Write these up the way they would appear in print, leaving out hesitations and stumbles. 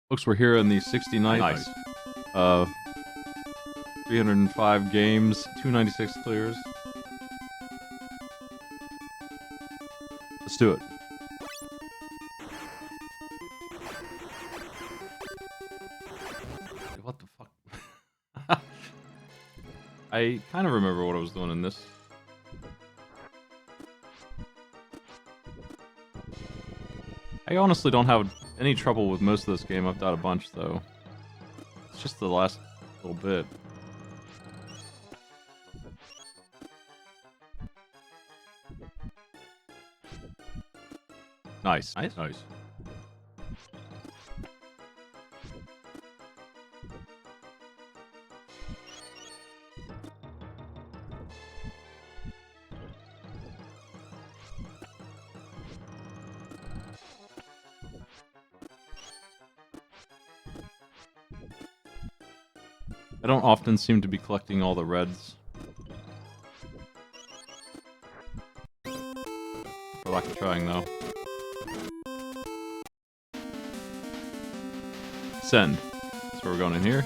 Folks, we're here in the 69th. Nice. 305 games, 296 clears. Let's do it. What the fuck? I kind of remember what I was doing in this. I honestly don't have any trouble with most of this game. I've died a bunch, though. It's just the last little bit. Nice. Nice. I don't often seem to be collecting all the reds. For lack of trying, though. Send. That's where we're going in here.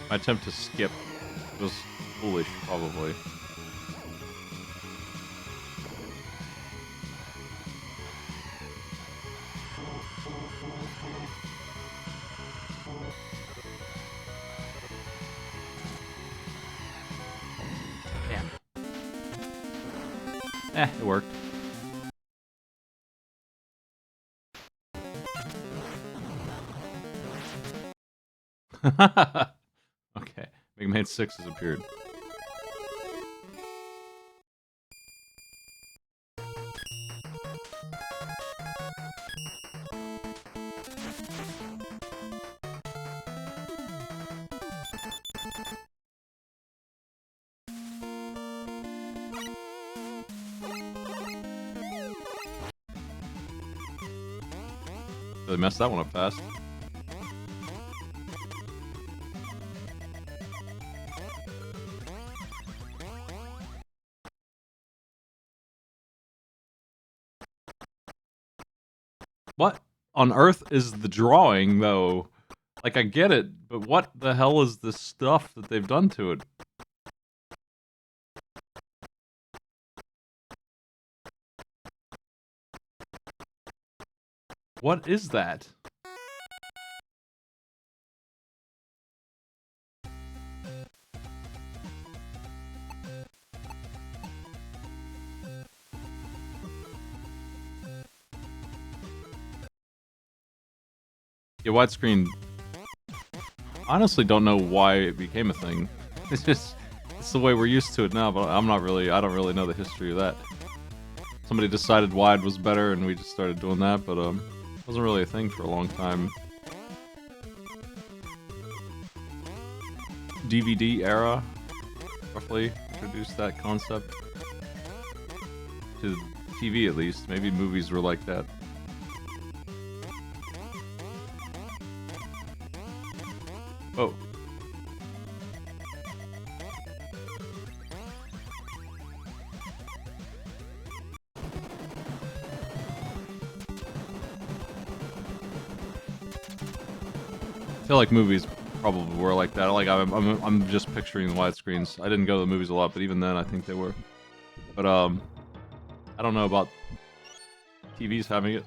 My attempt to skip was foolish, probably. Damn. It worked. Okay, Mega Man 6 has appeared. Really messed that one up fast. What on earth is the drawing, though? Like, I get it, but what the hell is this stuff that they've done to it? What is that? Yeah, widescreen. Honestly, don't know why it became a thing. It's the way we're used to it now, but I don't really know the history of that. Somebody decided wide was better and we just started doing that, but it wasn't really a thing for a long time. DVD era, roughly, introduced that concept. To TV at least, maybe movies were like that. Oh. I feel like movies probably were like that. Like I'm just picturing the widescreens. I didn't go to the movies a lot, but even then I think they were. But I don't know about TVs having it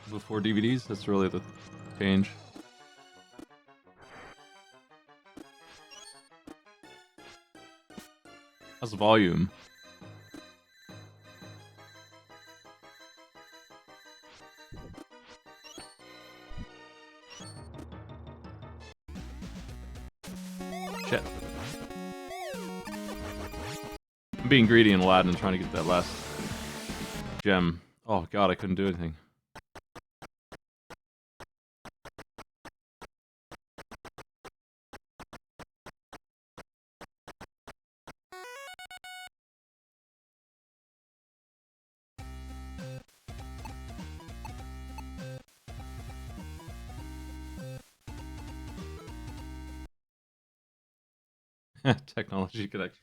before DVDs. That's really the change. How's the volume? Shit. I'm being greedy in Aladdin and trying to get that last gem. Oh god, I couldn't do anything. Technology connection.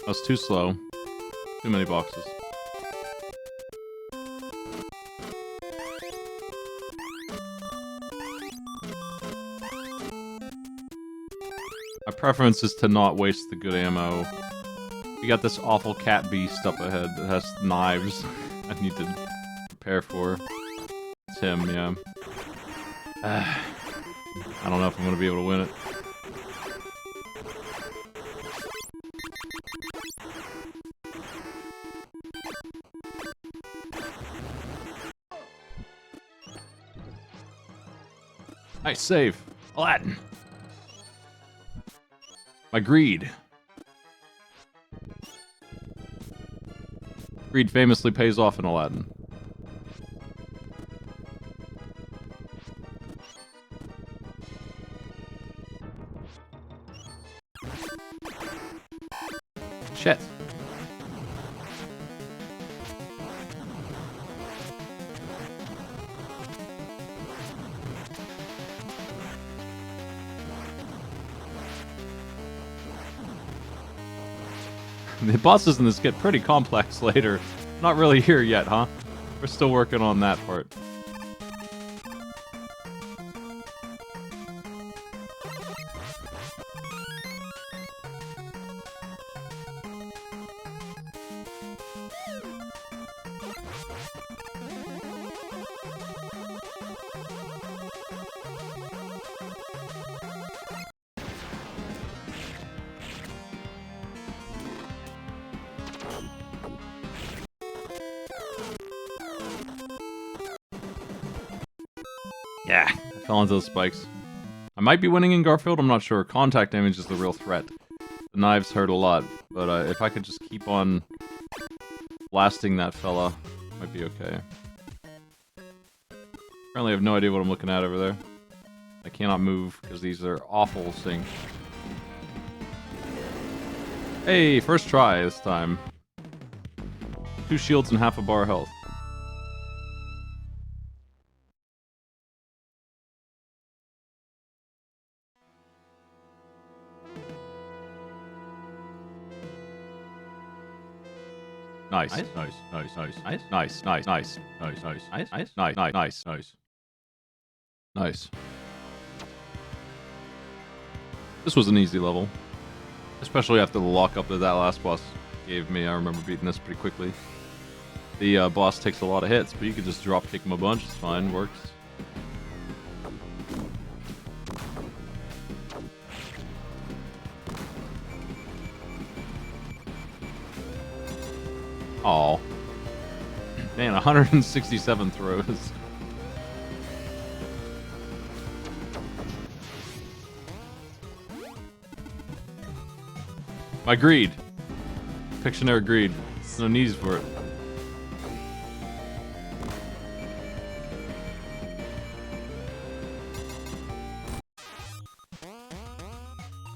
That's too slow. Too many boxes. My preference is to not waste the good ammo. We got this awful cat beast up ahead that has knives I need to prepare for. It's him, yeah. I don't know if I'm gonna be able to win it. Nice save. Aladdin. My greed. Greed famously pays off in Aladdin. Shit. The bosses in this get pretty complex later. Not really here yet, huh? We're still working on that part. Yeah, I fell into the spikes. I might be winning in Garfield, I'm not sure. Contact damage is the real threat. The knives hurt a lot, but if I could just keep on blasting that fella, might be okay. Apparently I have no idea what I'm looking at over there. I cannot move, because these are awful sync. Hey, first try this time. 2 shields and half a bar of health. Nice, nice, nice, nice, nice, nice, nice, nice, nice, nice, nice, nice, nice, nice, nice, nice. This was an easy level, especially after the lockup that last boss gave me. I remember beating this pretty quickly. The boss takes a lot of hits, but you can just drop kick him a bunch. It's fine, works. Aw. Man, 167 throws. My greed. Pictionary greed. No needs for it.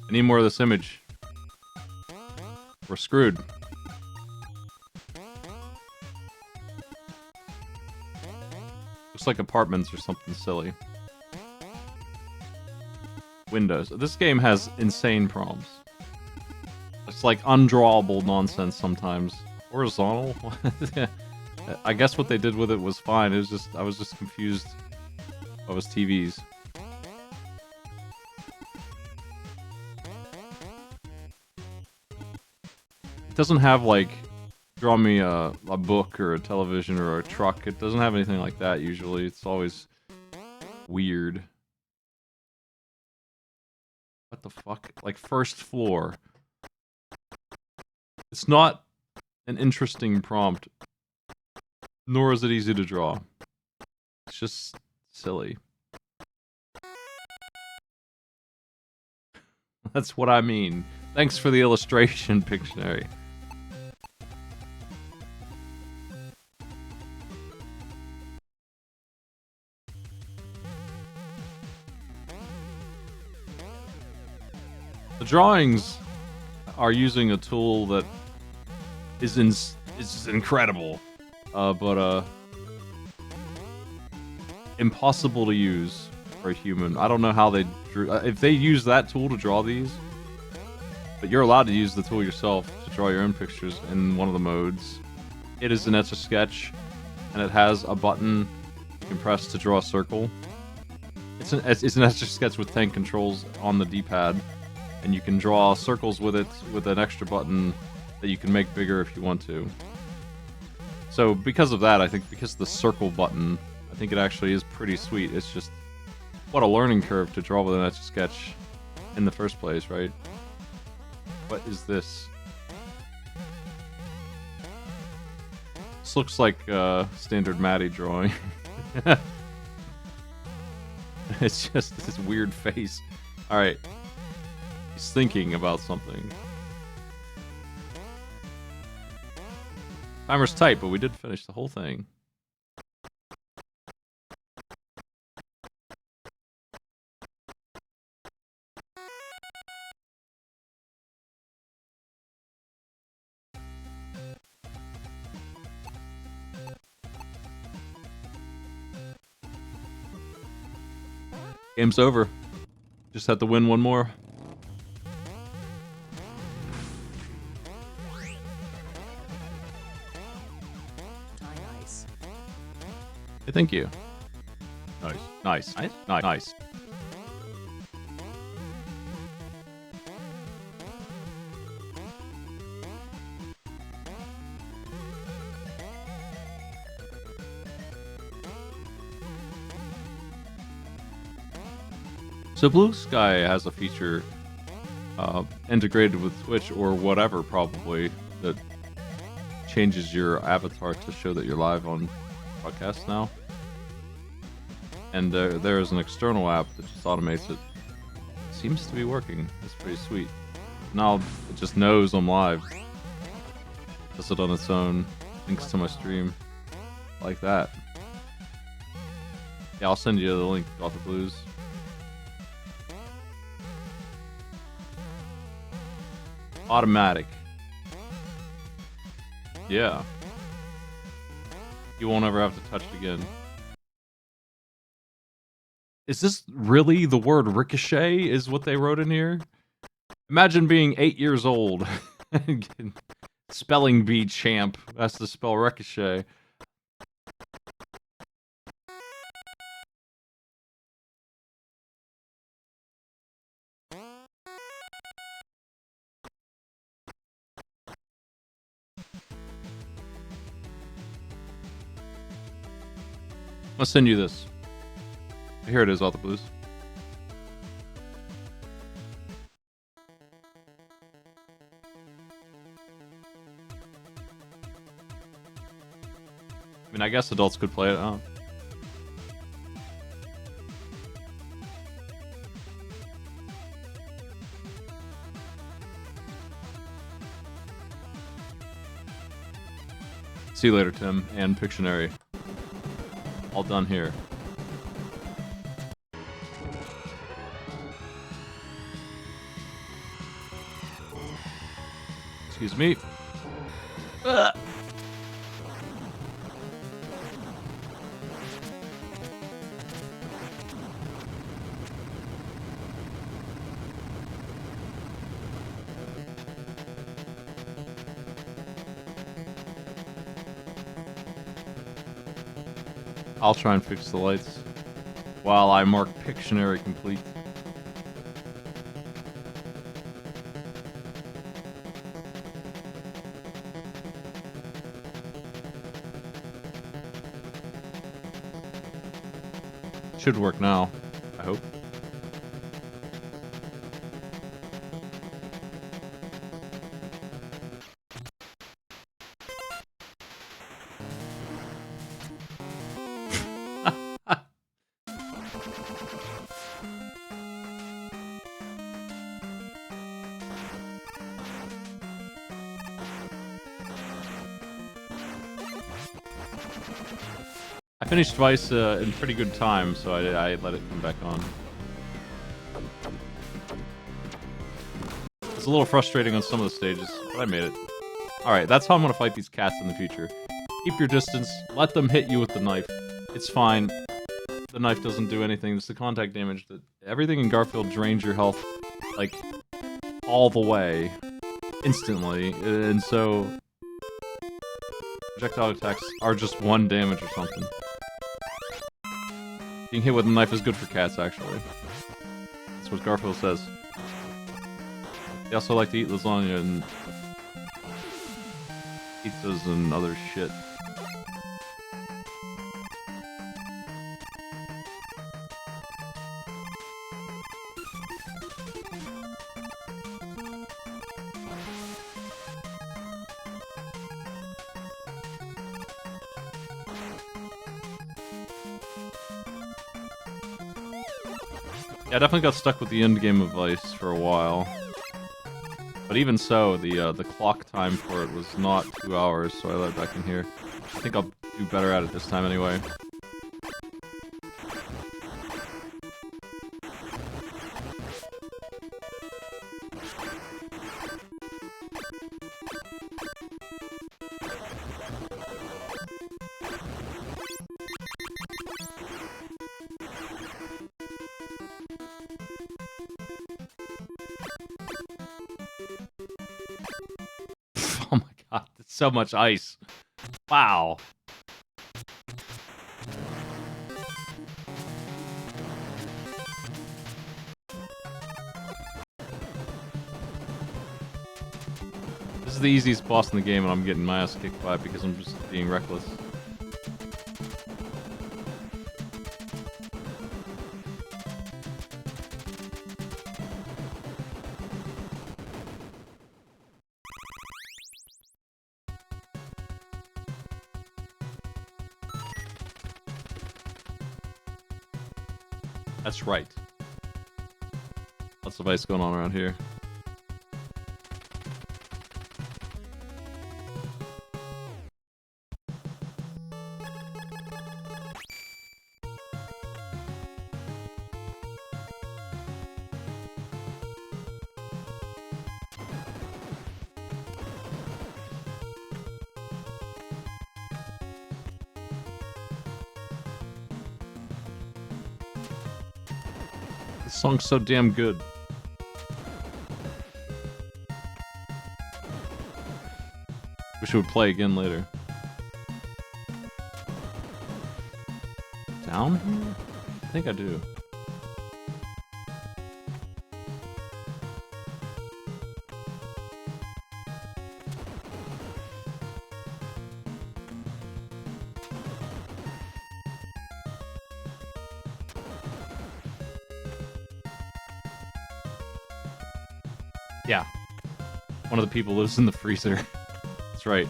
I need more of this image. We're screwed. Looks like apartments or something silly. Windows. This game has insane prompts. It's like undrawable nonsense sometimes. Horizontal? I guess what they did with it was fine. It was just, I was just confused. It was TVs. It doesn't have like, draw me a book or a television or a truck. It doesn't have anything like that usually. It's always weird. What the fuck? Like first floor. It's not an interesting prompt, nor is it easy to draw. It's just silly. That's what I mean. Thanks for the illustration, Pictionary. The drawings are using a tool that is incredible, but impossible to use for a human. I don't know how they drew. If they use that tool to draw these, but you're allowed to use the tool yourself to draw your own pictures in one of the modes. It is an Etch-a-Sketch, and it has a button you can press to draw a circle. It's an Etch-a-Sketch with 10 controls on the D-pad, and you can draw circles with it with an extra button that you can make bigger if you want to. So because of that, I think because of the circle button, I think it actually is pretty sweet. It's just, what a learning curve to draw with an Etch-a-Sketch in the first place, right? What is this? This looks like standard Matty drawing. It's just this weird face. Alright. He's thinking about something. Timer's tight, but we did finish the whole thing. Game's over. Just have to win one more. Nice. Hey, thank you. Nice. Nice. Nice. Nice. So Blue Sky has a feature integrated with Twitch or whatever, probably, that changes your avatar to show that you're live on broadcast now. And there is an external app that just automates it. Seems to be working. It's pretty sweet. Now it just knows I'm live. Does it on its own. Links to my stream. Like that. Yeah, I'll send you the link, Author Blues. Automatic. Yeah. You won't ever have to touch it again. Is this really the word ricochet is what they wrote in here? Imagine being 8 years old. Spelling bee champ has to spell ricochet. I'll send you this. Here it is, Author Blues. I mean, I guess adults could play it, huh? See you later, Tim, and Pictionary. All done here. Excuse me. Ugh. I'll try and fix the lights while I mark Pictionary complete. Should work now, I hope. I finished Vice in pretty good time, so I let it come back on. It's a little frustrating on some of the stages, but I made it. Alright, that's how I'm gonna fight these cats in the future. Keep your distance, let them hit you with the knife. It's fine. The knife doesn't do anything, it's the contact damage. Everything in Garfield drains your health, like, all the way. instantly, and so projectile attacks are just 1 damage or something. Being hit with a knife is good for cats, actually. That's what Garfield says. They also like to eat lasagna and pizzas and other shit. Yeah, I definitely got stuck with the end game of Ice for a while. But even so, the clock time for it was not 2 hours, so I let it back in here. I think I'll do better at it this time anyway. Oh my god, that's so much ice. Wow. This is the easiest boss in the game, and I'm getting my ass kicked by it because I'm just being reckless. That's right. Lots of ice going on around here. This song's so damn good. Wish it would play again later. Down here? I think I do. Yeah. One of the people lives in the freezer. That's right.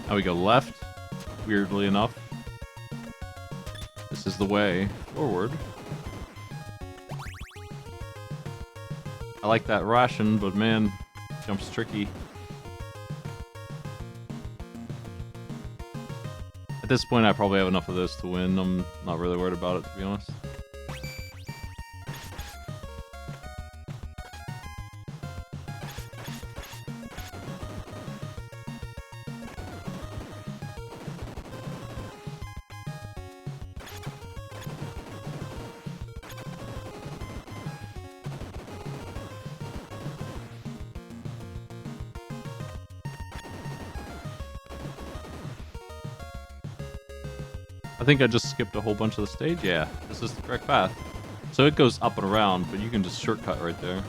Now we go left. Weirdly enough. This is the way forward. I like that ration, but man, jump's tricky. At this point, I probably have enough of this to win. I'm not really worried about it, to be honest. I think I just skipped a whole bunch of the stage. Yeah, this is the correct path. So it goes up and around, but you can just shortcut right there.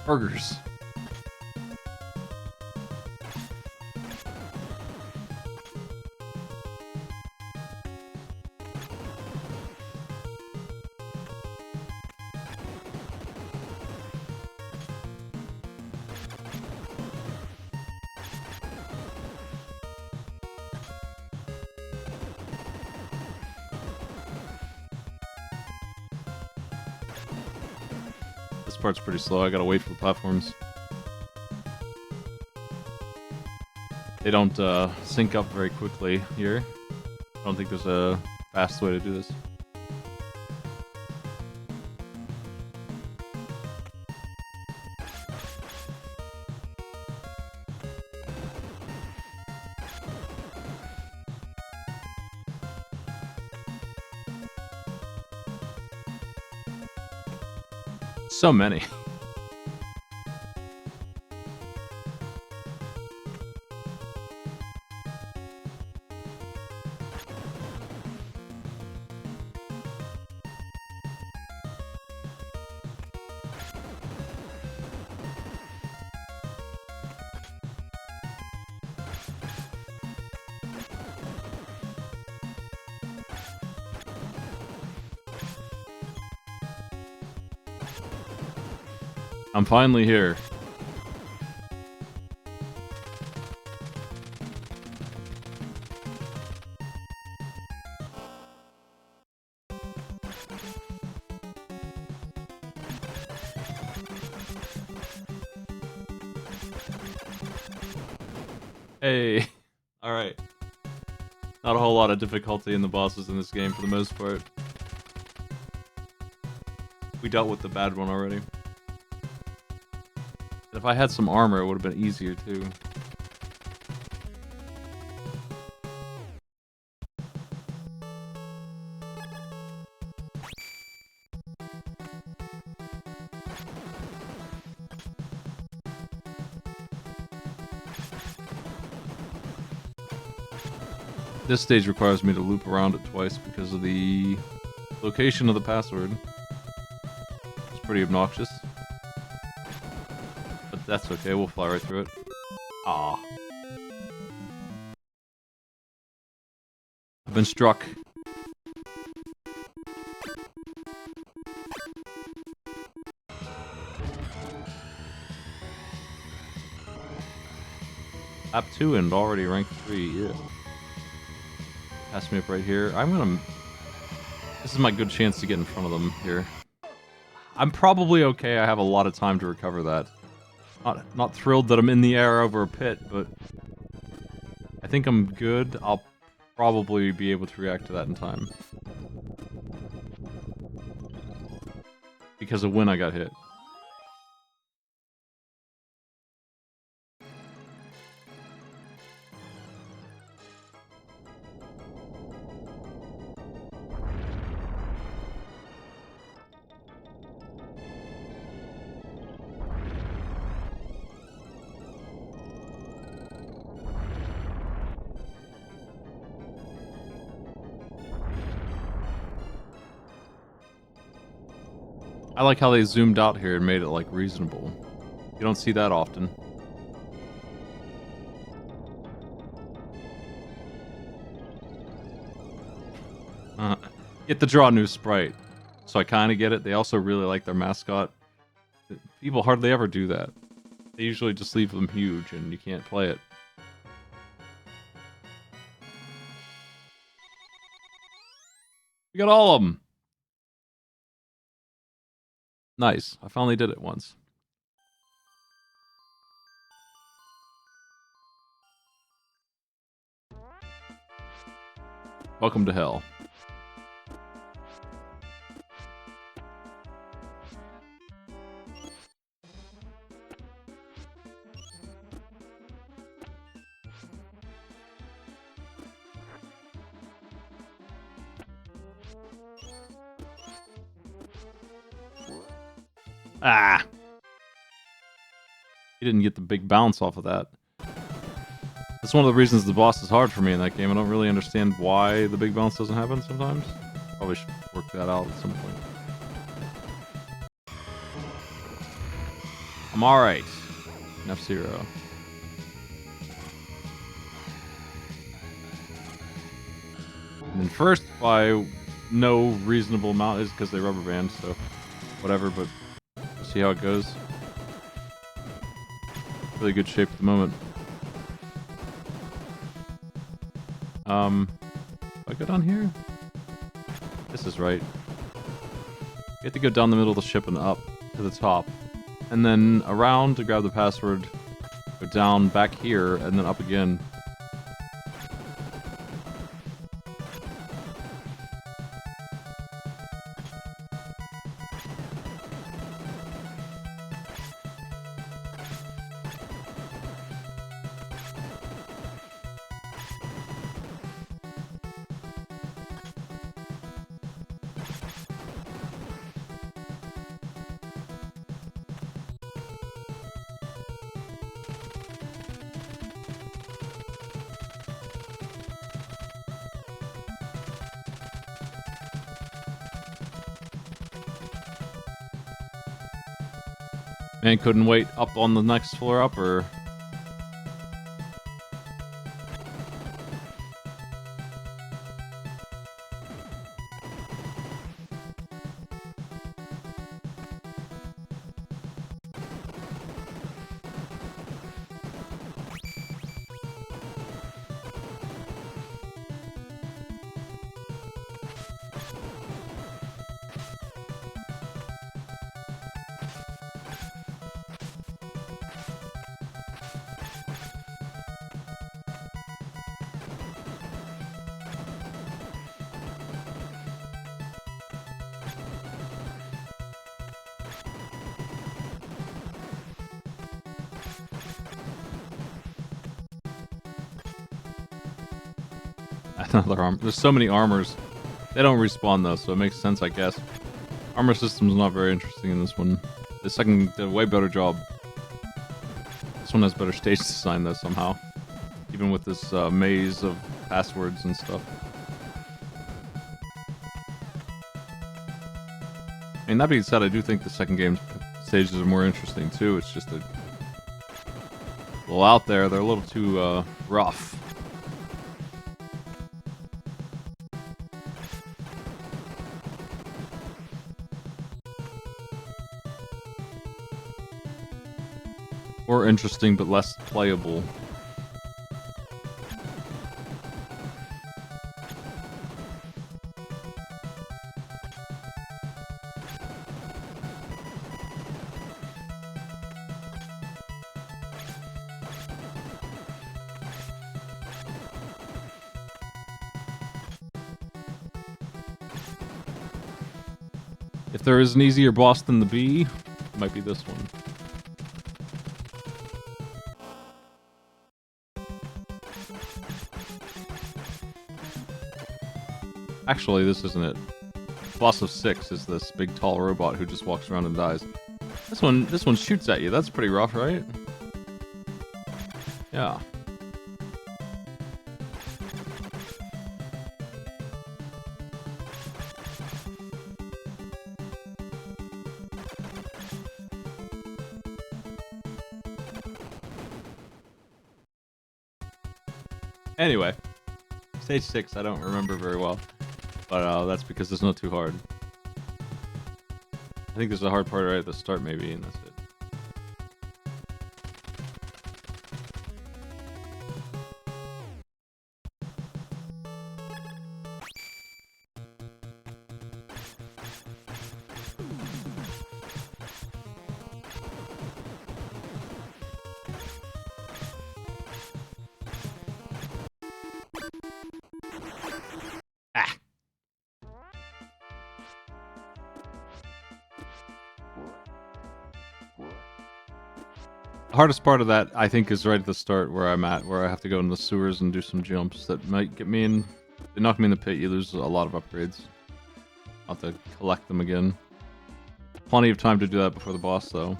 Burgers. part's pretty slow. I gotta wait for the platforms. They don't sync up very quickly here. I don't think there's a fast way to do this. So many. I'm finally here. Hey. Alright. Not a whole lot of difficulty in the bosses in this game for the most part. We dealt with the bad one already. If I had some armor, it would have been easier too. This stage requires me to loop around it twice because of the location of the password. It's pretty obnoxious. But that's okay, we'll fly right through it. Ah. I've been struck. Lap 2 and already rank 3, yeah. Pass me up right here. This is my good chance to get in front of them here. I'm probably okay, I have a lot of time to recover that. Not thrilled that I'm in the air over a pit, but I think I'm good. I'll probably be able to react to that in time. Because of when I got hit. I like how they zoomed out here and made it, like, reasonable. You don't see that often. Get to draw a new sprite. So I kind of get it. They also really like their mascot. People hardly ever do that. They usually just leave them huge and you can't play it. We got all of them. Nice. I finally did it once. Welcome to hell. Ah! He didn't get the big bounce off of that. That's one of the reasons the boss is hard for me in that game. I don't really understand why the big bounce doesn't happen sometimes. Probably should work that out at some point. I'm alright. F-Zero. And then first, by no reasonable amount, is because they rubber band, so whatever, but we'll see how it goes. Really good shape at the moment. I go down here? This is right. You have to go down the middle of the ship and up. to the top, and then around to grab the password, go down back here, and then up again. Man couldn't wait up on the next floor up, or... Another armor. There's so many armors. They don't respawn though, so it makes sense, I guess. Armor system's not very interesting in this one. The second did a way better job. This one has better stage design though somehow. Even with this maze of passwords and stuff. I mean, that being said, I do think the second game's stages are more interesting too. It's just a little out there. They're a little too rough. More interesting, but less playable. If there is an easier boss than the bee, it might be this one. Actually, this isn't it. Boss of 6 is this big tall robot who just walks around and dies. This one shoots at you. That's pretty rough, right? Yeah. Anyway, stage 6 I don't remember very well. But that's because it's not too hard. I think there's a hard part right at the start maybe, and that's it. The hardest part of that, I think, is right at the start where I'm at, where I have to go in the sewers and do some jumps that might get me in. They knock me in the pit, you lose a lot of upgrades. I'll have to collect them again. Plenty of time to do that before the boss, though.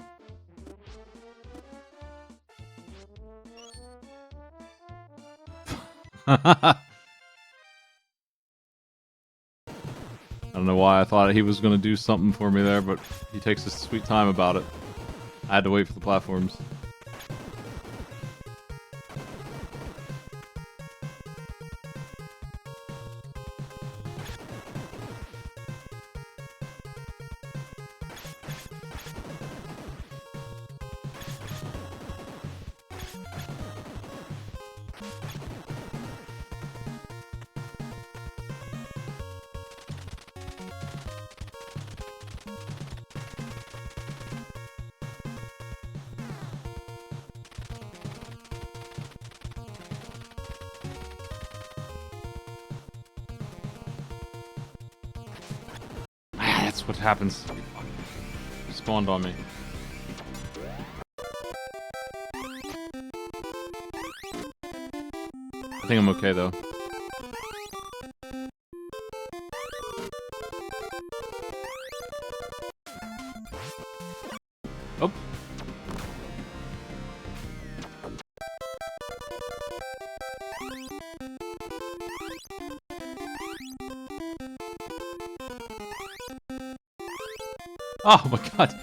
I don't know why I thought he was going to do something for me there, but he takes his sweet time about it. I had to wait for the platforms. That's what happens. He spawned on me. I think I'm okay though. Oh. Oh my god.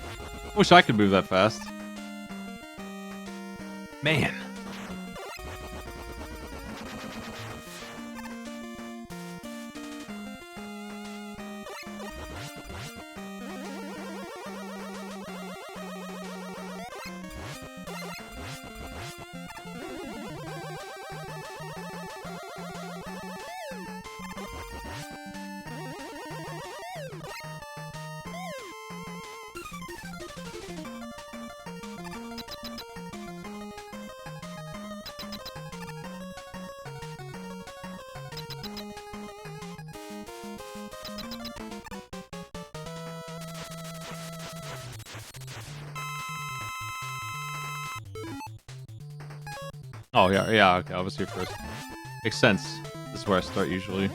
Wish I could move that fast. Man. Oh, yeah, yeah, okay, I was here first. Makes sense. This is where I start usually.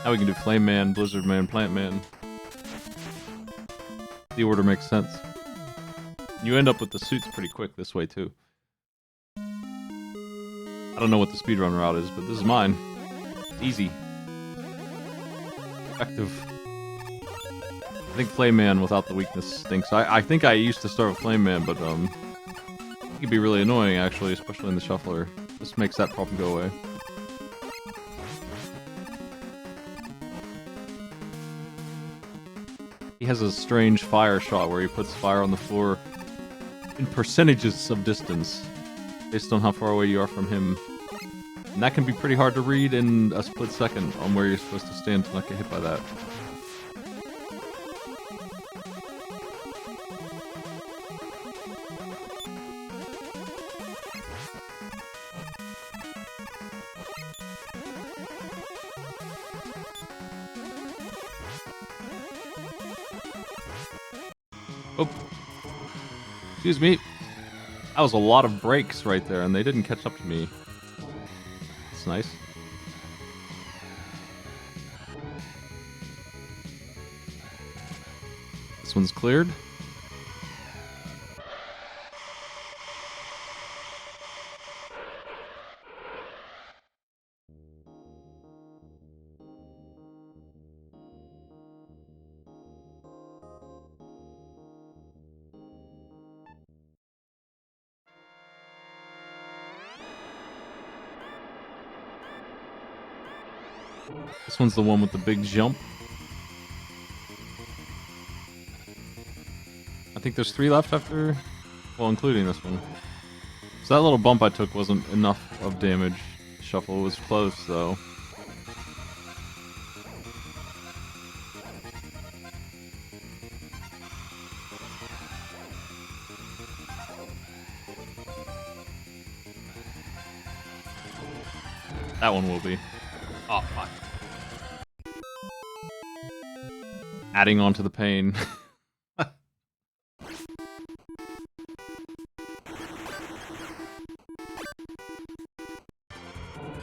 Now we can do Flame Man, Blizzard Man, Plant Man. The order makes sense. You end up with the suits pretty quick this way too. I don't know what the speedrun route is, but this is mine. It's easy. Effective. I think Flame Man without the weakness stinks. I think I used to start with Flame Man, but it can be really annoying actually, especially in the shuffler. This makes that problem go away. He has a strange fire shot where he puts fire on the floor in percentages of distance based on how far away you are from him. And that can be pretty hard to read in a split second on where you're supposed to stand to not get hit by that. Oh, excuse me. That was a lot of breaks right there, and they didn't catch up to me. That's nice. This one's cleared. This one's the one with the big jump. I think there's 3 left after, well, including this one. So that little bump I took wasn't enough of damage. Shuffle was close, though. That one will be. Oh, fuck. Adding on to the pain.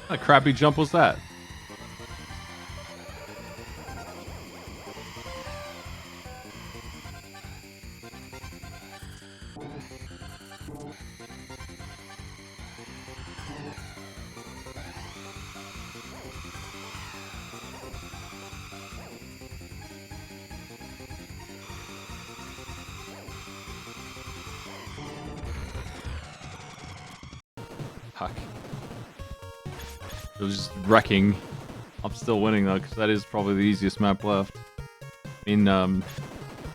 What crappy jump was that? Fuck. It was just wrecking. I'm still winning though, because that is probably the easiest map left. I mean,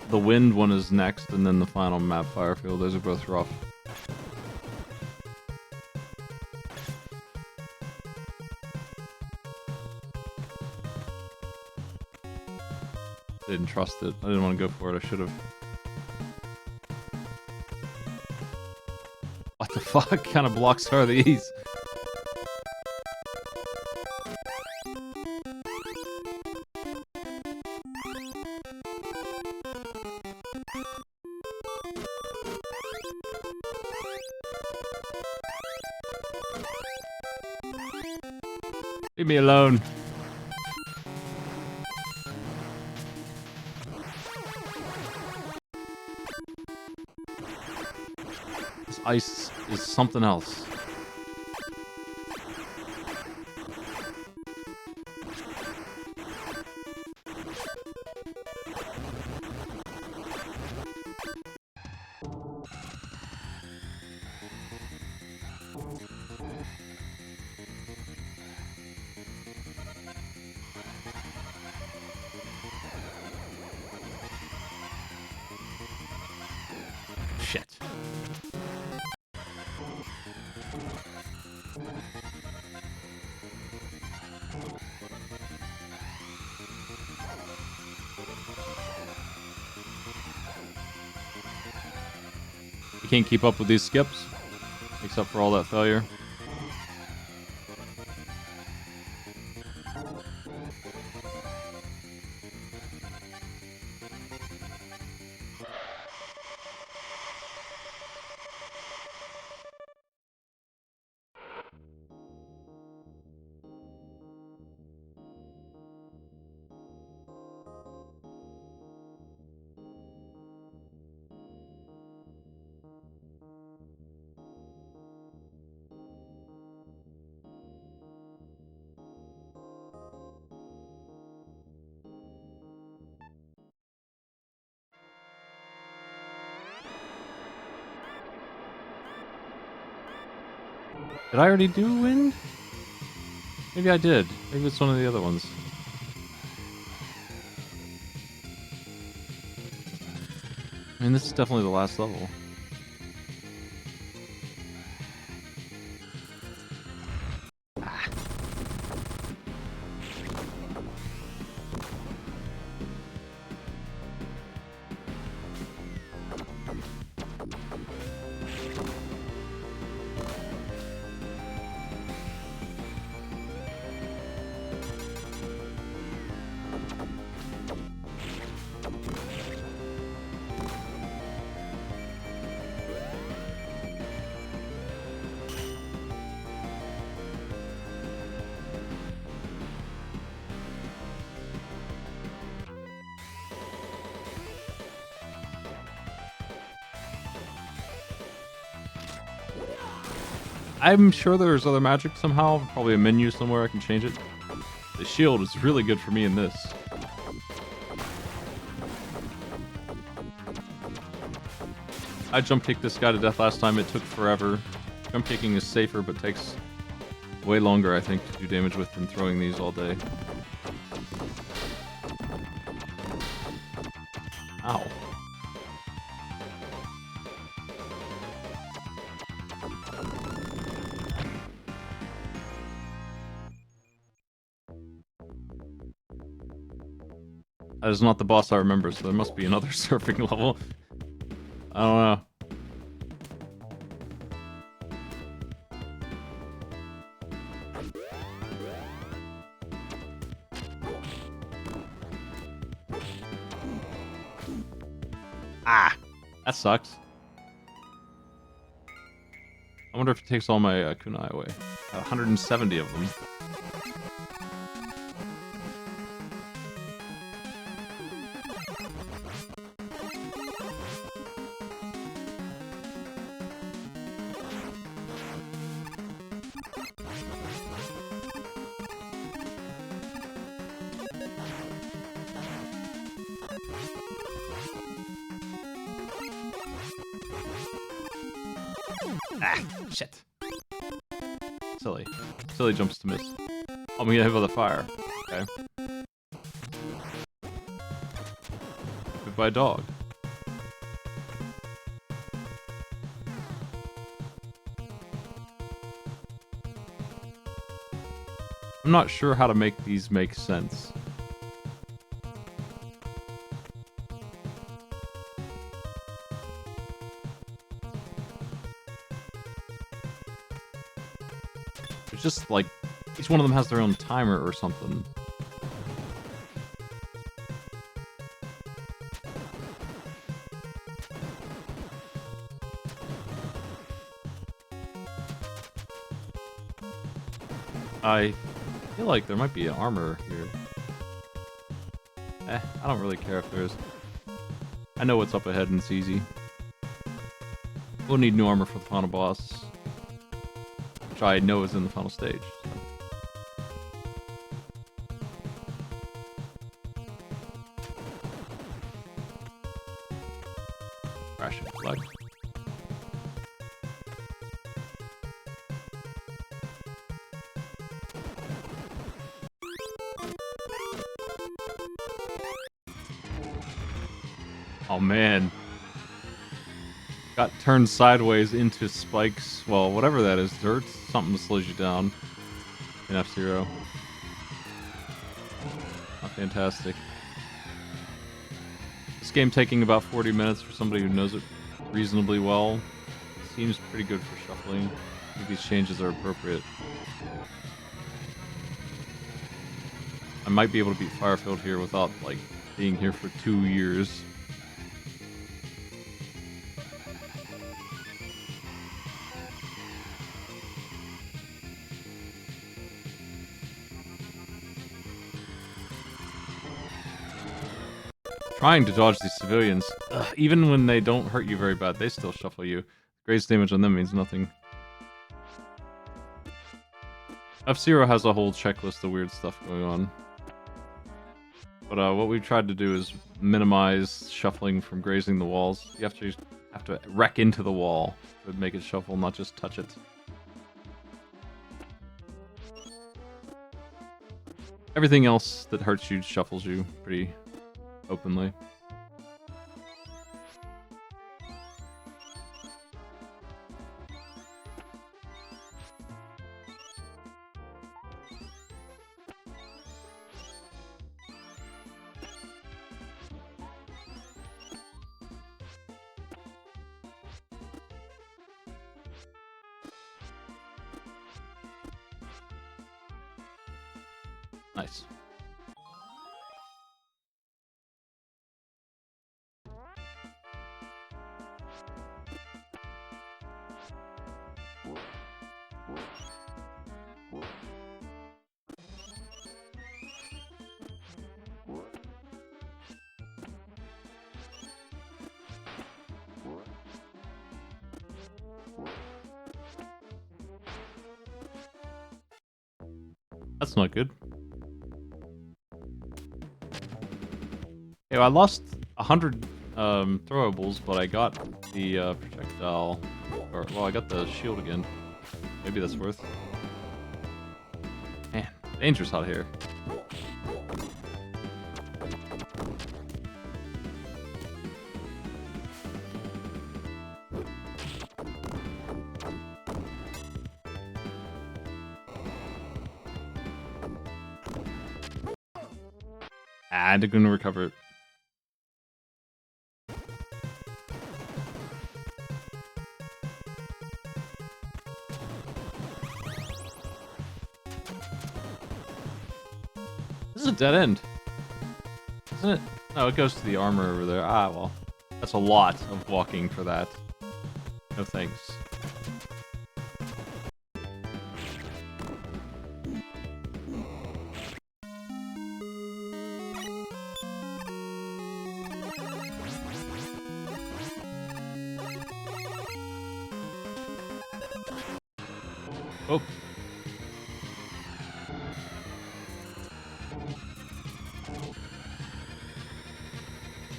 the wind one is next, and then the final map, Firefield. Those are both rough. Didn't trust it. I didn't want to go for it. I should have. What the fuck kind of blocks are these? Leave me alone. This ice is something else. Shit. You can't keep up with these skips, except for all that failure. Did I already do wind? Maybe I did. Maybe it's one of the other ones. I mean, this is definitely the last level. I'm sure there's other magic somehow. Probably a menu somewhere I can change it. The shield is really good for me in this. I jump kicked this guy to death last time. It took forever. Jump kicking is safer, but takes way longer, I think, to do damage with than throwing these all day. Ow. That is not the boss I remember, so there must be another surfing level. I don't know. Ah! That sucks. I wonder if it takes all my kunai away. 170 of them. Ah, shit. silly. Silly jumps to miss. I'm gonna hit with a fire. Okay. Hit by a dog. I'm not sure how to make these make sense. It's just like each one of them has their own timer or something. I feel like there might be armor here. I don't really care if there is. I know what's up ahead and it's easy. We'll need new armor for the final boss, which I know is in the final stage. Crashing flag. Oh man. Got turned sideways into spikes. Well, whatever that is, dirt. Something that slows you down in F-Zero. Oh, fantastic. This game taking about 40 minutes for somebody who knows it reasonably well. Seems pretty good for shuffling. I think these changes are appropriate. I might be able to beat Firefield here without, like, being here for 2 years. Trying to dodge these civilians. Ugh, even when they don't hurt you very bad, they still shuffle you. Graze damage on them means nothing. F-Zero has a whole checklist of weird stuff going on. But what we've tried to do is minimize shuffling from grazing the walls. You have to wreck into the wall to make it shuffle, not just touch it. Everything else that hurts you shuffles you pretty openly. Nice. That's not good. Okay, well, I lost 100 throwables, but I got the projectile. Or, well, I got the shield again. Maybe that's worth. Man, dangerous out here. And I'm gonna recover it. This is a dead end, isn't it? No, it goes to the armor over there. Ah, well, that's a lot of walking for that. No thanks. Oh.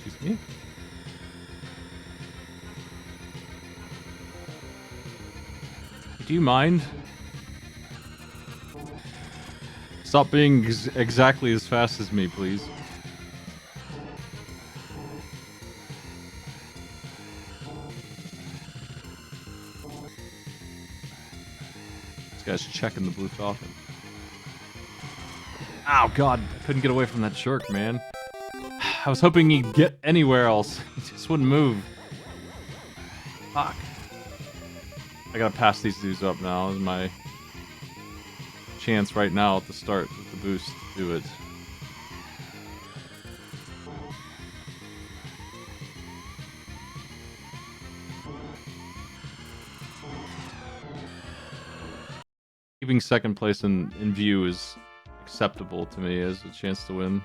Excuse me? Do you mind? Stop being exactly as fast as me, please. This guy's checking the Blue Falcon. Ow, God. I couldn't get away from that jerk, man. I was hoping he'd get anywhere else. He just wouldn't move. Fuck. I gotta pass these dudes up now. This is my chance right now at the start with the boost to do it. Keeping second place in view is acceptable to me as a chance to win.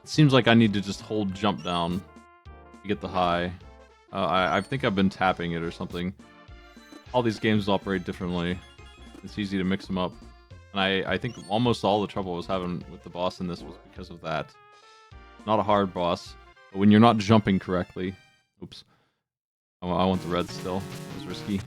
Seems like I need to just hold jump down to get the high. I think I've been tapping it or something. All these games operate differently. It's easy to mix them up. And I think almost all the trouble I was having with the boss in this was because of that. Not a hard boss, but when you're not jumping correctly... Oops. I want the red still. It was risky.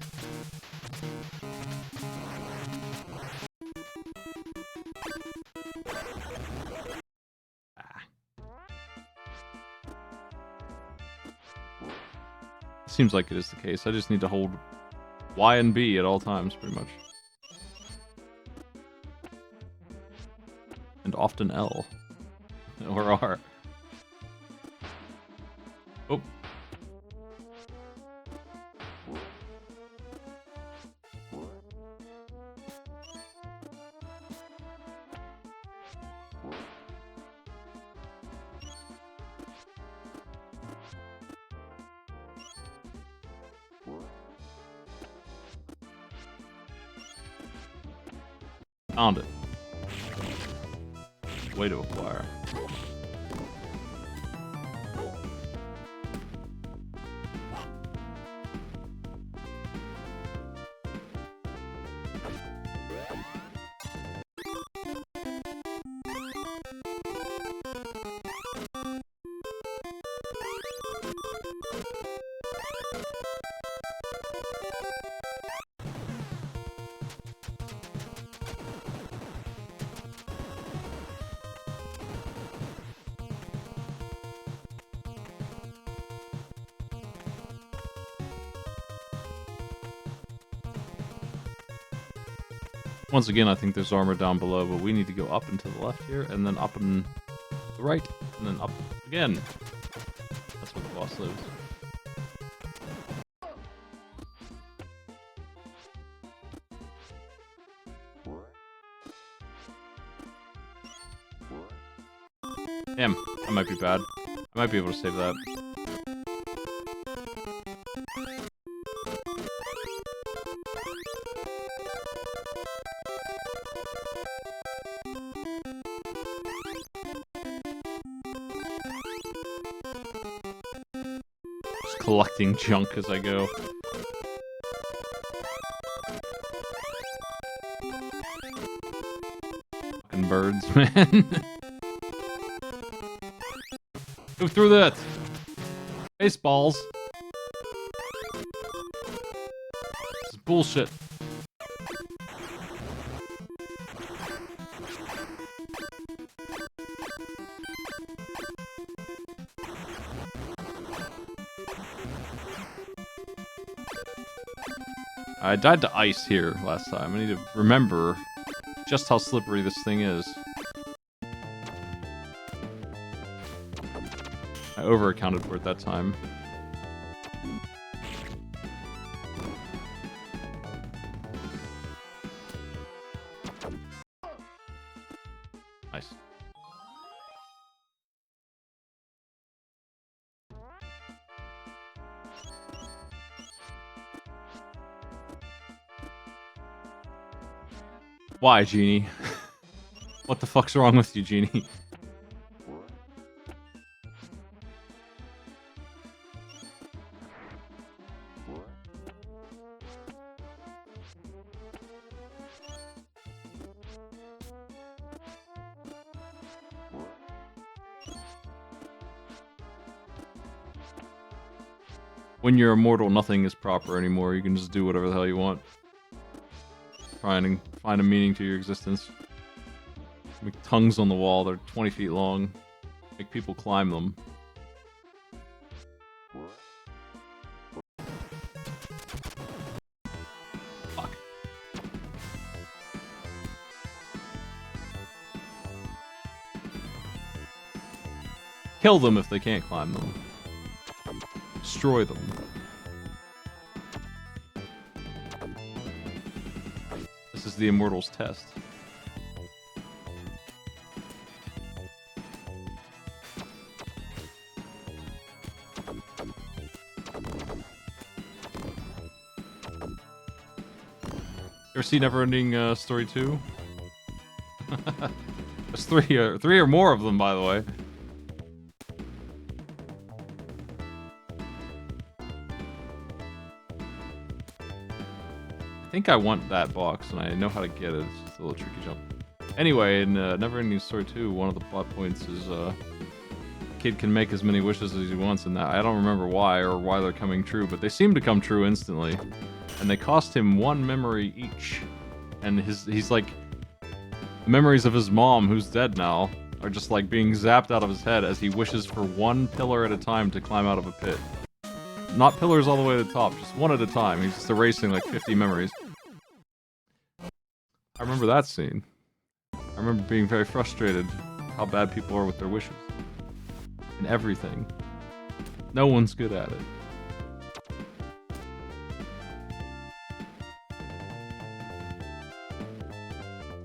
Seems like it is the case. I just need to hold Y and B at all times, pretty much. And often L. Or R. Oh. Found it. Way to acquire. Once again, I think there's armor down below, but we need to go up and to the left here, and then up and the right, and then up again. That's where the boss lives. Damn, that might be bad. I might be able to save that. Just collecting junk as I go. Fucking birds, man. Go through that! Baseballs! This is bullshit. I died to ice here last time. I need to remember just how slippery this thing is. I over-accounted for it that time. Nice. Why, Genie? What the fuck's wrong with you, Genie? when you're immortal, nothing is proper anymore. You can just do whatever the hell you want. Try and find a meaning to your existence. Make tongues on the wall. They're 20 feet long. Make people climb them. Fuck. Kill them if they can't climb them. Destroy them. This is the Immortals test. Ever see Neverending Story 2? There's three or more of them, by the way. I think I want that box, and I know how to get it. It's just a little tricky jump. Anyway, in Neverending Story 2, one of the plot points is kid can make as many wishes as he wants, and that I don't remember why or why they're coming true, but they seem to come true instantly. And they cost him 1 memory each. And he's like, the memories of his mom, who's dead now, are just like being zapped out of his head as he wishes for 1 pillar at a time to climb out of a pit. Not pillars all the way to the top, just 1 at a time. He's just erasing like 50 memories. I remember that scene. I remember being very frustrated how bad people are with their wishes. And everything. No one's good at it.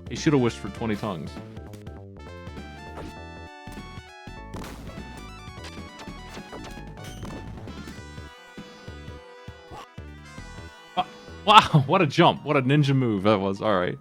He should have wished for 20 tongues. Oh, wow, what a jump. What a ninja move that was. Alright.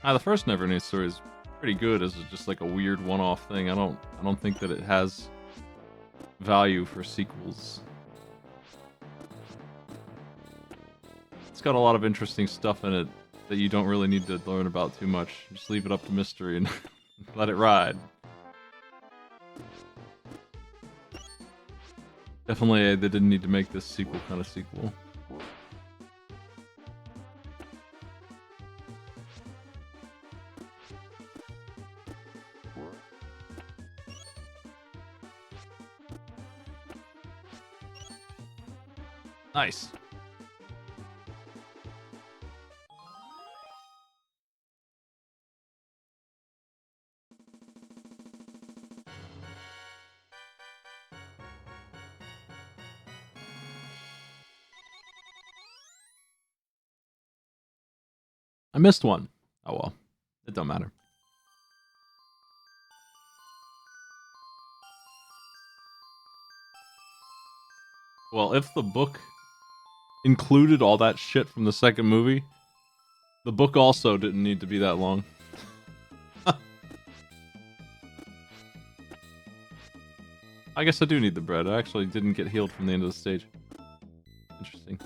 The first Neverending Story is pretty good as just like a weird one-off thing. I don't think that it has value for sequels. It's got a lot of interesting stuff in it that you don't really need to learn about too much. Just leave it up to mystery and let it ride. Definitely, they didn't need to make this sequel kind of sequel. Nice. I missed one. Oh well. It don't matter. Well, if the book included all that shit from the second movie, the book also didn't need to be that long. I guess I do need the bread. I actually didn't get healed from the end of the stage. Interesting.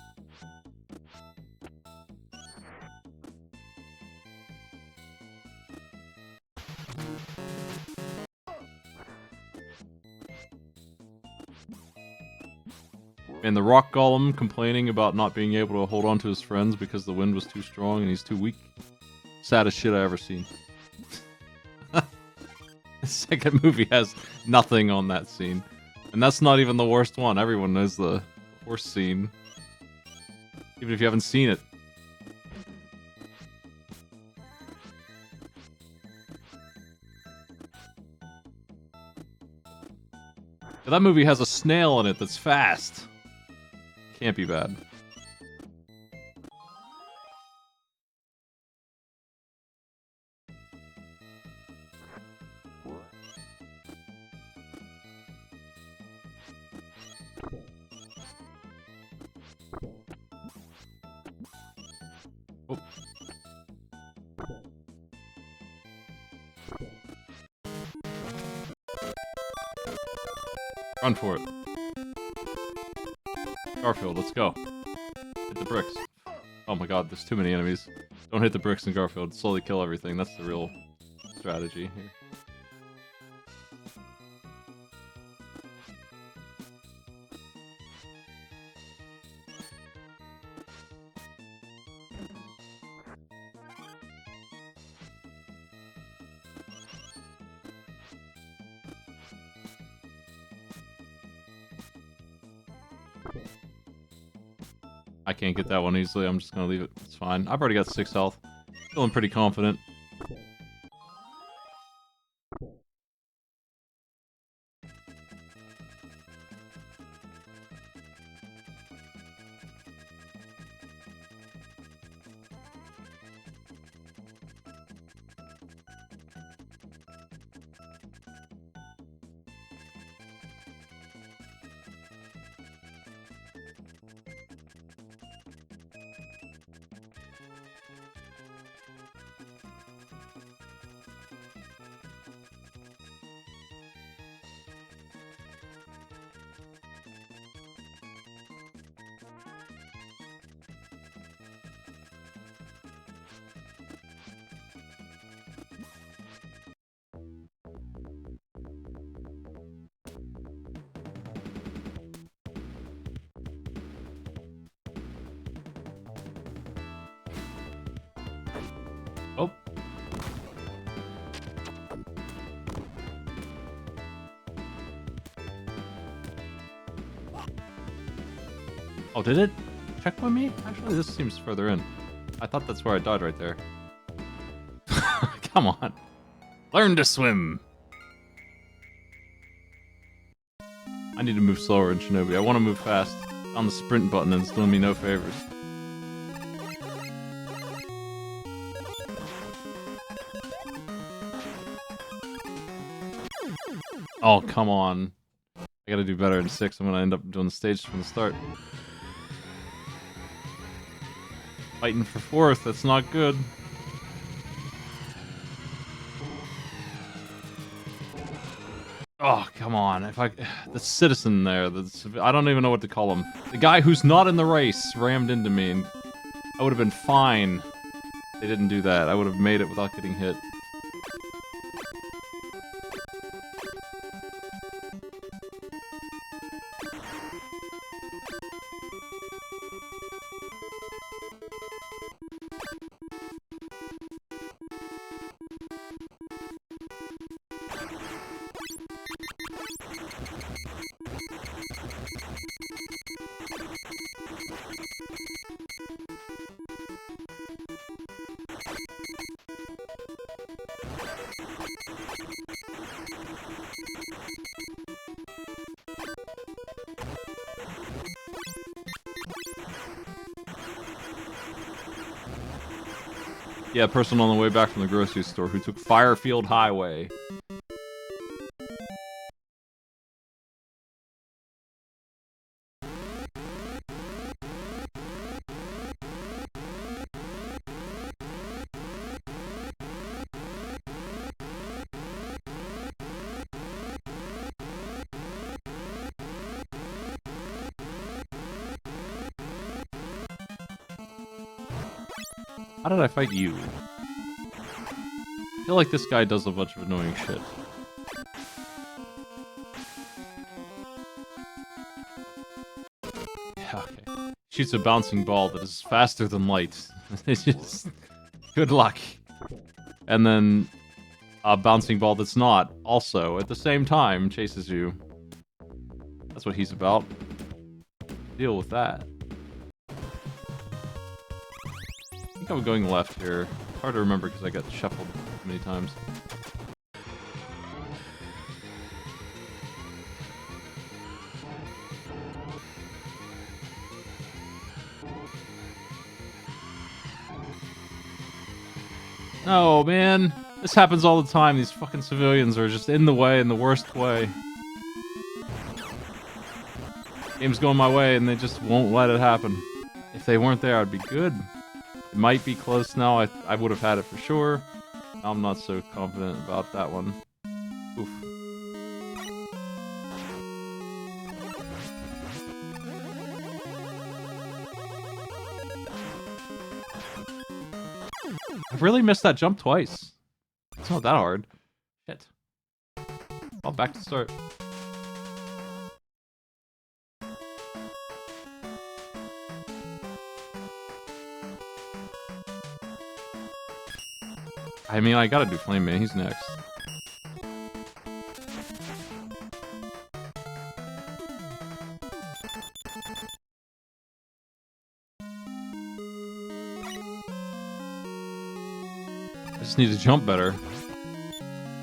And the rock golem complaining about not being able to hold on to his friends because the wind was too strong and he's too weak. Saddest shit I ever seen. The second movie has nothing on that scene. And that's not even the worst one. Everyone knows the horse scene. Even if you haven't seen it. But that movie has a snail in it that's fast. Can't be bad. Oh. Run for it. Garfield, let's go. Hit the bricks. Oh my god, there's too many enemies. Don't hit the bricks in Garfield. Slowly kill everything. That's the real strategy here. I can't get that one easily. I'm just gonna leave it. It's fine. I've already got 6 health. Feeling pretty confident. Oh. Oh, did it checkpoint me? Actually, this seems further in. I thought that's where I died right there. Come on. Learn to swim. I need to move slower in Shinobi. I want to move fast. On the sprint button and it's doing me no favors. Oh, come on. I gotta do better in 6. I'm gonna end up doing the stage from the start. Fighting for 4th, that's not good. Oh, come on. If I... The citizen there, I don't even know what to call him. The guy who's not in the race rammed into me, and I would have been fine. They didn't do that. I would have made it without getting hit. Yeah, person on the way back from the grocery store who took Firefield Highway. How did I fight you? I feel like this guy does a bunch of annoying shit. Yeah, okay. Shoots a bouncing ball that is faster than light. It's just... Good luck. And then a bouncing ball that's not, also, at the same time, chases you. That's what he's about. Deal with that. I think I'm going left here. Hard to remember because I got shuffled many times. Oh man, this happens all the time. These fucking civilians are just in the way in the worst way. Game's going my way and they just won't let it happen. If they weren't there, I'd be good. It might be close now. I would have had it for sure. I'm not so confident about that one. Oof. really missed that jump twice. It's not that hard. Shit. Oh, back to start. I mean, I gotta do Flame Man. He's next. I just need to jump better.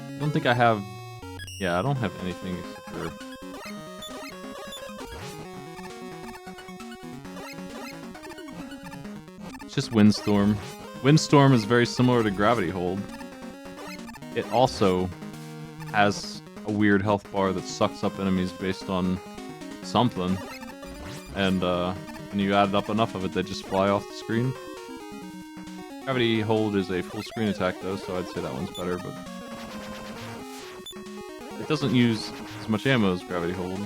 I don't think I have... Yeah, I don't have anything except for... It's just Windstorm. Windstorm is very similar to Gravity Hold. It also has a weird health bar that sucks up enemies based on something. And when you add up enough of it, they just fly off the screen. Gravity Hold is a full screen attack though, so I'd say that one's better, but... It doesn't use as much ammo as Gravity Hold.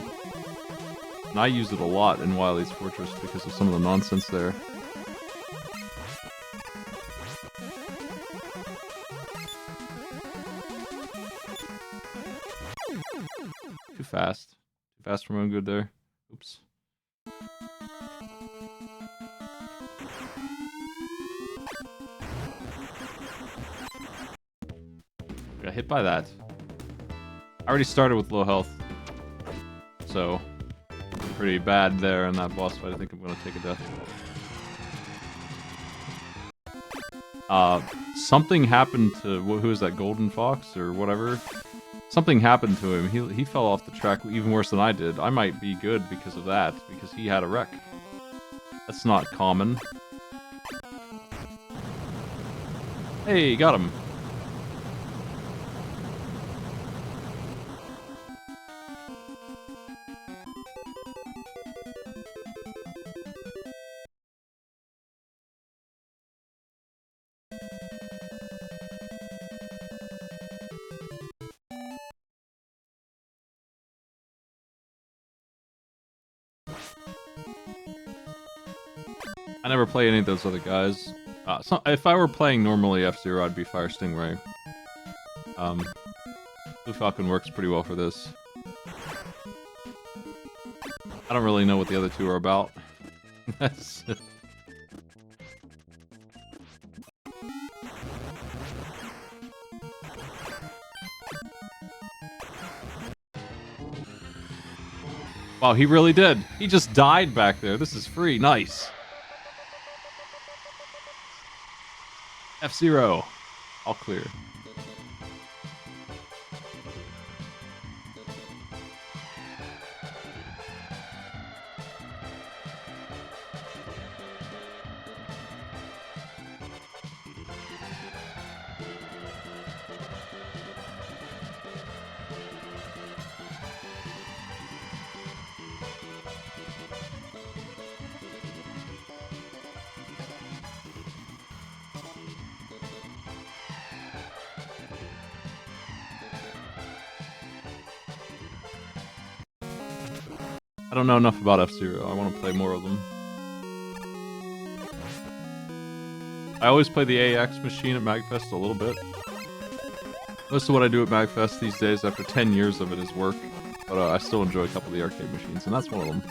And I use it a lot in Wily's Fortress because of some of the nonsense there. Too fast. Too fast for my own good there. Oops. Got hit by that. I already started with low health. So, pretty bad there in that boss fight. I think I'm gonna take a death. Something happened to... Who is that? Golden Fox? Or whatever? Something happened to him. He fell off the track even worse than I did. I might be good because of that. Because he had a wreck. That's not common. Hey, got him. I never play any of those other guys. So if I were playing normally F-Zero, I'd be Fire Stingray. Blue Falcon works pretty well for this. I don't really know what the other two are about. That's... Wow, he really did. He just died back there. This is free. Nice. F-Zero. All clear. I don't know enough about F-Zero. I want to play more of them. I always play the AX machine at MagFest a little bit. Most of what I do at MagFest these days after 10 years of it is work. But I still enjoy a couple of the arcade machines, and that's one of them.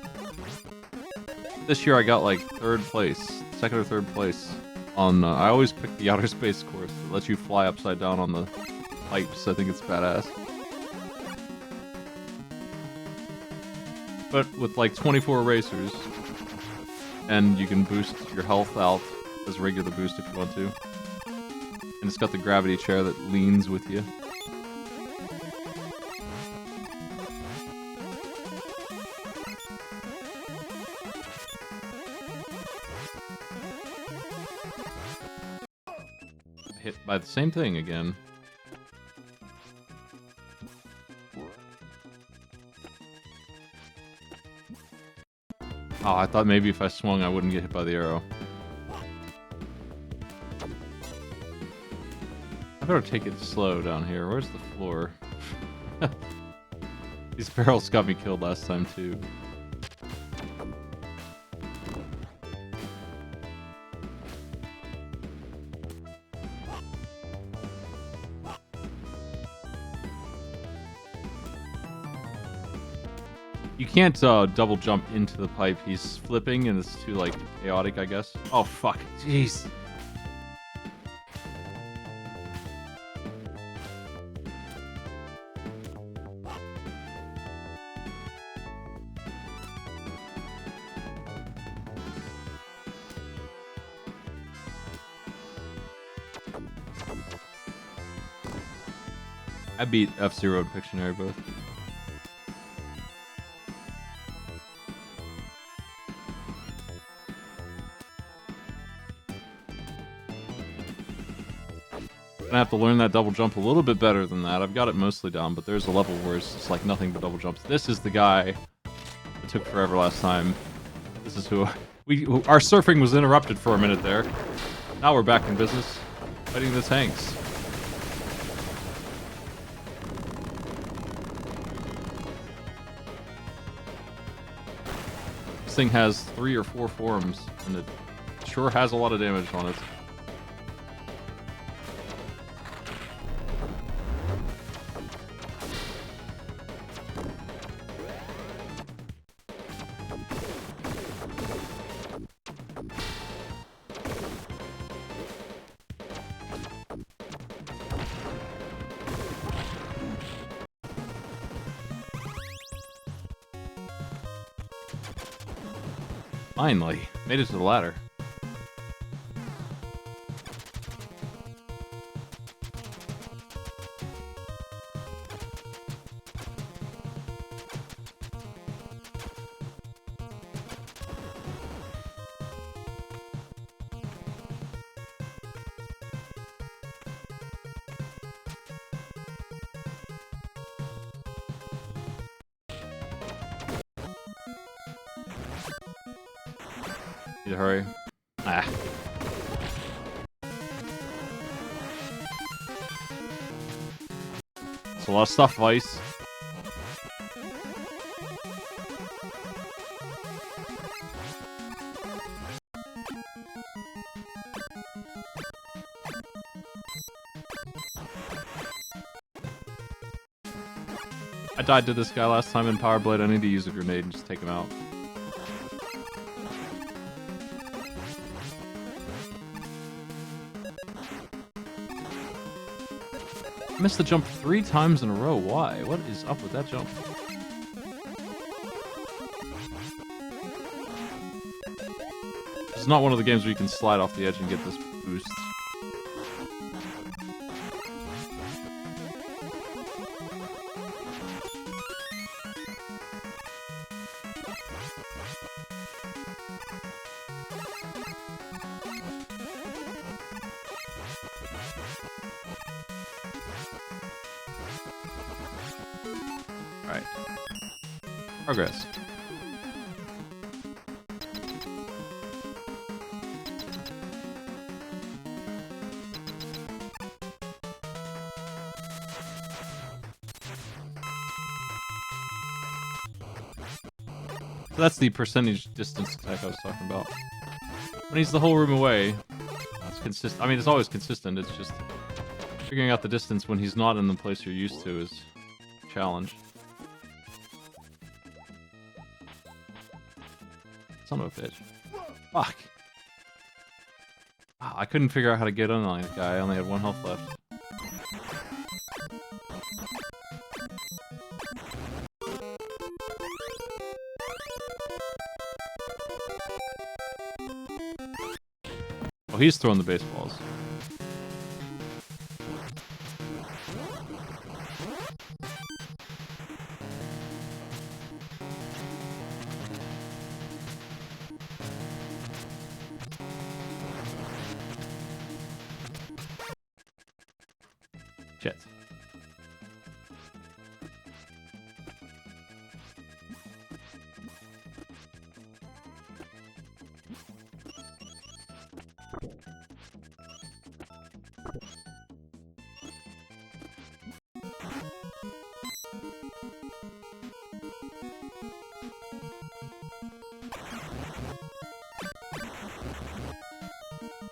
This year I got like 3rd place. 2nd or 3rd place. On, I always pick the Outer Space course. It lets you fly upside down on the pipes. I think it's badass. But with like 24 racers, and you can boost your health out as a regular boost if you want to. And it's got the gravity chair that leans with you. Hit by the same thing again. Oh, I thought maybe if I swung I wouldn't get hit by the arrow. I better take it slow down here. Where's the floor? These barrels got me killed last time too. You can't double jump into the pipe. He's flipping and it's too, like, chaotic, I guess. Oh, fuck. Jeez. I beat F-Zero and Pictionary both. Gonna have to learn that double jump a little bit better than that. I've got it mostly down, but there's a level where it's just like nothing but double jumps. This is the guy that took forever last time. This is who our surfing was interrupted for a minute there. Now we're back in business, fighting the tanks. This thing has 3 or 4 forms, and it sure has a lot of damage on it. Finally, made it to the ladder. Need to hurry. Ah. It's a lot of stuff, Vice. I died to this guy last time in Power Blade. I need to use a grenade and just take him out. I missed the jump 3 times in a row. Why? What is up with that jump? This is not one of the games where you can slide off the edge and get this boost. Alright. Progress. So that's the percentage distance attack I was talking about. When he's the whole room away, it's consistent. I mean, it's always consistent. It's just figuring out the distance when he's not in the place you're used to is a challenge. Son of a bitch. Fuck. Wow, I couldn't figure out how to get on that guy. I only had 1 health left. Oh, he's throwing the baseballs. Shit.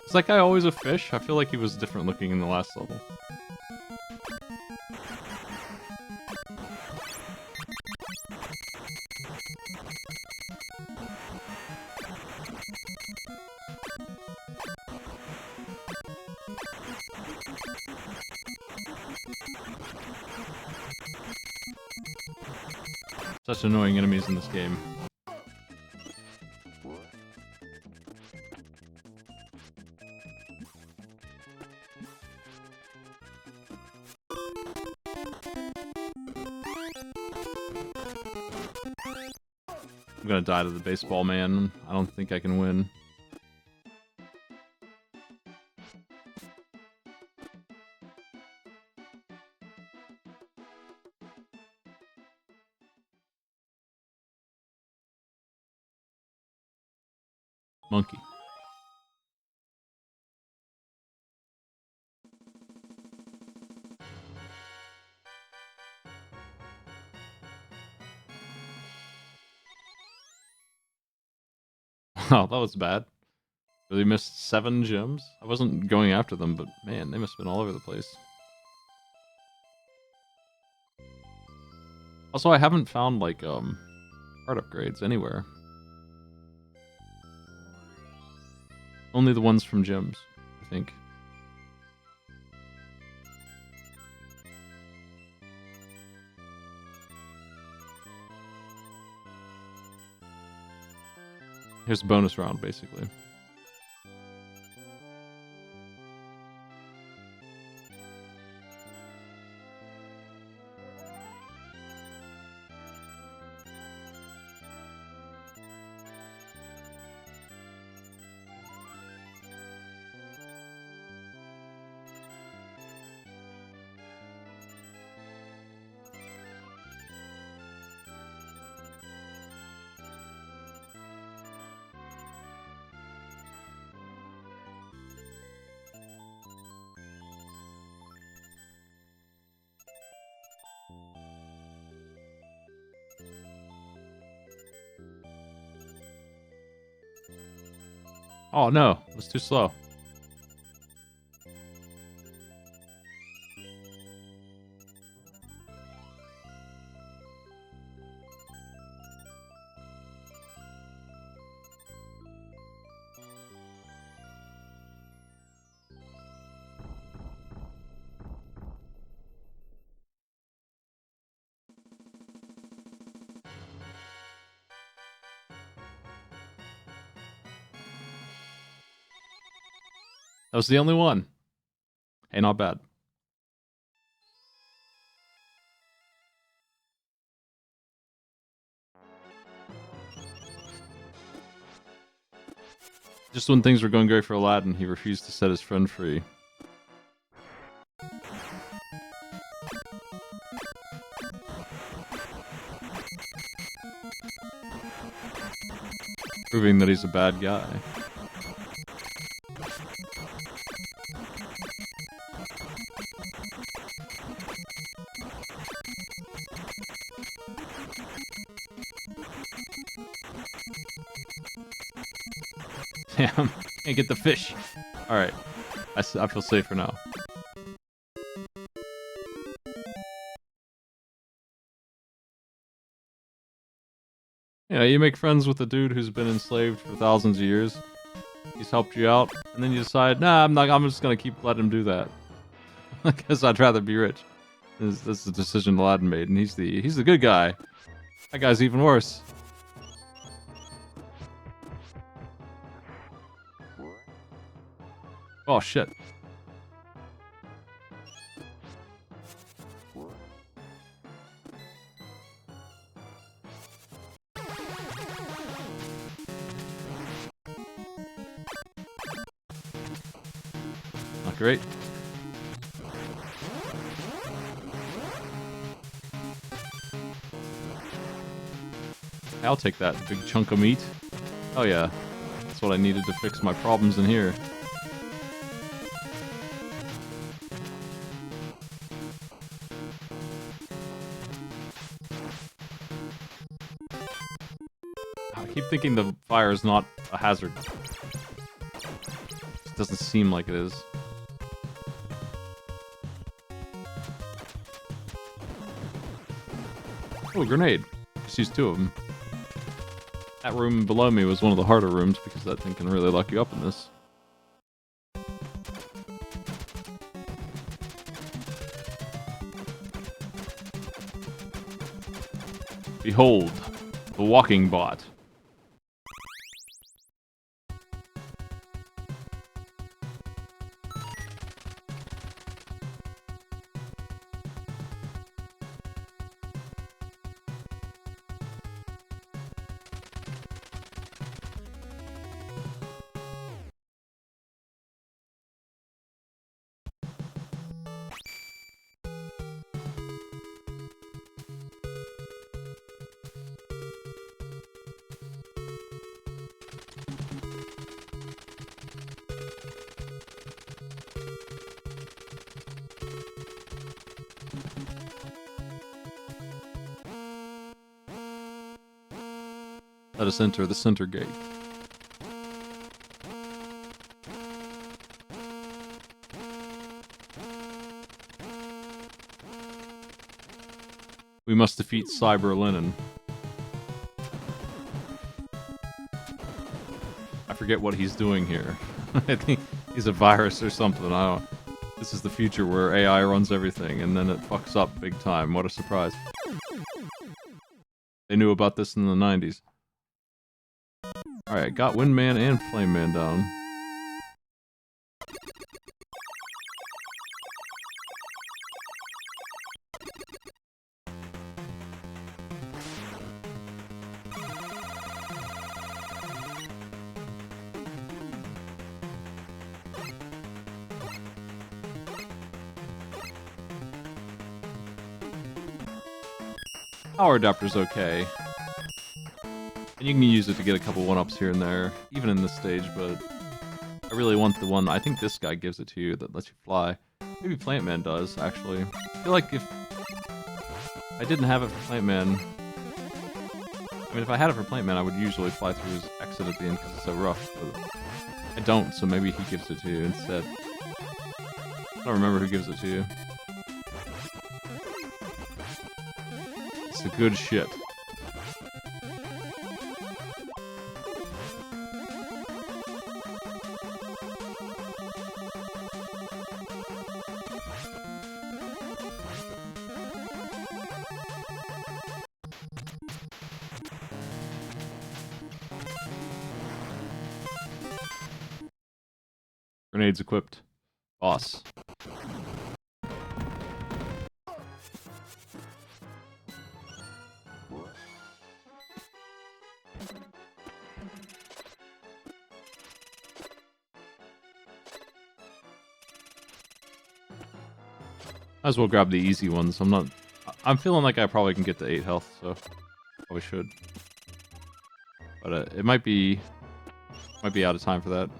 Is that guy always a fish? I feel like he was different looking in the last level. Such annoying enemies in this game. I'm gonna die to the baseball man. I don't think I can win. Monkey. Wow, that was bad. Really missed 7 gems? I wasn't going after them, but man, they must have been all over the place. Also, I haven't found, like, card upgrades anywhere. Only the ones from gyms, I think. Here's a bonus round, basically. Oh no, it was too slow. That was the only one. Hey, not bad. Just when things were going great for Aladdin, he refused to set his friend free. Proving that he's a bad guy. Damn, can't get the fish. Alright, I feel safer now. Yeah, you make friends with a dude who's been enslaved for thousands of years. He's helped you out, and then you decide, nah, I'm just gonna keep letting him do that. Because I'd rather be rich. This is the decision Aladdin made, and he's the good guy. That guy's even worse. Oh shit. Not great. I'll take that big chunk of meat. Oh yeah, that's what I needed to fix my problems in here. I keep thinking the fire is not a hazard. It doesn't seem like it is. Oh, a grenade. Just used 2 of them. That room below me was one of the harder rooms because that thing can really lock you up in this. Behold, the walking bot. Let us enter the center gate. We must defeat Cyber Lennon. I forget what he's doing here. I think he's a virus or something. I don't. This is the future where AI runs everything, and then it fucks up big time. What a surprise. They knew about this in the 90s. Alright, got Windman and Flameman down. Power adapter's okay. And you can use it to get a couple 1-ups here and there, even in this stage, but I really want the one, I think this guy gives it to you that lets you fly. Maybe Plantman does, actually. I feel like if I didn't have it for Plantman, I mean, if I had it for Plantman, I would usually fly through his exit at the end because it's so rough, but I don't, so maybe he gives it to you instead. I don't remember who gives it to you. It's the good shit. Grenades equipped. Boss. Might as well grab the easy ones. I'm feeling like I probably can get to 8 health, so probably should. But it might be out of time for that.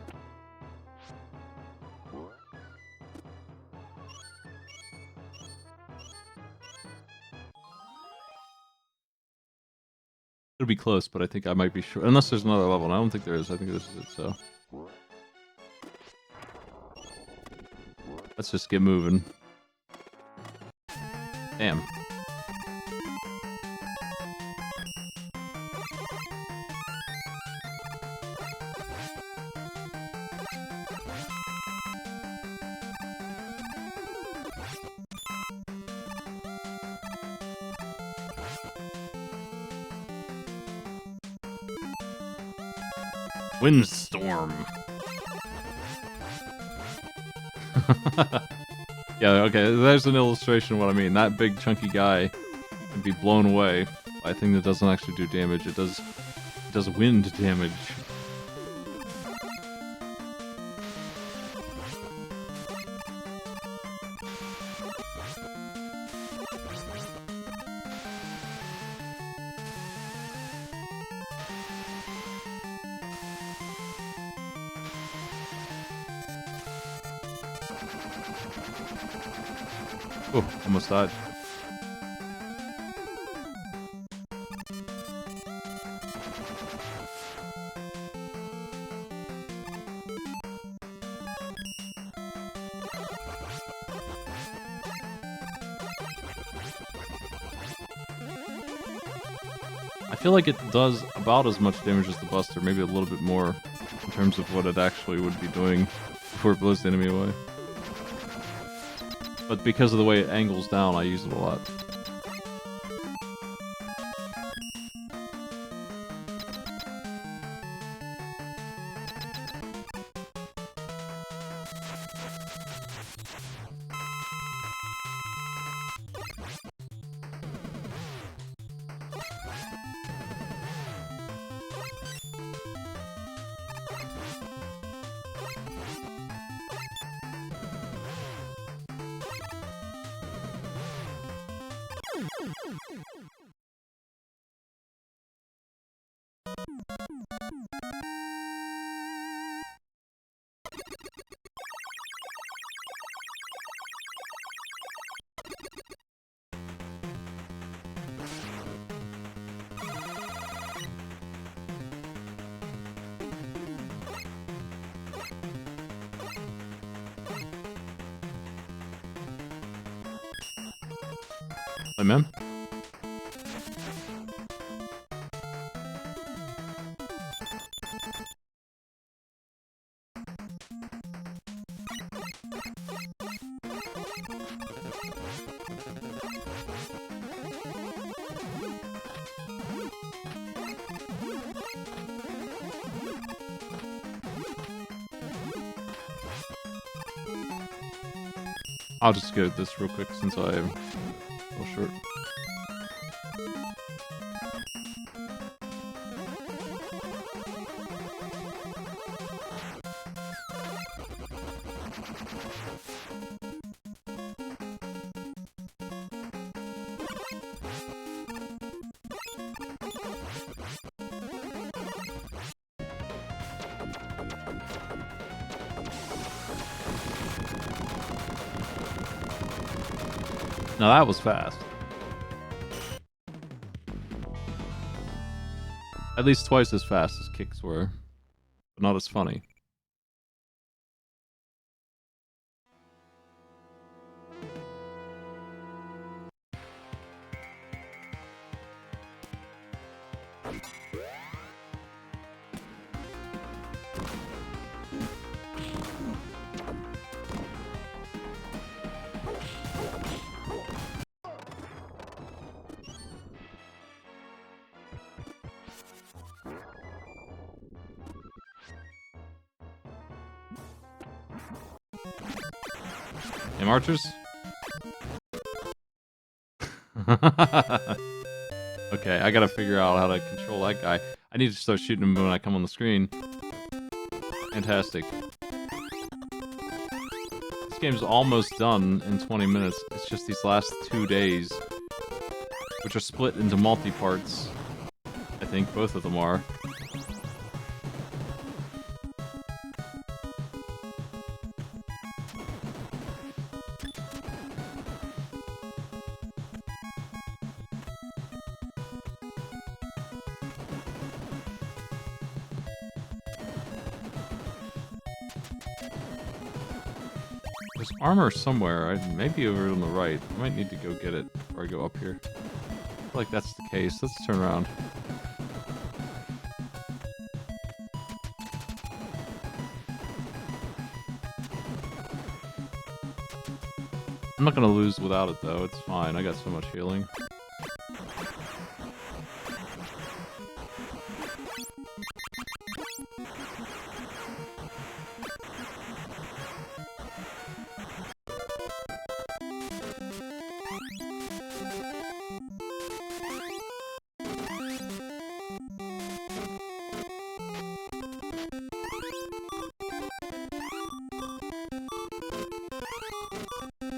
It'll be close, but I think I might be short. Unless there's another level, and I don't think there is. I think this is it, so. Let's just get moving. Damn. Windstorm. Yeah, okay, there's an illustration of what I mean. That big chunky guy can be blown away by a thing that doesn't actually do damage. It does wind damage. Oh, almost died. I feel like it does about as much damage as the Buster, maybe a little bit more in terms of what it actually would be doing before it blows the enemy away. But because of the way it angles down, I use it a lot. Play Mem? I'll just get this real quick since I'm a little short. Now that was fast. At least twice as fast as kicks were, but not as funny. Hey, Marchers? Okay, I gotta figure out how to control that guy. I need to start shooting him when I come on the screen. Fantastic. This game's almost done in 20 minutes. It's just these last 2 days, which are split into multi-parts. I think both of them are. There's armor somewhere. Maybe over on the right. I might need to go get it before I go up here. I feel like that's the case. Let's turn around. I'm not gonna lose without it though. It's fine. I got so much healing.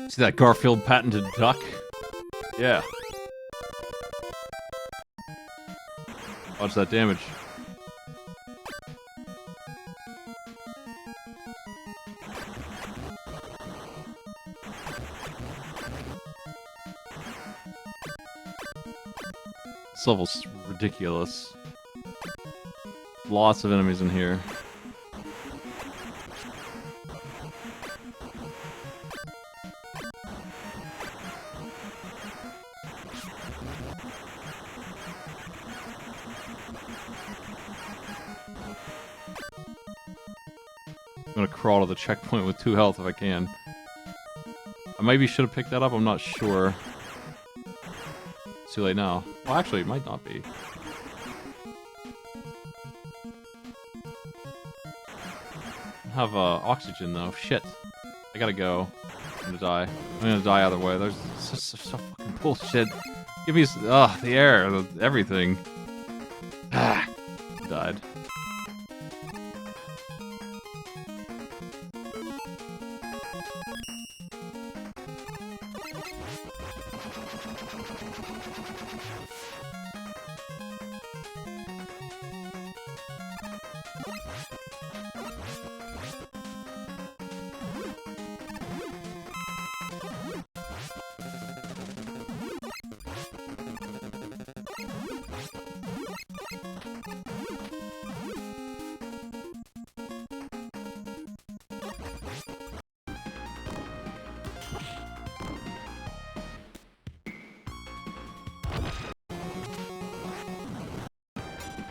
See that Garfield patented duck? Yeah. Watch that damage. This level's ridiculous. Lots of enemies in here. I'm gonna crawl to the checkpoint with 2 health if I can. I maybe should have picked that up, I'm not sure. It's too late now. Well, actually, it might not be. I have oxygen though. Shit. I gotta go. I'm gonna die. I'm gonna die either way. There's so fucking bullshit. Give me the air, everything. Ah, died.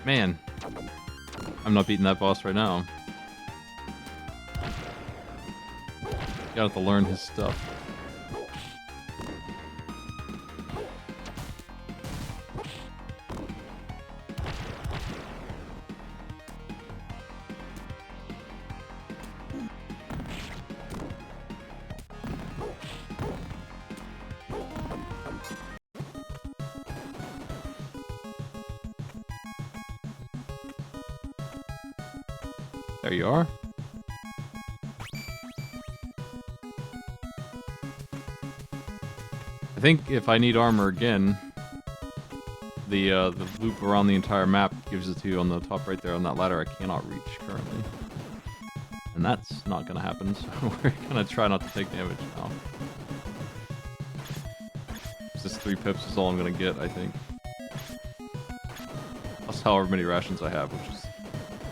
Man, I'm not beating that boss right now. Gotta have to learn his stuff. There you are. I think if I need armor again, the loop around the entire map gives it to you on the top right there on that ladder I cannot reach currently. And that's not gonna happen, so we're gonna try not to take damage now. Just 3 pips is all I'm gonna get, I think. Plus however many rations I have, which is,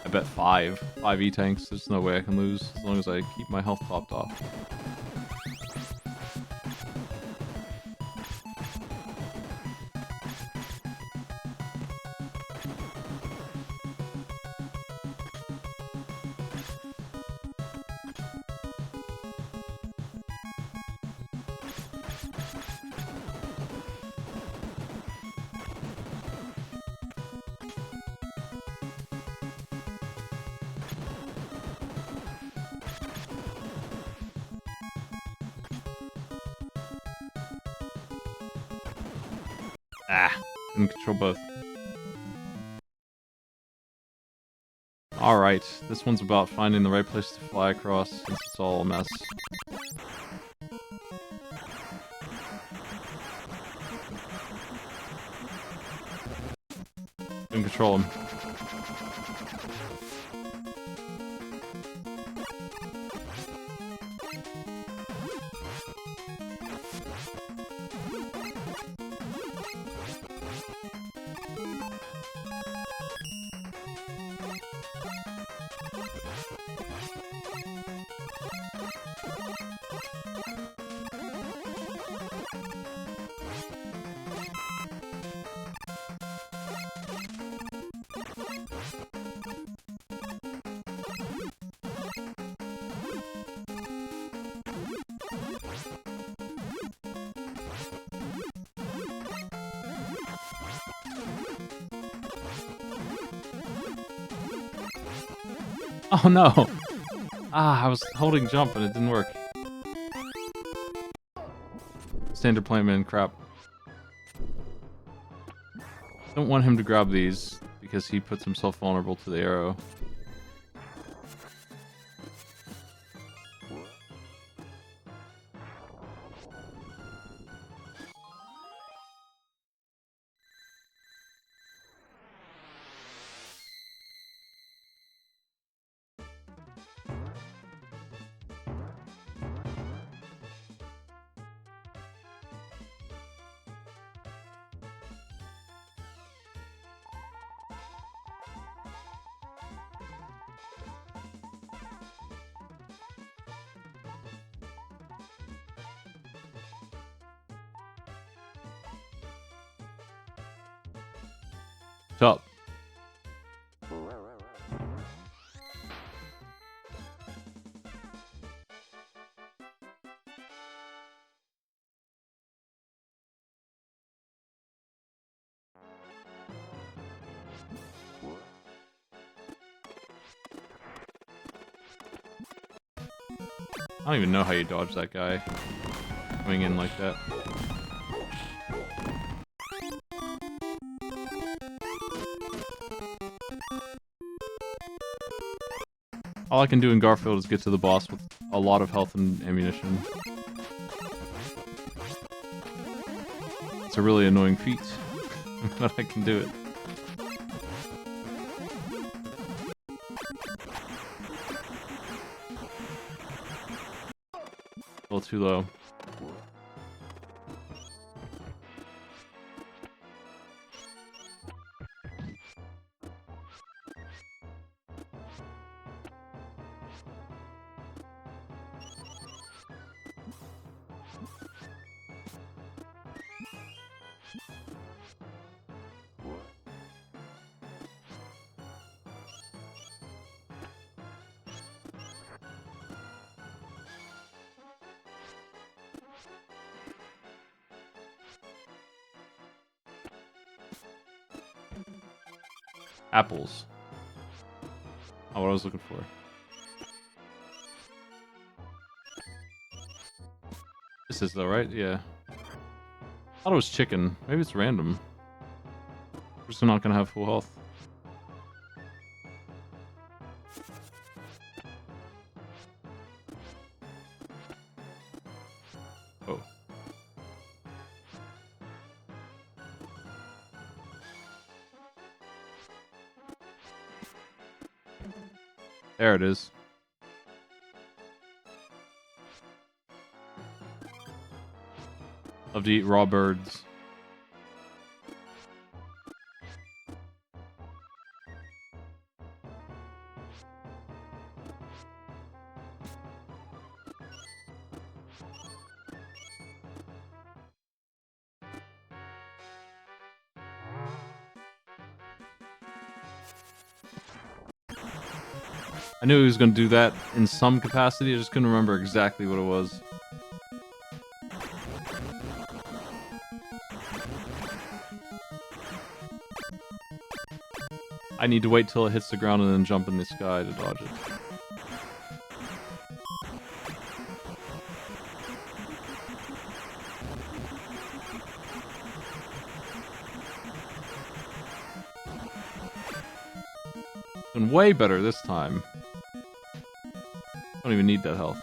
I bet 5 E-tanks. There's no way I can lose as long as I keep my health topped off. Ah, can control both. Alright, this one's about finding the right place to fly across since it's all a mess. Can control him. Oh no! Ah, I was holding jump and it didn't work. Standard Plantman crap. Don't want him to grab these because he puts himself vulnerable to the arrow. Top. I don't even know how you dodge that guy coming in like that. All I can do in Garfield is get to the boss with a lot of health and ammunition. It's a really annoying feat, but I can do it. A little too low. Apples. Oh, what I was looking for. This is though, right? Yeah. Thought it was chicken. Maybe it's random. We're just not gonna have full health. Oh. There it is. Love to eat raw birds. I knew he was going to do that in some capacity, I just couldn't remember exactly what it was. I need to wait till it hits the ground and then jump in the sky to dodge it. Been way better this time. Don't even need that health.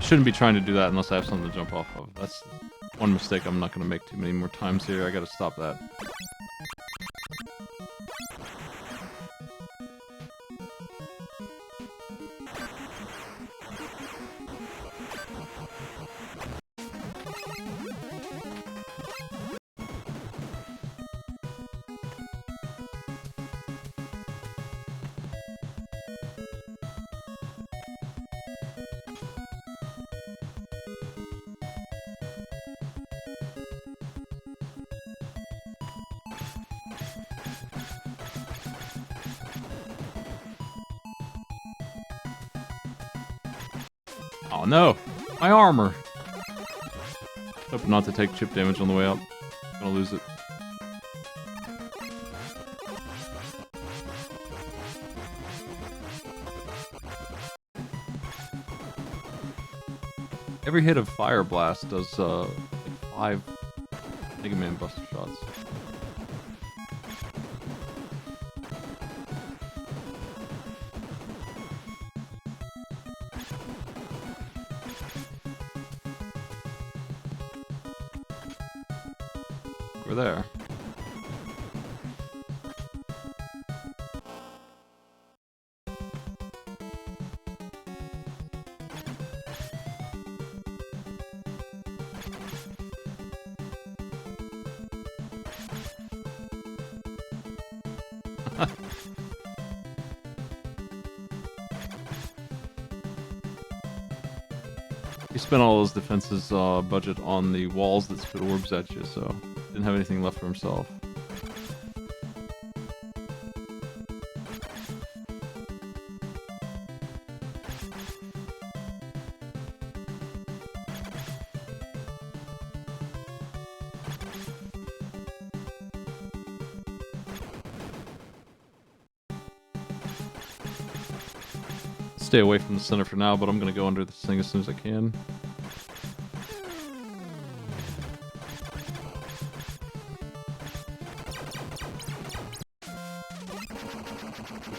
Shouldn't be trying to do that unless I have something to jump off of. That's one mistake I'm not going to make too many more times here. I got to stop that. Oh no! My armor! Hope not to take chip damage on the way up. Gonna lose it. Every hit of Fire Blast does like 5 Mega Man Buster shots. Over there. He spent all his defense's budget on the walls that spit orbs at you, so didn't have anything left for himself. Stay away from the center for now, but I'm gonna go under this thing as soon as I can.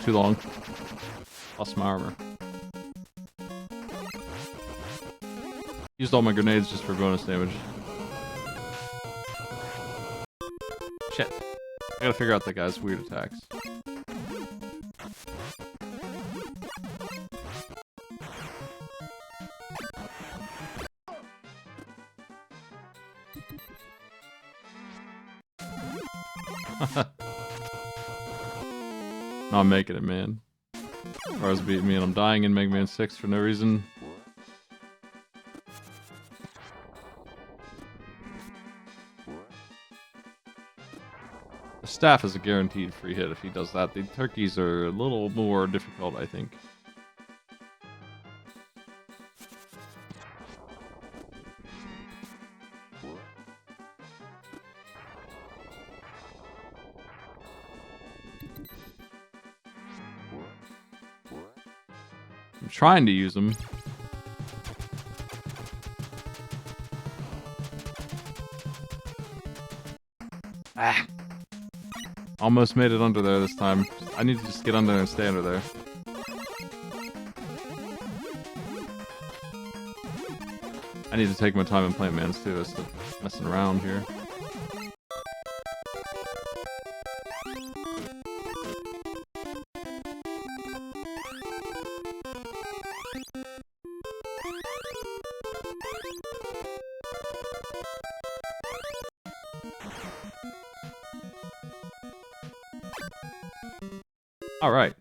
Too long. Lost my armor. Used all my grenades just for bonus damage. Shit. I gotta figure out that guy's weird attacks. Not making it, man. Cars beat me and I'm dying in Mega Man 6 for no reason. staff is a guaranteed free hit if he does that. The turkeys are a little more difficult, I think. I'm trying to use them. Ah. Almost made it under there this time. I need to just get under there and stay under there. I need to take my time and plant mans too. Instead of messing around here. All right.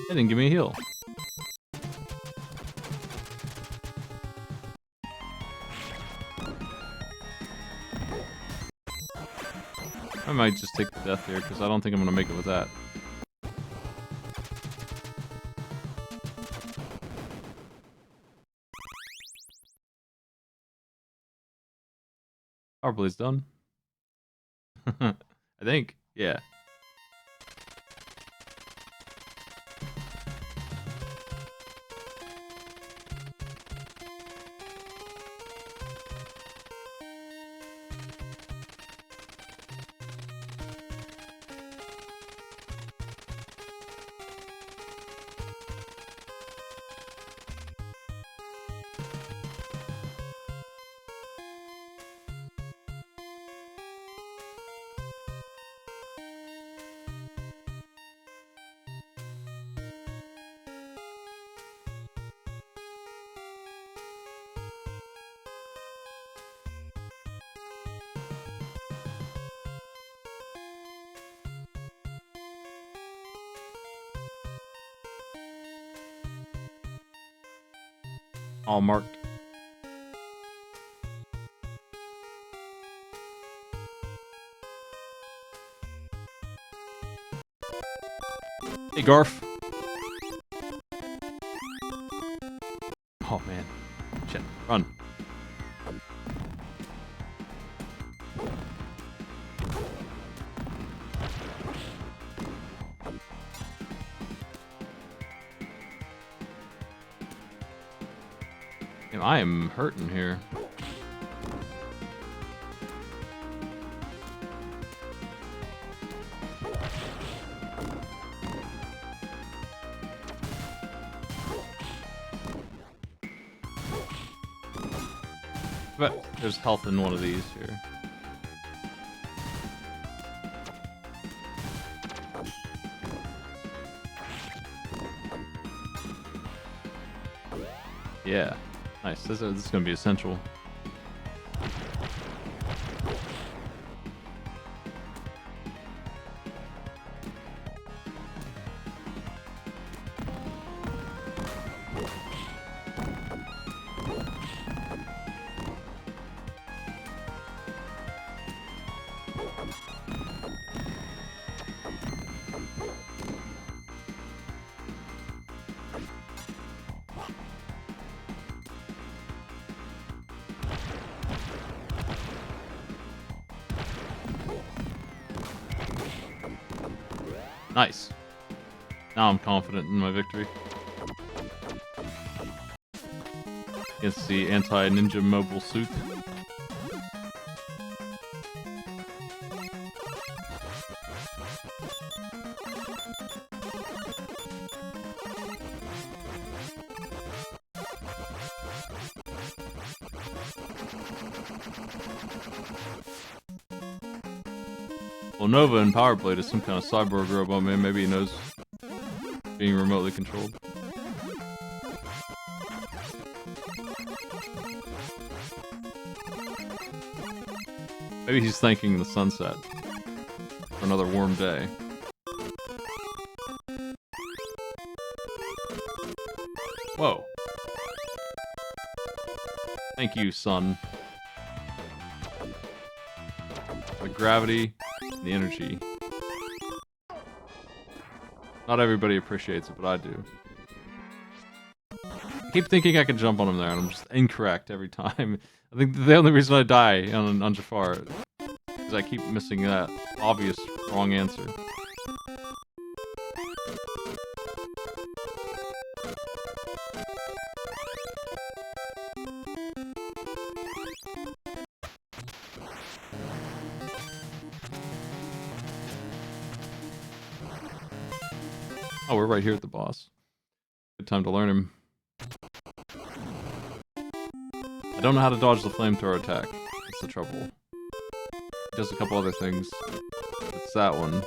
They didn't give me a heal. I might just take the death here, because I don't think I'm going to make it with that. Power Blade's done. I think. Yeah. All marked. Hey, Garf. Oh, man. Shit. Run. Damn, I am hurting here. But there's health in one of these here. Yeah, nice. This is going to be essential. Nice. Now I'm confident in my victory. Against the anti-ninja mobile suit. Well, Nova and Power Blade is some kind of cyborg robot, man. Maybe he knows being remotely controlled. Maybe he's thanking the sunset for another warm day. Whoa. Thank you, sun. The gravity and the energy. Not everybody appreciates it, but I do. I keep thinking I can jump on him there, and I'm just incorrect every time. I think the only reason I die on Jafar is I keep missing that obvious wrong answer. Oh, we're right here at the boss. Good time to learn him. I don't know how to dodge the flamethrower attack. That's the trouble. He does a couple other things. It's that one.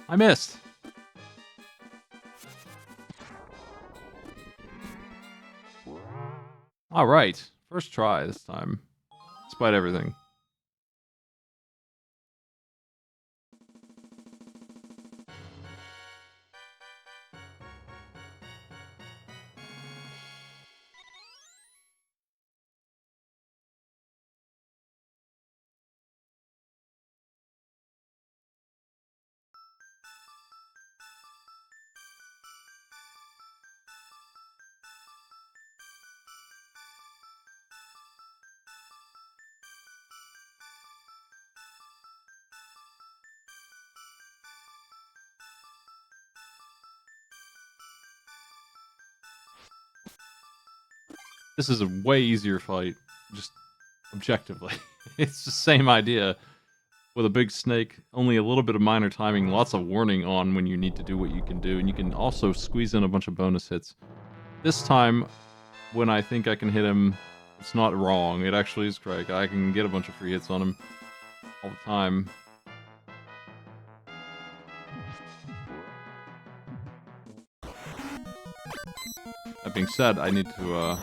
I missed! Alright. First try this time. Despite everything. This is a way easier fight, just objectively. It's the same idea with a big snake, only a little bit of minor timing, lots of warning on when you need to do what you can do, and you can also squeeze in a bunch of bonus hits. This time, when I think I can hit him, it's not wrong. It actually is correct. I can get a bunch of free hits on him all the time. That being said, I need to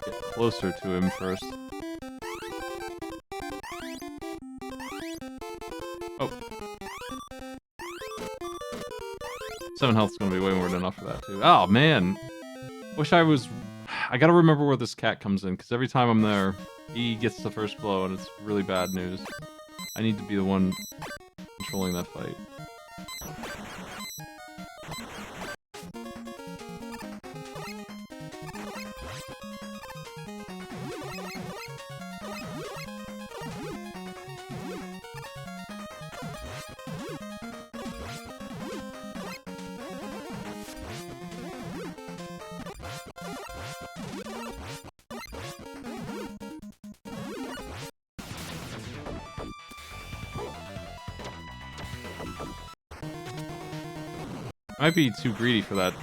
get closer to him first. Oh. 7 health's gonna be way more than enough for that, too. Oh, man! Wish I was... I gotta remember where this cat comes in, because every time I'm there, he gets the first blow, and it's really bad news. I need to be the one controlling that fight. I might be too greedy for that,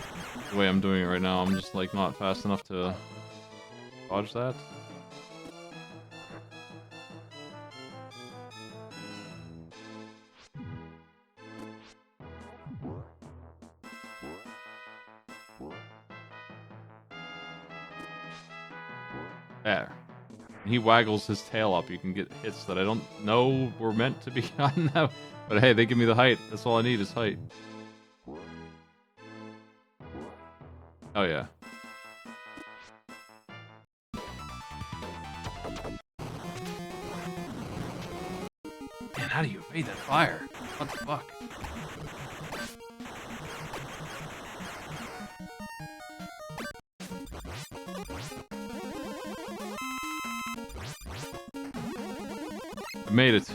the way I'm doing it right now. I'm just, like, not fast enough to dodge that. There. When he waggles his tail up, you can get hits that I don't know were meant to be on now. But hey, they give me the height. That's all I need is height. Oh yeah. Man, how do you evade that fire? What the fuck? I made it.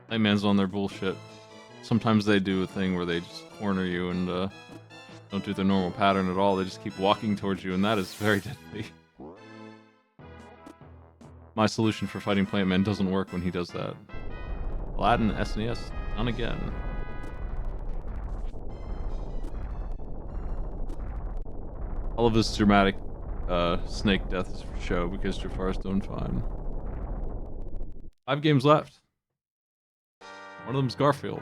Nightman's on their bullshit. Sometimes they do a thing where they just corner you and don't do the normal pattern at all. They just keep walking towards you, and that is very deadly. My solution for fighting Plant Man doesn't work when he does that. Aladdin SNES, done again. All of his dramatic snake death is for show because Jafar's doing fine. 5 games left. One of them's Garfield.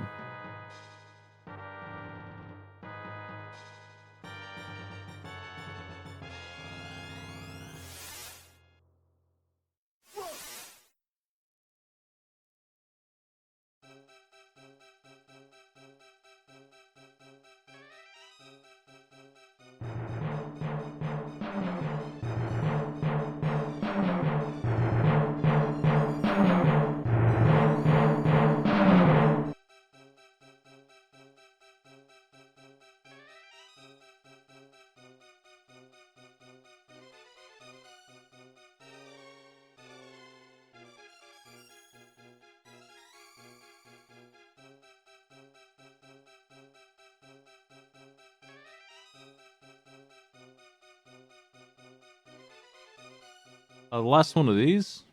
The last one of these.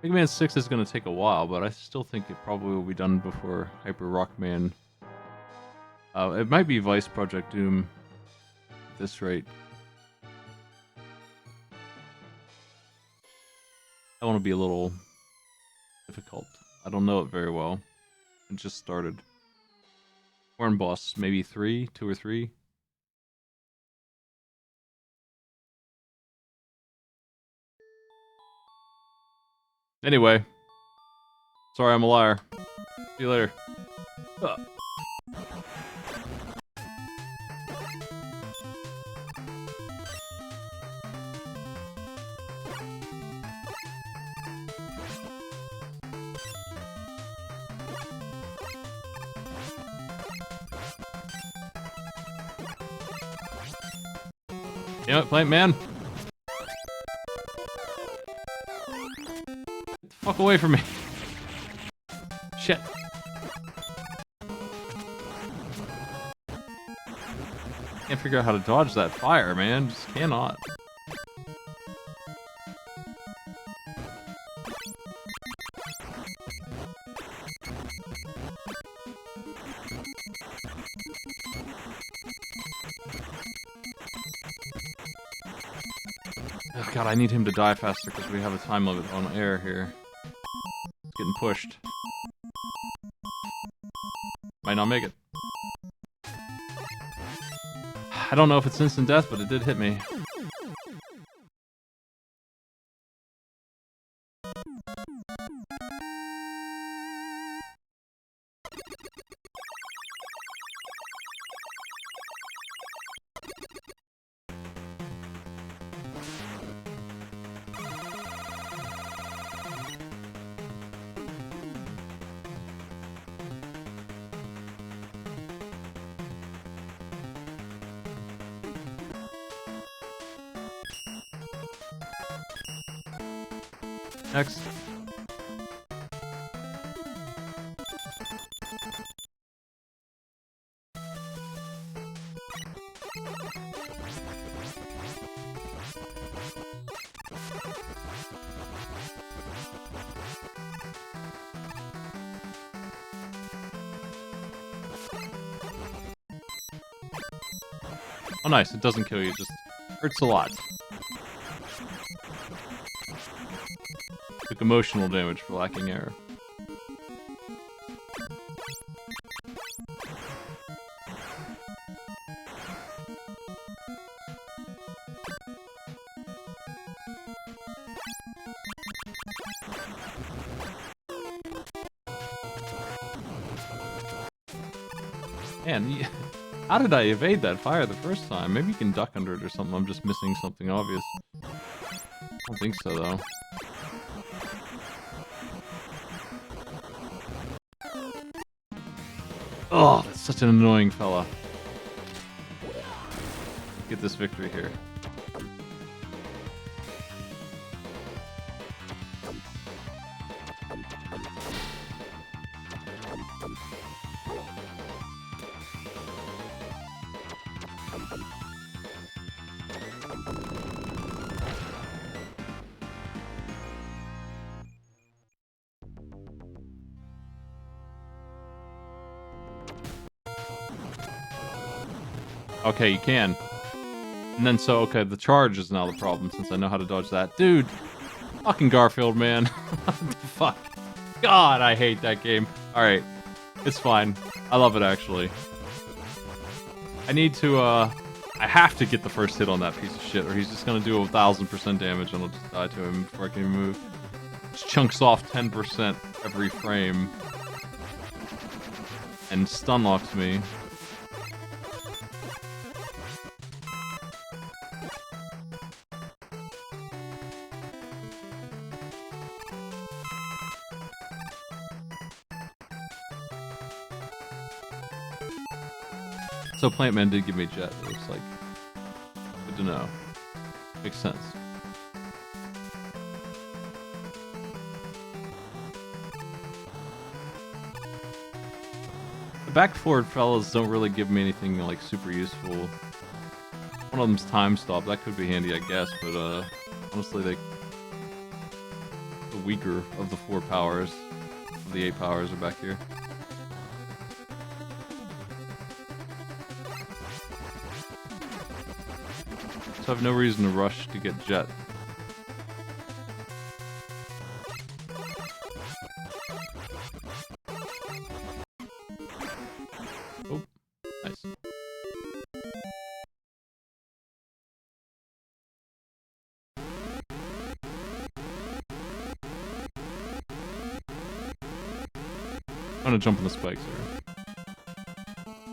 Mega Man 6 is going to take a while, but I still think it probably will be done before Hyper Rockman. It might be Vice Project Doom at this rate. I want to be a little difficult. I don't know it very well. It just started. Horn Boss, maybe 2 or 3. Anyway, sorry I'm a liar. See you later. Ugh. Damn it, Plant Man. Fuck away from me. Shit. Can't figure out how to dodge that fire, man. Just cannot. Oh god, I need him to die faster because we have a time limit on air here. Getting pushed. Might not make it. I don't know if it's instant death, but it did hit me. Next. Oh nice, it doesn't kill you, it just hurts a lot. Took emotional damage for lacking air. Man, how did I evade that fire the first time? Maybe you can duck under it or something. I'm just missing something obvious. I don't think so, though. Oh, that's such an annoying fella. Get this victory here. Okay, you can. And then so, okay, the charge is now the problem since I know how to dodge that. Dude, fucking Garfield, man. What the fuck? God, I hate that game. Alright, it's fine. I love it, actually. I need to, I have to get the first hit on that piece of shit, or he's just gonna do 1000% damage and I'll just die to him before I can even move. Just chunks off 10% every frame. And stun locks me. So Plant Man did give me Jet, it looks like. Good to know. Makes sense. The back forward fellas don't really give me anything like super useful. One of them's Time Stop, that could be handy I guess, but honestly the weaker of the 4 powers, of the 8 powers are back here. So I have no reason to rush to get Jet. Oh, nice. I'm gonna jump on the spikes here.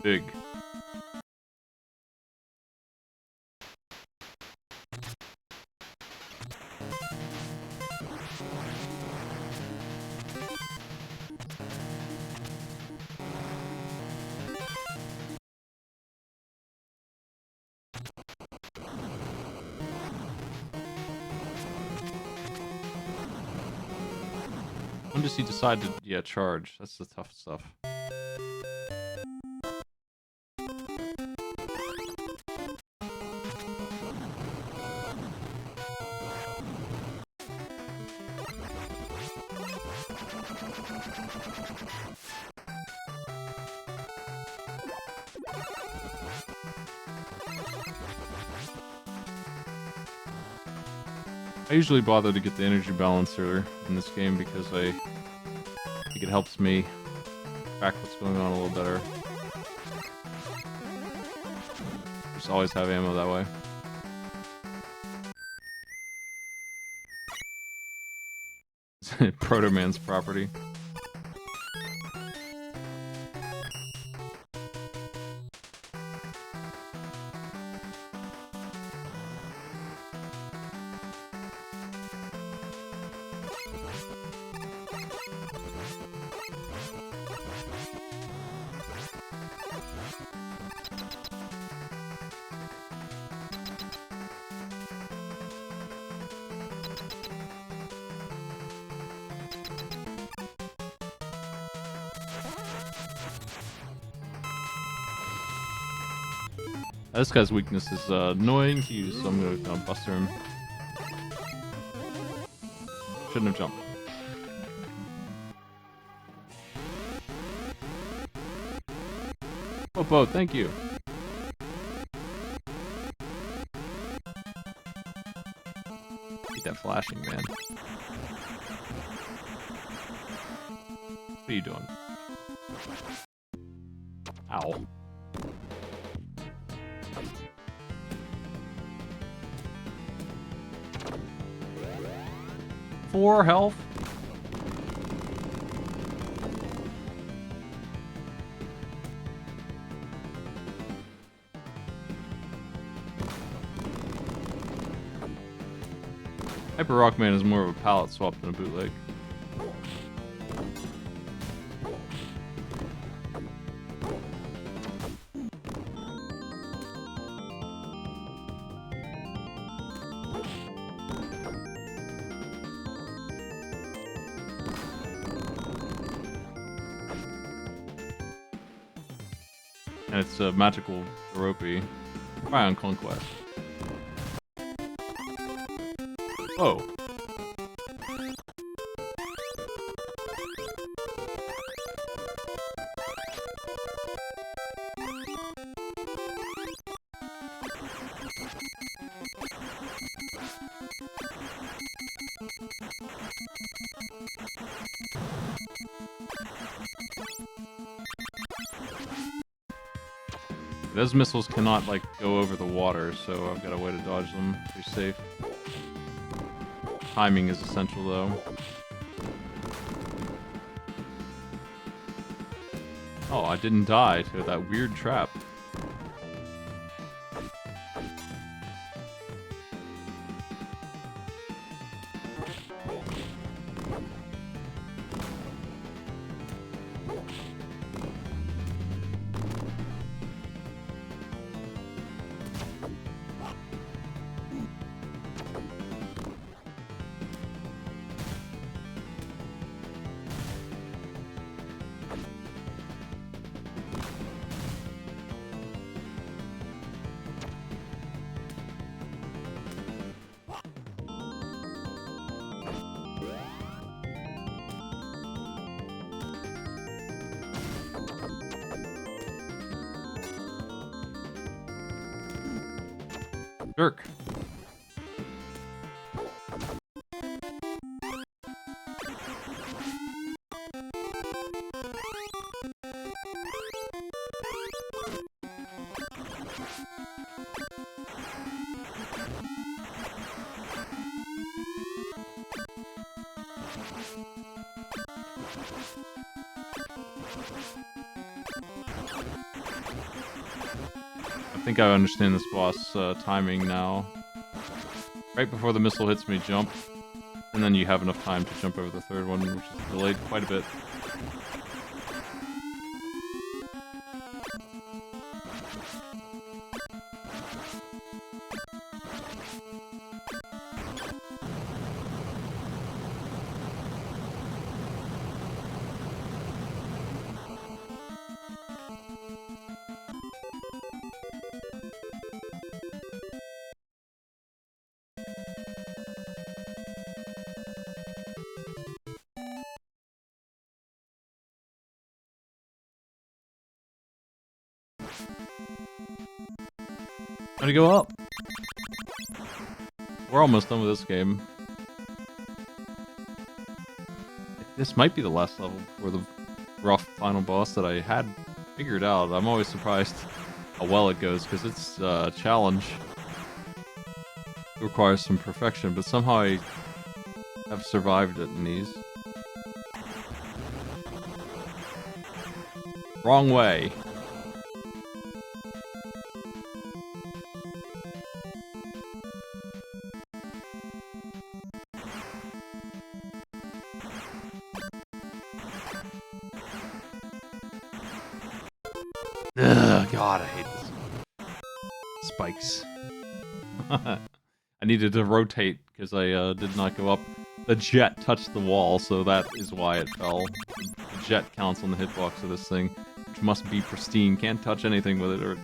Big. When does he decide to, yeah, charge? That's the tough stuff. I usually bother to get the energy balancer in this game because I think it helps me track what's going on a little better. Just always have ammo that way. Proto Man's property. This guy's weakness is annoying to use, so I'm gonna buster him. Shouldn't have jumped. Oh, thank you. Keep that flashing, man. What are you doing? Ow. Four health. Hyper Rockman is more of a palette swap than a bootleg. And it's a magical Ropey. Try on Conquest. Whoa. Those missiles cannot, like, go over the water, so I've got a way to dodge them. Be safe. Timing is essential, though. Oh, I didn't die to that weird trap. Jerk. I think I understand this boss timing now. Right before the missile hits me, jump. And then you have enough time to jump over the third one, which is delayed quite a bit. How to go up? We're almost done with this game. This might be the last level before the rough final boss that I had figured out. I'm always surprised how well it goes, because it's a challenge. It requires some perfection, but somehow I have survived it in these. Wrong way. Ugh, God, I hate this. Spikes. I needed to rotate because I did not go up. The jet touched the wall, so that is why it fell. The jet counts on the hitbox of this thing, which must be pristine. Can't touch anything with it or it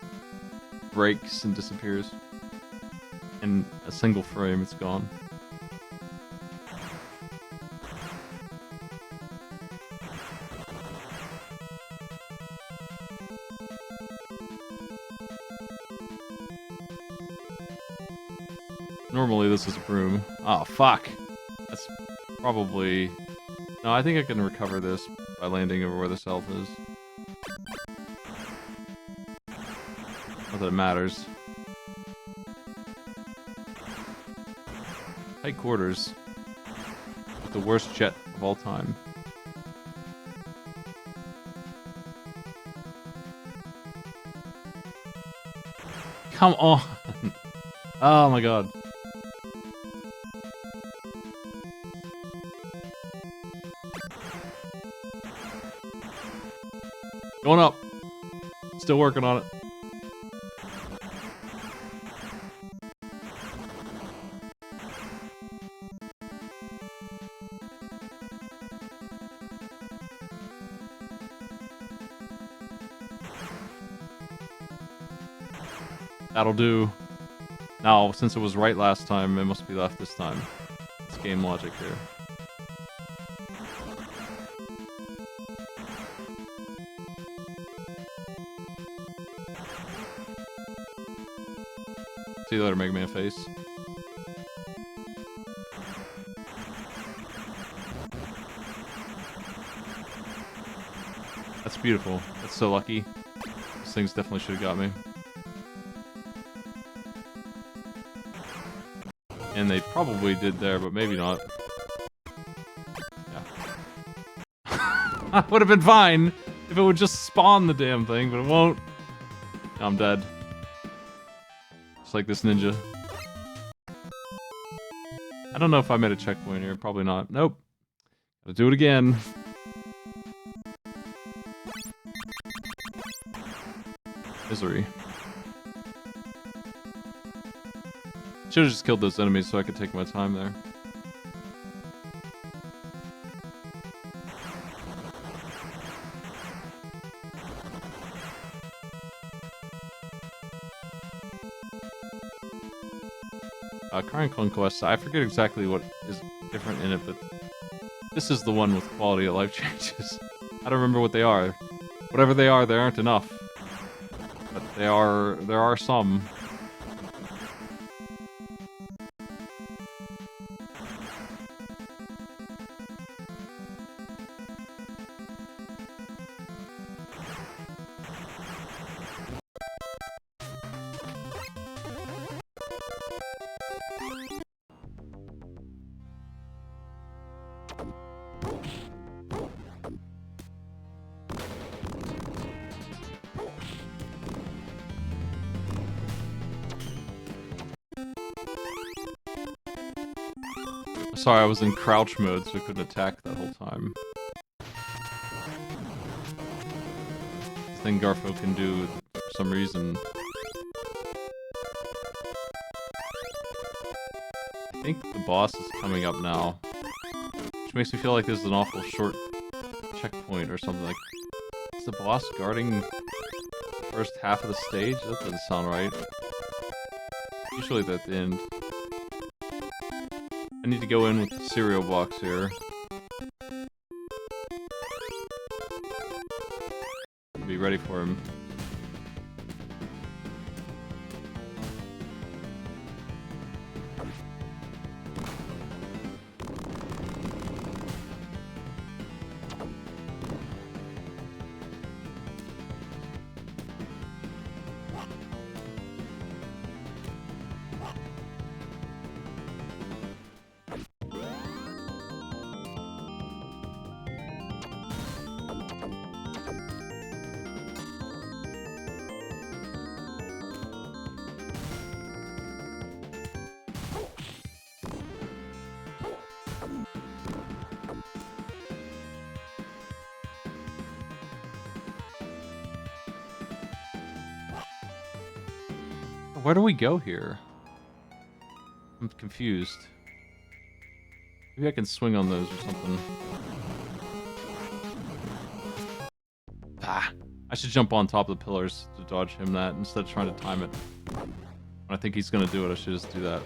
breaks and disappears. In a single frame, it's gone. Normally this is a broom. Oh, fuck. That's probably... No, I think I can recover this by landing over where this health is. Not that it matters. Tight quarters. With the worst jet of all time. Come on! Oh my god. Going up. Still working on it. That'll do. Now, since it was right last time, it must be left this time. It's game logic here. See you later, Mega Man face. That's beautiful. That's so lucky. These things definitely should have got me. And they probably did there, but maybe not. Yeah. I would have been fine if it would just spawn the damn thing, but it won't. Now I'm dead. Just like this ninja. I don't know if I made a checkpoint here. Probably not. Nope. Gotta do it again. Misery. Should have just killed those enemies so I could take my time there. Current Conquest, I forget exactly what is different in it, but this is the one with quality of life changes. I don't remember what they are. Whatever they aren't enough. But there are some. Sorry, I was in crouch mode, so I couldn't attack that whole time. This thing Garfo can do for some reason. I think the boss is coming up now. Which makes me feel like this is an awful short checkpoint or something. Like, is the boss guarding the first half of the stage? That doesn't sound right. Usually they're at the end. I need to go in with the cereal box here. Be ready for him. Where do we go here? I'm confused. Maybe I can swing on those or something. Ah, I should jump on top of the pillars to dodge him that instead of trying to time it. When I think he's gonna do it, I should just do that.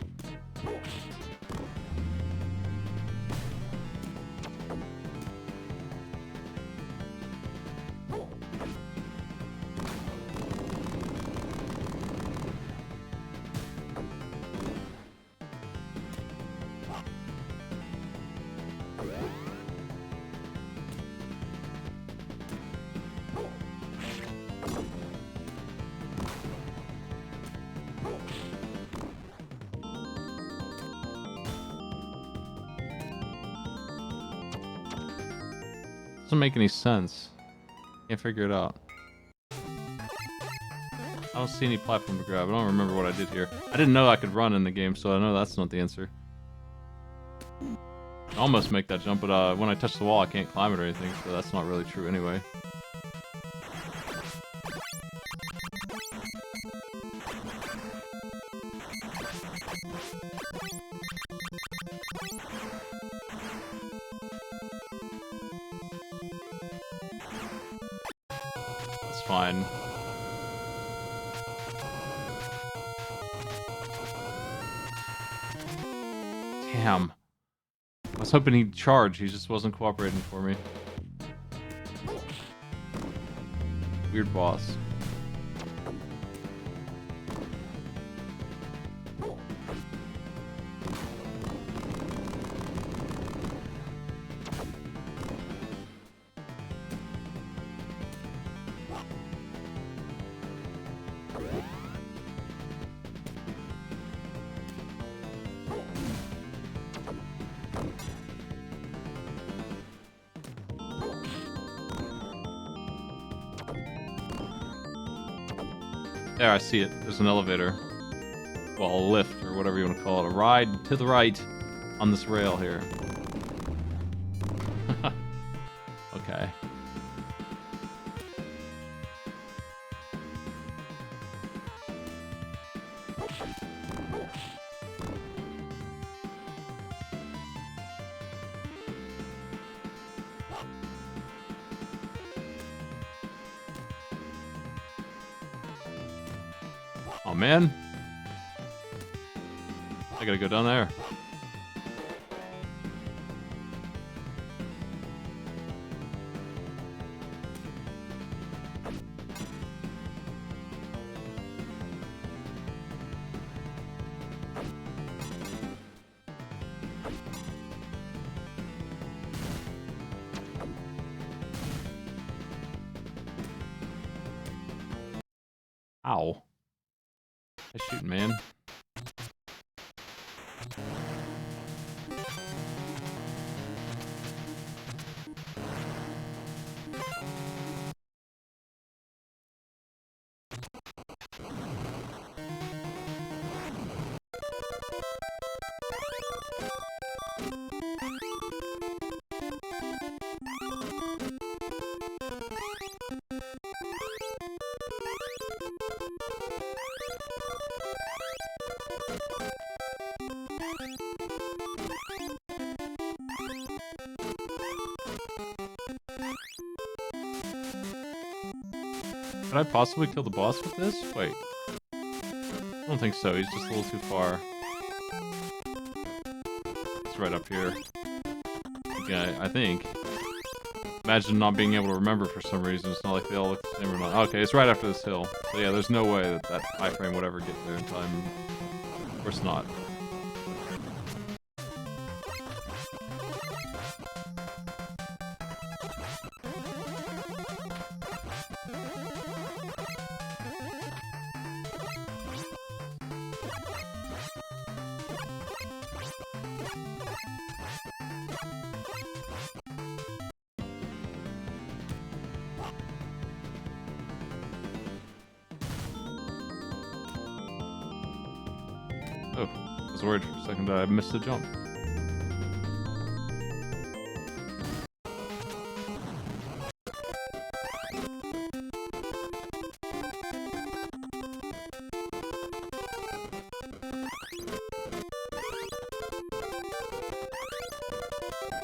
Doesn't make any sense. Can't figure it out. I don't see any platform to grab. I don't remember what I did here. I didn't know I could run in the game, so I know that's not the answer. I almost make that jump, but when I touch the wall, I can't climb it or anything, so that's not really true anyway. That's fine. Damn. I was hoping he'd charge. He just wasn't cooperating for me. Weird boss. There, I see it. There's an elevator. Well, a lift, or whatever you want to call it. A ride to the right on this rail here. Okay. Oh man, I gotta go down there. Ow. Nice shooting, man. Could I possibly kill the boss with this? Wait. I don't think so. He's just a little too far. It's right up here. Okay, I think. Imagine not being able to remember for some reason. It's not like they all look the same or not. Okay, it's right after this hill. So yeah, there's no way that that iframe would ever get there in time. Of course not. Oh, I was worried for a second that I missed the jump.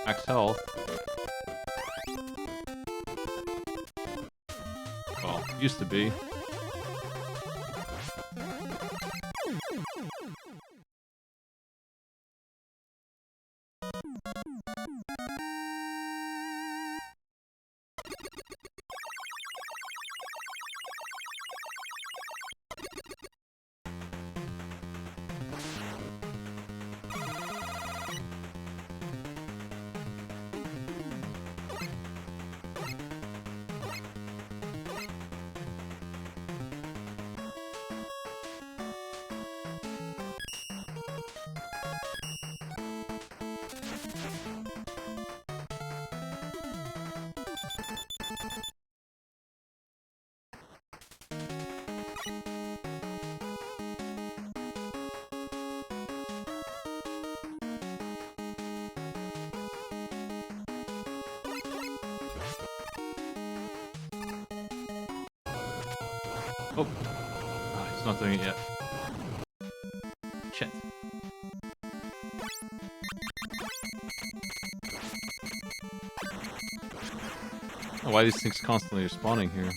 Max health. Well, used to be. Oh. Ah, he's not doing it yet. Shit. Oh, why are these things constantly respawning here?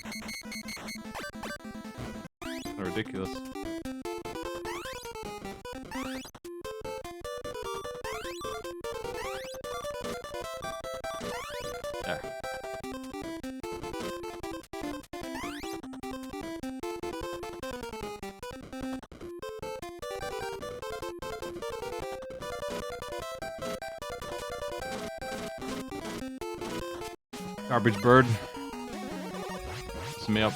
They're ridiculous. Garbage bird. Piss me up.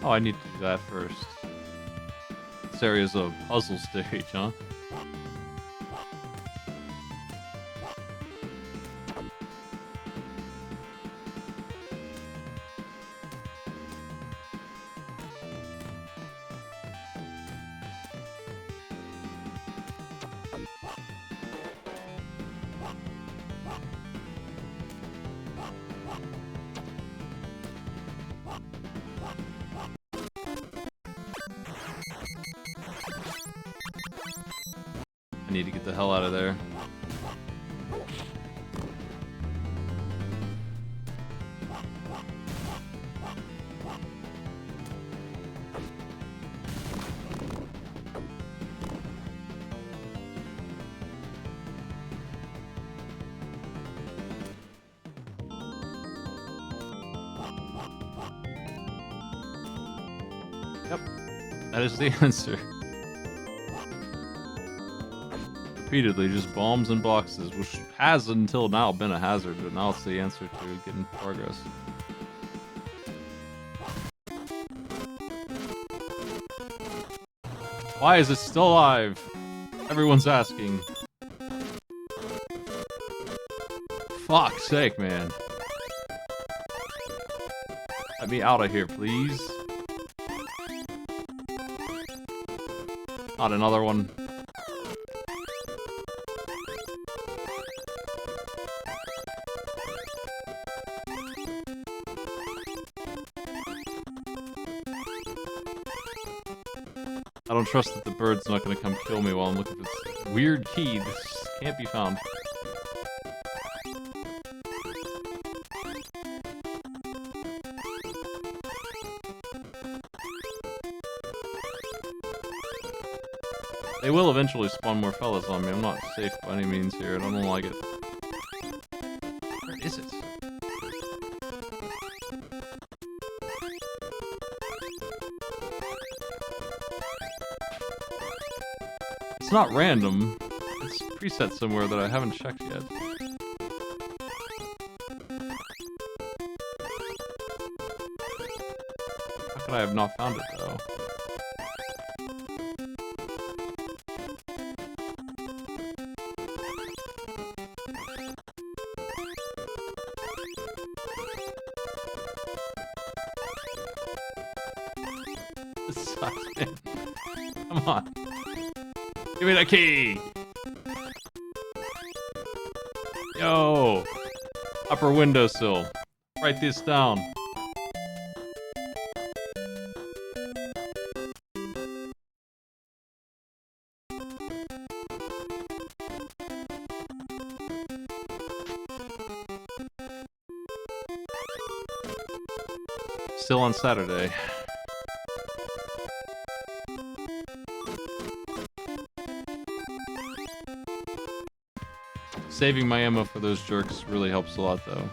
Oh, I need to do that first. This area's a puzzle stage, huh? I need to get the hell out of there. Yep, that is the answer. Repeatedly, just bombs and boxes, which has until now been a hazard, but now it's the answer to getting progress. Why is it still alive? Everyone's asking. Fuck's sake, man. Let me out of here, please. Not another one. I don't trust that the bird's not gonna come kill me while I'm looking for this weird key. This can't be found. They will eventually spawn more fellas on me. I'm not safe by any means here. I don't like it. Where is it? It's not random. It's preset somewhere that I haven't checked yet. How could I have not found it, though? This sucks, man. Come on. Give me the key! Yo! Upper windowsill. Write this down. Still on Saturday. Saving my ammo for those jerks really helps a lot, though.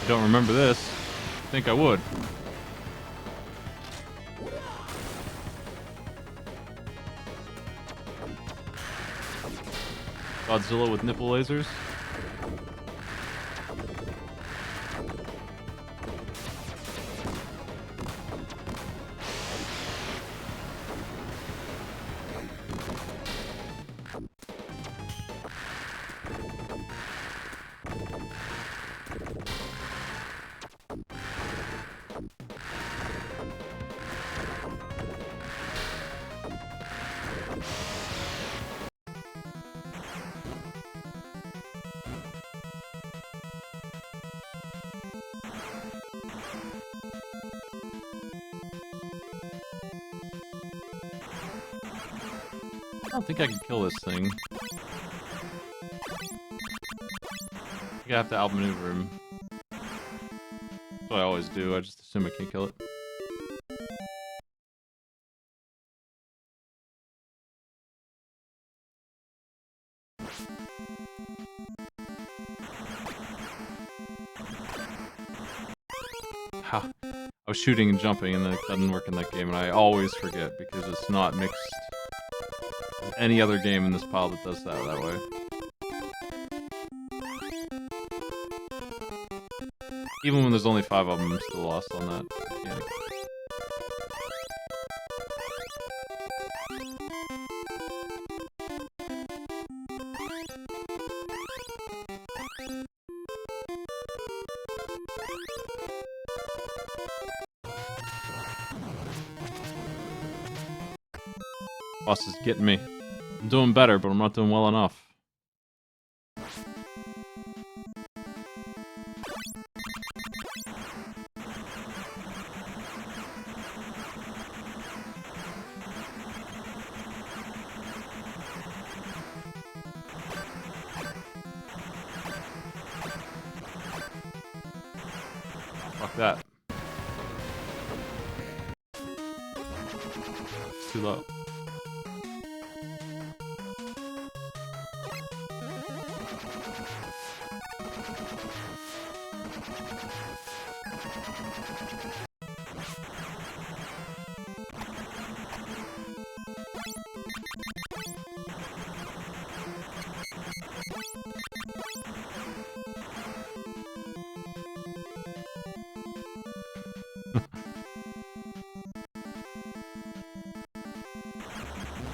I don't remember this. I think I would. Godzilla with nipple lasers. don't think I can kill this thing. I think I have to outmaneuver him. That's what I always do. I just assume I can't kill it. Ha. I was shooting and jumping and it doesn't work in that game, and I always forget because it's not mixed with any other game in this pile that does that way. Even when there's only 5 of them, I'm still lost on that mechanic. Boss is getting me. I'm doing better, but I'm not doing well enough. Fuck that. It's too low.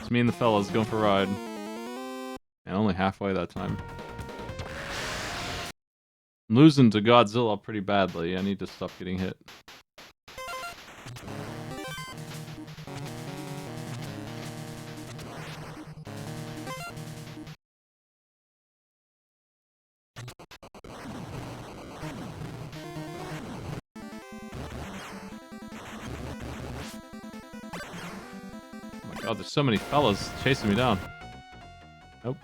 It's me and the fellas going for a ride. And only halfway that time. I'm losing to Godzilla pretty badly. I need to stop getting hit. Oh, there's so many fellas chasing me down. Nope.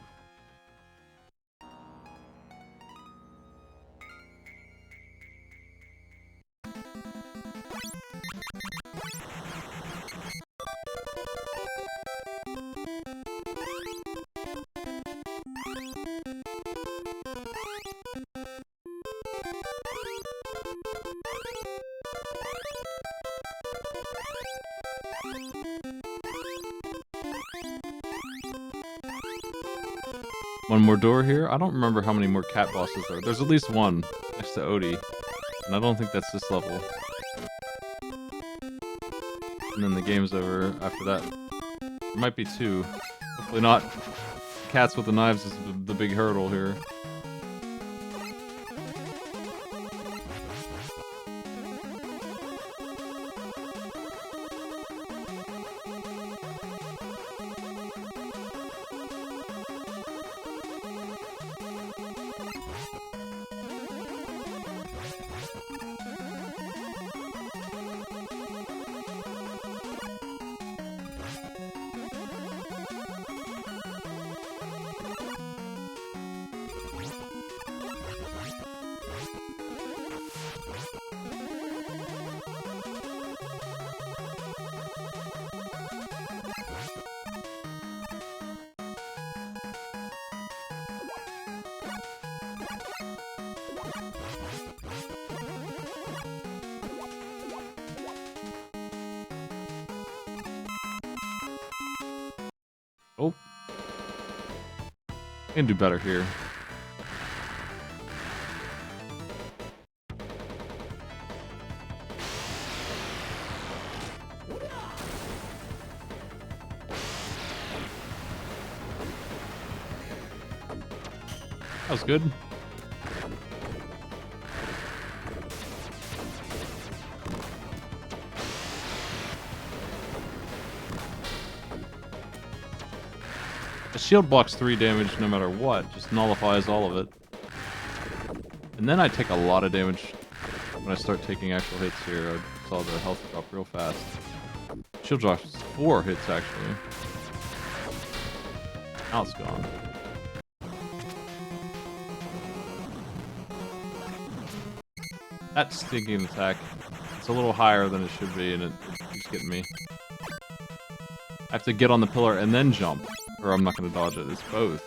One more door here? I don't remember how many more cat bosses there are. There's at least one next to Odie. And I don't think that's this level. And then the game's over after that. There might be 2. Hopefully not. Cats with the knives is the big hurdle here. Oh. I can do better here. That was good. The shield blocks 3 damage no matter what, just nullifies all of it. And then I take a lot of damage when I start taking actual hits here. I saw the health drop real fast. Shield drops 4 hits actually. Now it's gone. That stinking attack. It's a little higher than it should be, and it keeps getting me. I have to get on the pillar and then jump, or I'm not going to dodge it. It's both.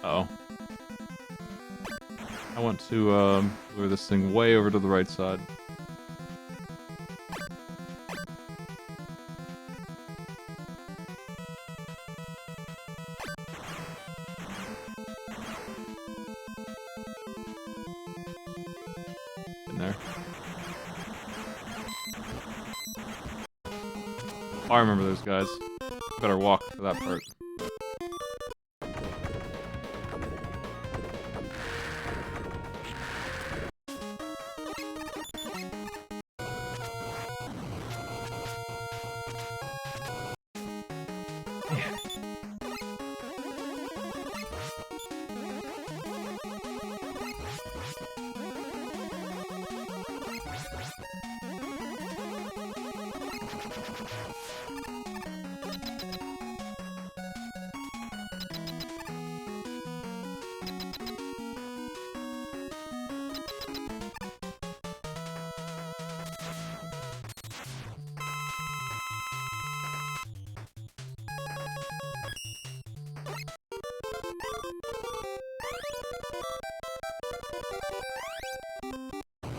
Uh-oh. I want to lure this thing way over to the right side. In there. Oh, I remember those guys. Better walk for that part.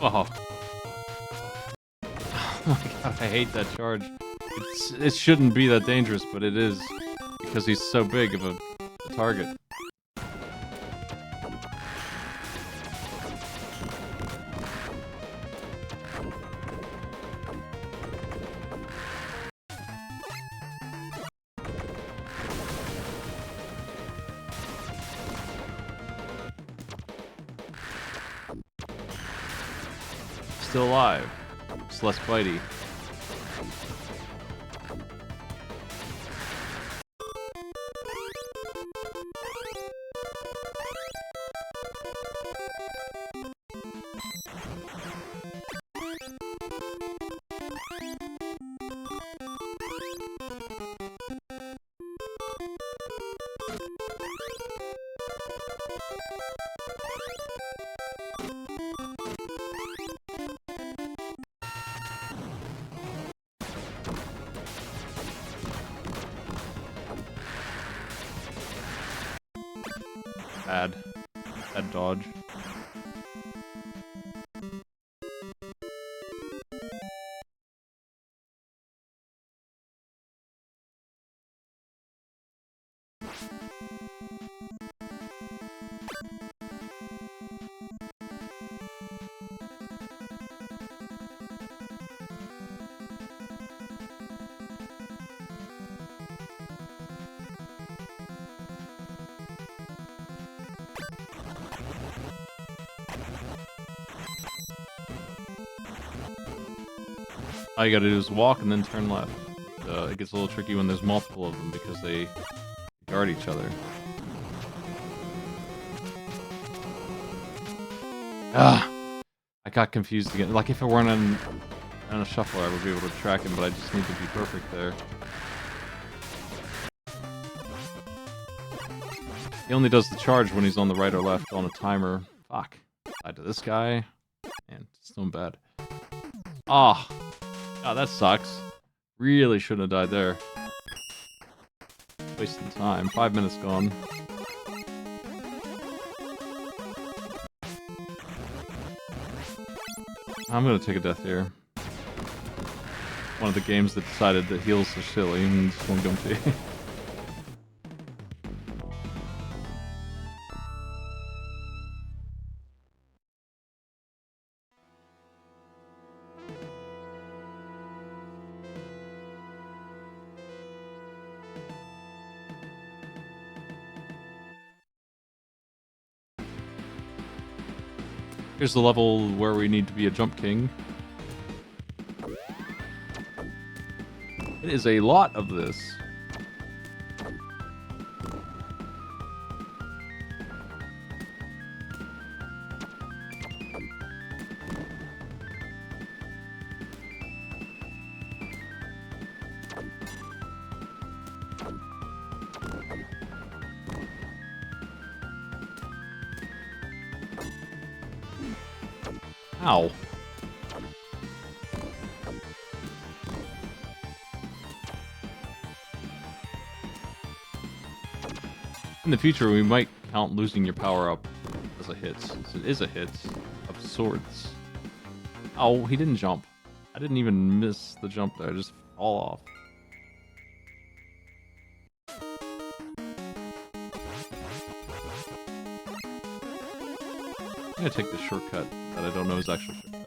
Oh. Oh my god, I hate that charge. It shouldn't be that dangerous, but it is. Because he's so big of a target. Still alive. It's less bitey. Bad. Bad dodge. All you gotta do is walk and then turn left. It gets a little tricky when there's multiple of them because they guard each other. Ah! I got confused again. Like if it weren't on a shuffler, I would be able to track him, but I just need to be perfect there. He only does the charge when he's on the right or left on a timer. Fuck. Died to this guy. Man, it's doing bad. Ah! God, that sucks. Really shouldn't have died there. Wasting time. 5 minutes gone. I'm gonna take a death here. One of the games that decided that heals are silly and just won't come to you. Here's the level where we need to be a jump king. It is a lot of this. Ow. In the future, we might count losing your power up as a hit. It is a hit of sorts. Oh, he didn't jump. I didn't even miss the jump there. I just fall off. I'm gonna take the shortcut that I don't know is actually a shortcut.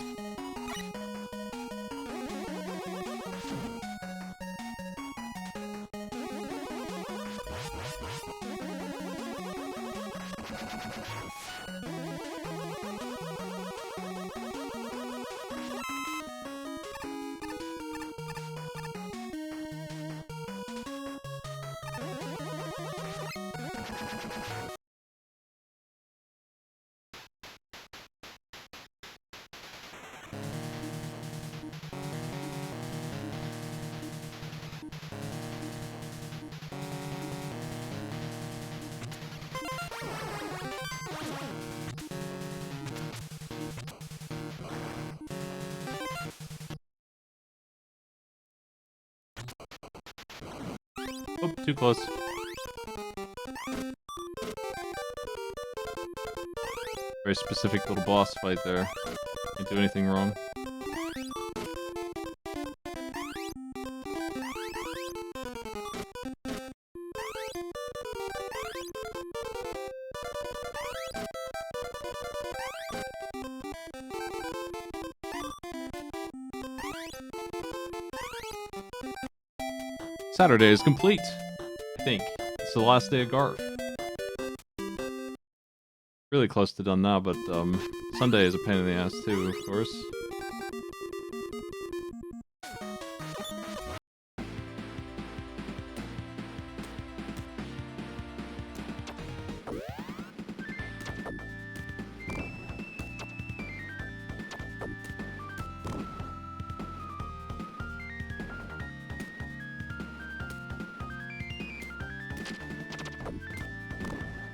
Oh, too close. Very specific little boss fight there. Can't do anything wrong. Saturday is complete. I think. It's the last day of Garf. Really close to done now, but Sunday is a pain in the ass too, of course.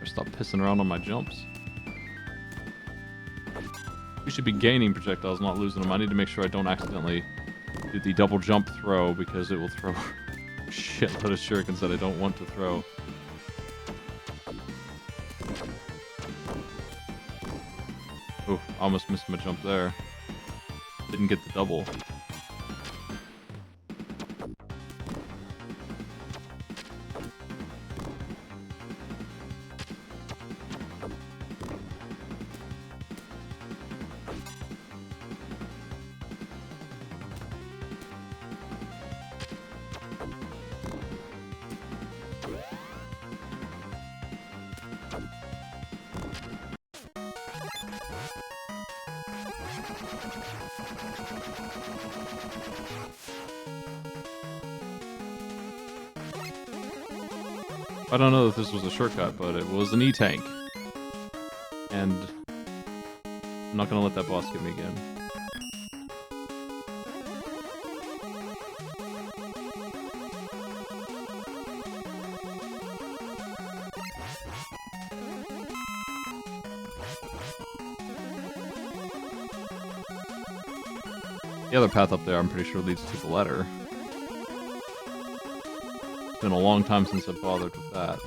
Stop pissing around on my jumps. We should be gaining projectiles, not losing them. I need to make sure I don't accidentally do the double jump throw because it will throw a shitload of shurikens that I don't want to throw. Oh, almost missed my jump there. Didn't get the double. I don't know if this was a shortcut, but it was an E-tank. And I'm not gonna let that boss get me again. The other path up there, I'm pretty sure, leads to the ladder. It's been a long time since I've bothered with that.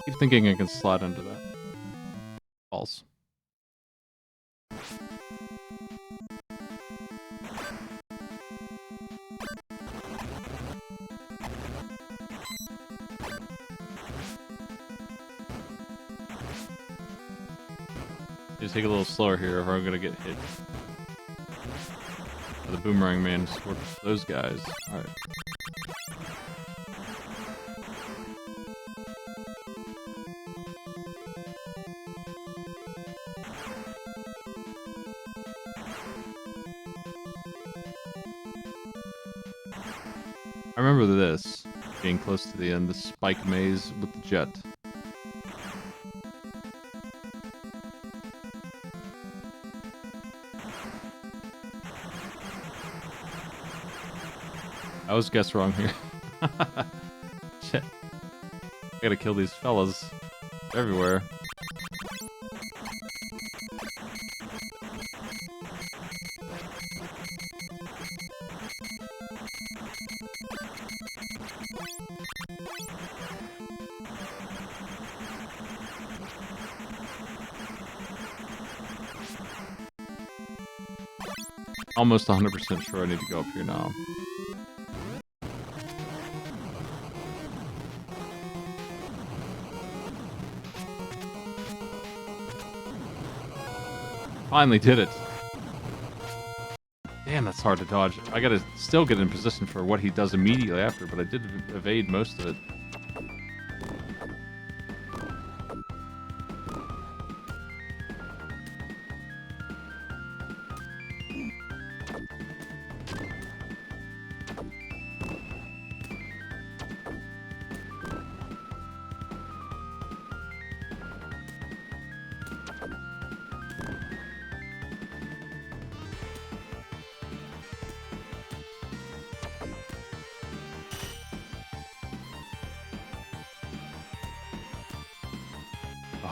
Keep thinking I can slide into that. False. Just take it a little slower here, or I'm gonna get hit. The Boomerang Man sort those guys. All right. I remember this being close to the end. The spike maze with the jet. I was guessed wrong here. Shit. I gotta kill these fellas. They're everywhere. Almost 100% sure I need to go up here now. Finally did it. Damn, that's hard to dodge. I gotta still get in position for what he does immediately after, but I did evade most of it.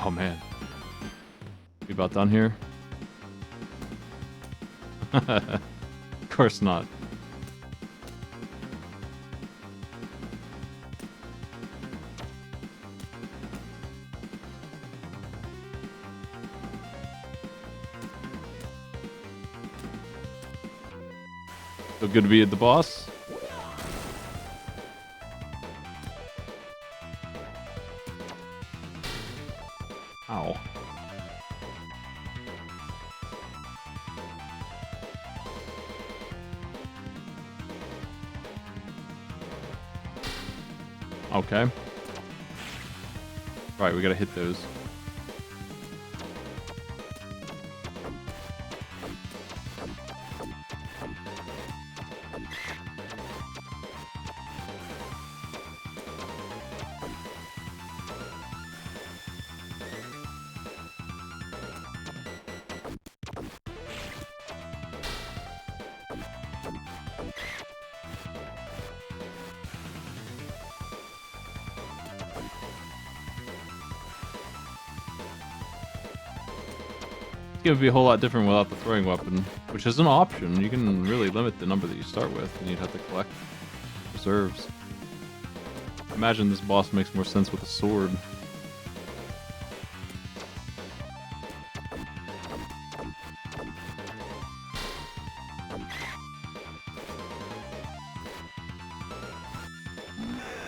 Oh man. We about done here? Of course not. So good to be at the boss. Ow. Okay. Right, we gotta hit those. It's gonna be a whole lot different without the throwing weapon, which is an option. You can really limit the number that you start with, and you'd have to collect reserves. Imagine this boss makes more sense with a sword.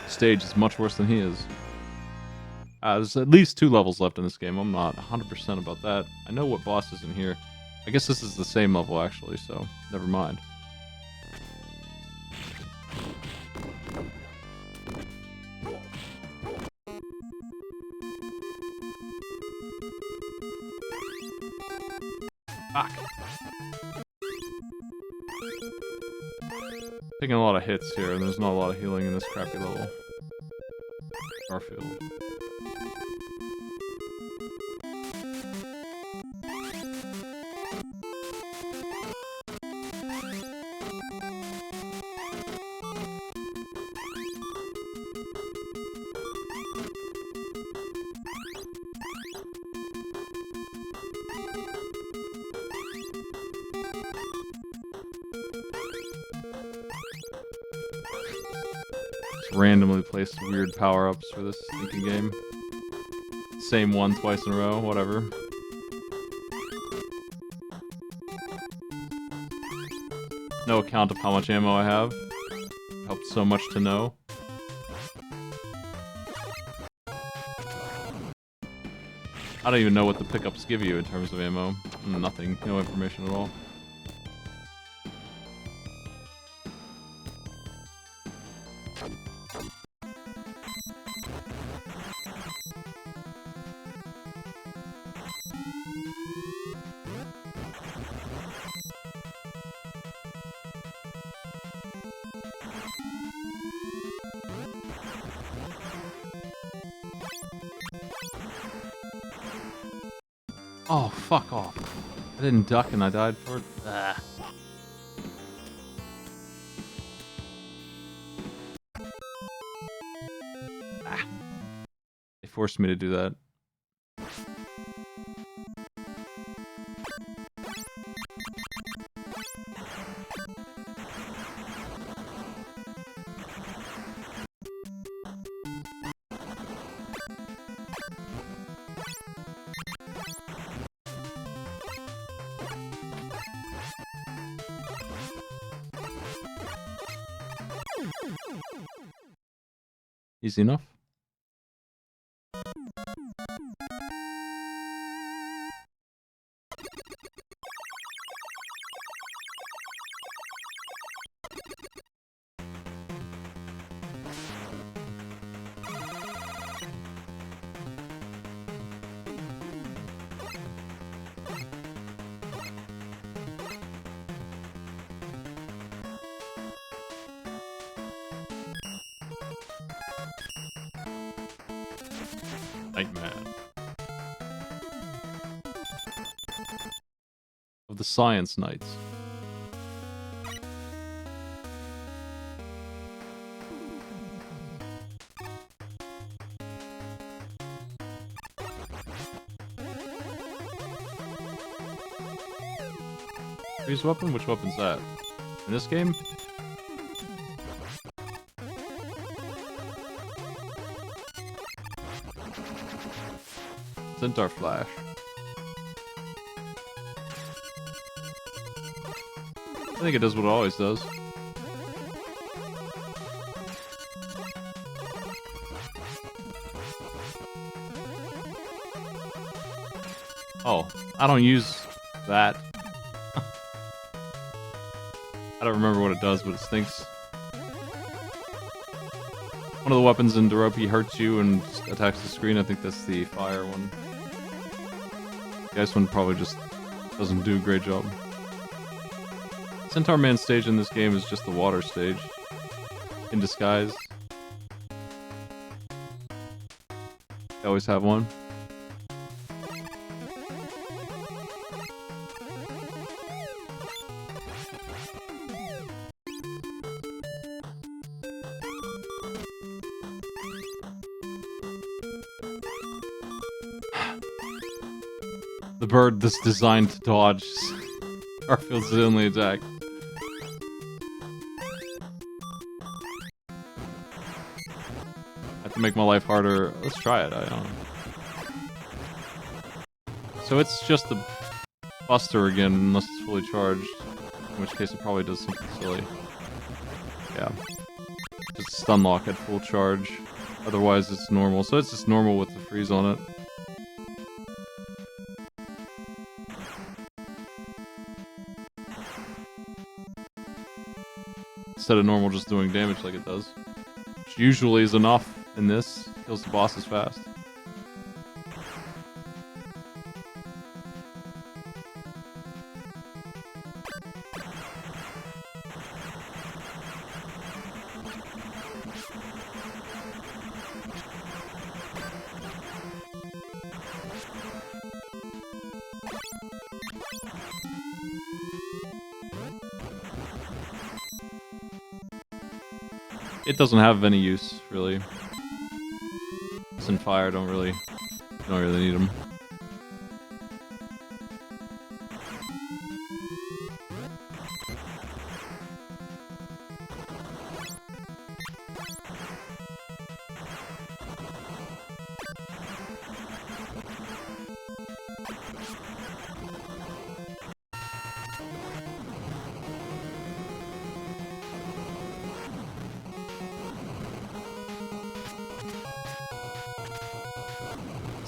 Stage is much worse than he is. There's at least 2 levels left in this game. I'm not 100% about that. I know what boss is in here. I guess this is the same level, actually, so never mind. Fuck. Taking a lot of hits here, and there's not a lot of healing in this crappy level. Garfield. Randomly placed weird power-ups for this stinking game. Same one twice in a row, whatever. No account of how much ammo I have. Helped so much to know. I don't even know what the pickups give you in terms of ammo. Nothing. No information at all. Oh, fuck off. I didn't duck and I died for it. Ah. They forced me to do that. Easy enough. Nightman. Of the Science Knights. Freeze weapon? Which weapon's that? In this game? Centaur Flash. I think it does what it always does. Oh, I don't use that. I don't remember what it does, but it stinks. One of the weapons in Deropi hurts you and attacks the screen. I think that's the fire one. The ice one probably just doesn't do a great job. Centaur Man stage in this game is just the water stage. In disguise. They always have one. The bird that's designed to dodge Garfield's only attack. I have to make my life harder. Let's try it. I don't know. So it's just the Buster again, unless it's fully charged. In which case it probably does something silly. Yeah. Just stun lock at full charge. Otherwise it's normal. So it's just normal with the freeze on it. Instead of normal just doing damage like it does. Which usually is enough in this. Kills the bosses fast. It doesn't have any use, really. Ice and fire don't really need them.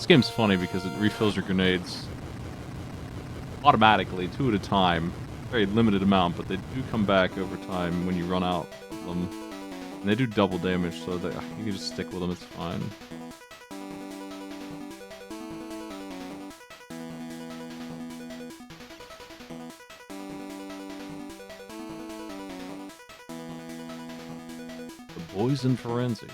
This game's funny because it refills your grenades automatically, 2 at a time. Very limited amount, but they do come back over time when you run out of them. And they do double damage, so that you can just stick with them, it's fine. The Boys in Forensics.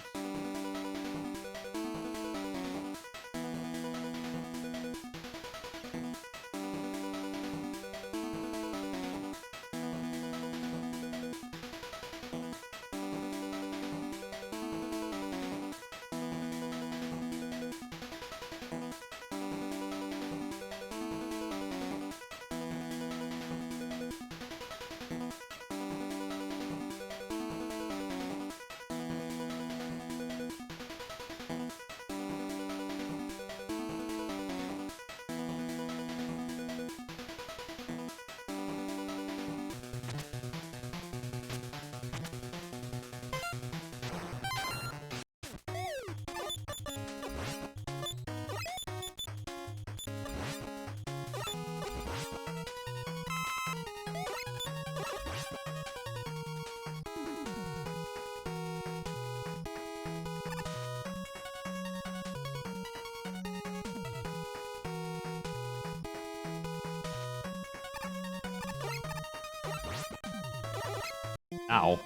Ow.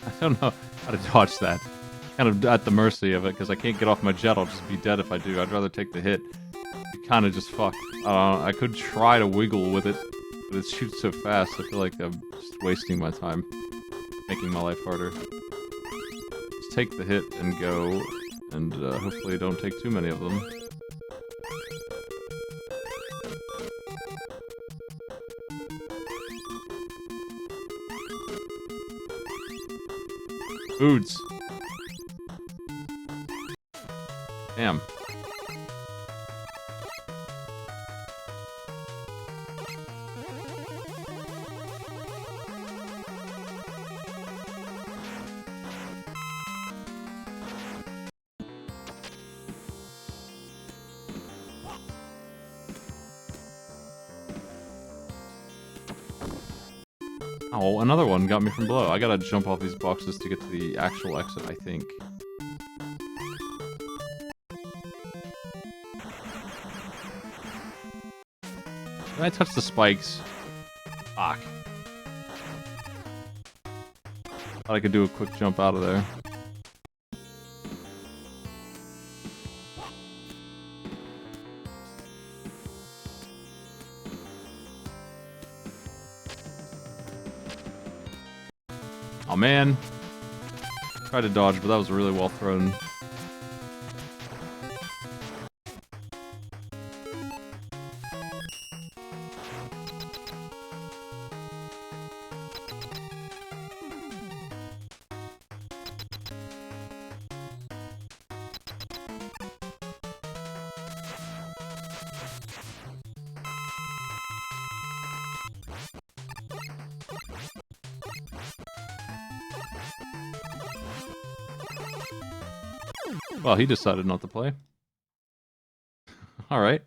I don't know how to dodge that. Kind of at the mercy of it, because I can't get off my jet. I'll just be dead if I do. I'd rather take the hit. It kind of just fucked. I could try to wiggle with it, but it shoots so fast, I feel like I'm just wasting my time. Making my life harder. Just take the hit and go, and hopefully don't take too many of them. Foods. Damn. Oh, another one got me from below. I gotta jump off these boxes to get to the actual exit, I think. Did I touch the spikes? Fuck. Thought I could do a quick jump out of there. Oh man. Tried to dodge, but that was really well thrown. Well, he decided not to play. Alright.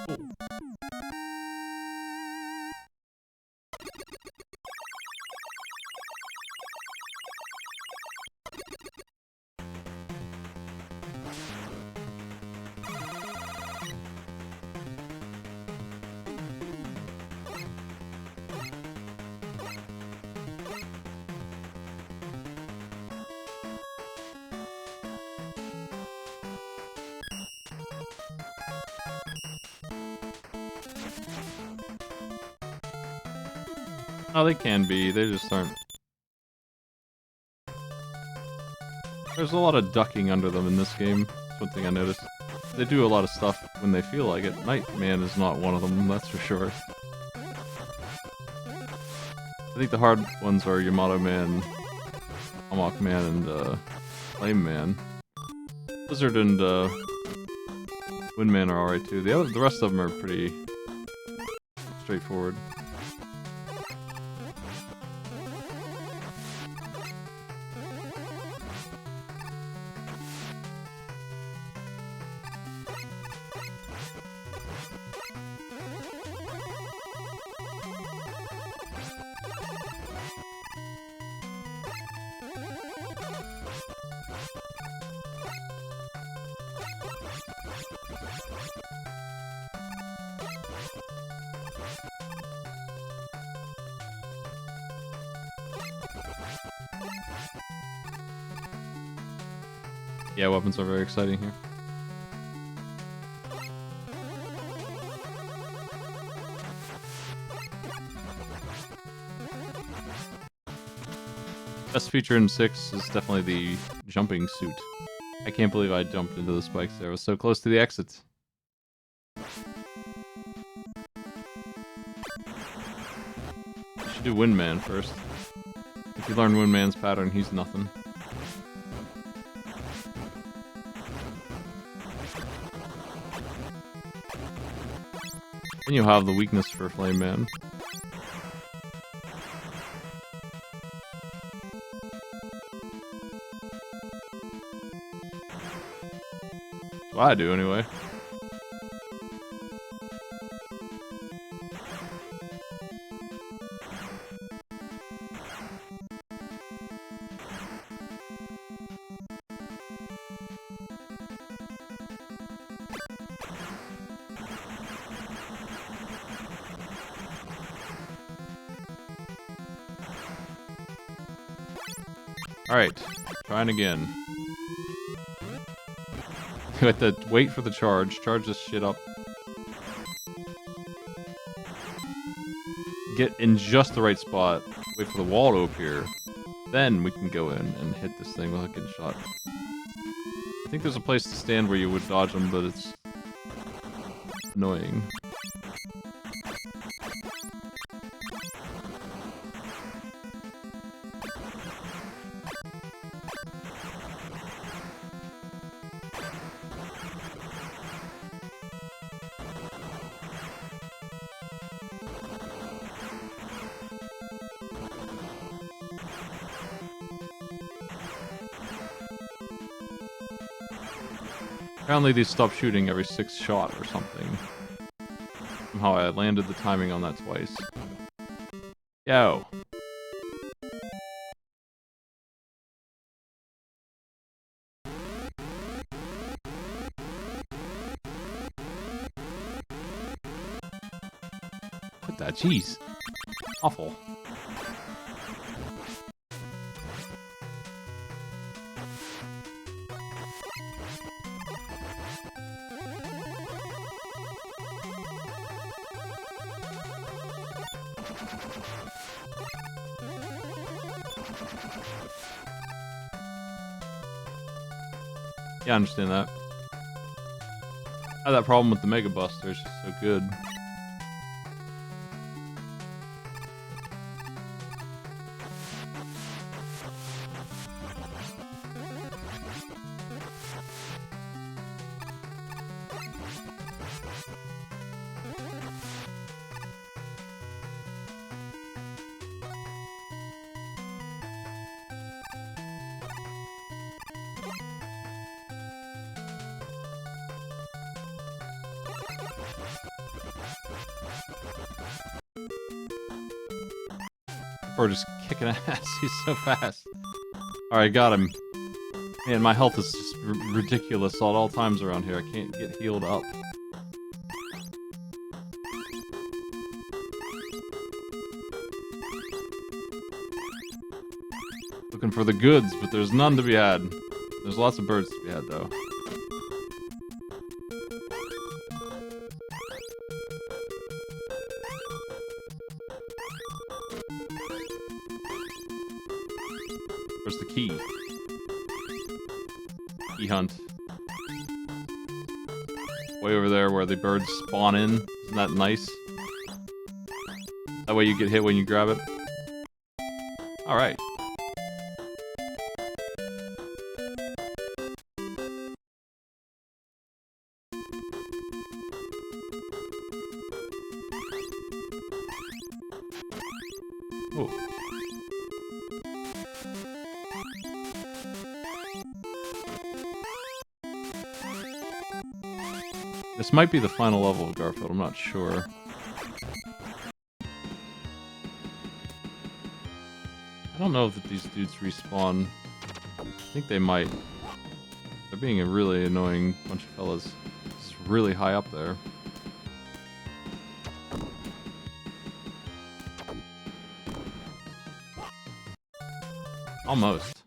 Cool. Oh, they can be. They just aren't. There's a lot of ducking under them in this game. That's one thing I noticed. They do a lot of stuff when they feel like it. Nightman is not one of them, that's for sure. I think the hard ones are Yamato Man, Amok Man, and Flame Man. Blizzard and Windman are alright too. The rest of them are pretty straightforward. Yeah, weapons are very exciting here. Best feature in 6 is definitely the jumping suit. I can't believe I jumped into the spikes there. I was so close to the exits. You should do Windman first. If you learn Windman's pattern, he's nothing. Then you'll have the weakness for Flame Man. That's what I do anyway. Alright, trying again. You have to wait for the charge. Charge this shit up. Get in just the right spot. Wait for the wall to appear. Then we can go in and hit this thing with a good shot. I think there's a place to stand where you would dodge them, but it's annoying. Apparently these stop shooting every 6th shot or something. Somehow I landed the timing on that twice. Yo. Quit that, jeez. Awful. Yeah, I understand that. I had that problem with the Mega Buster, it's just so good. Or just kicking ass. He's so fast. Alright, got him. Man, my health is just ridiculous at all times around here. I can't get healed up. Looking for the goods, but there's none to be had. There's lots of birds to be had, though. Where's the key? Key hunt. Way over there where the birds spawn in. Isn't that nice? That way you get hit when you grab it. Alright. Oh. This might be the final level of Garfield, I'm not sure. I don't know that these dudes respawn. I think they might. They're being a really annoying bunch of fellas. It's really high up there. Almost.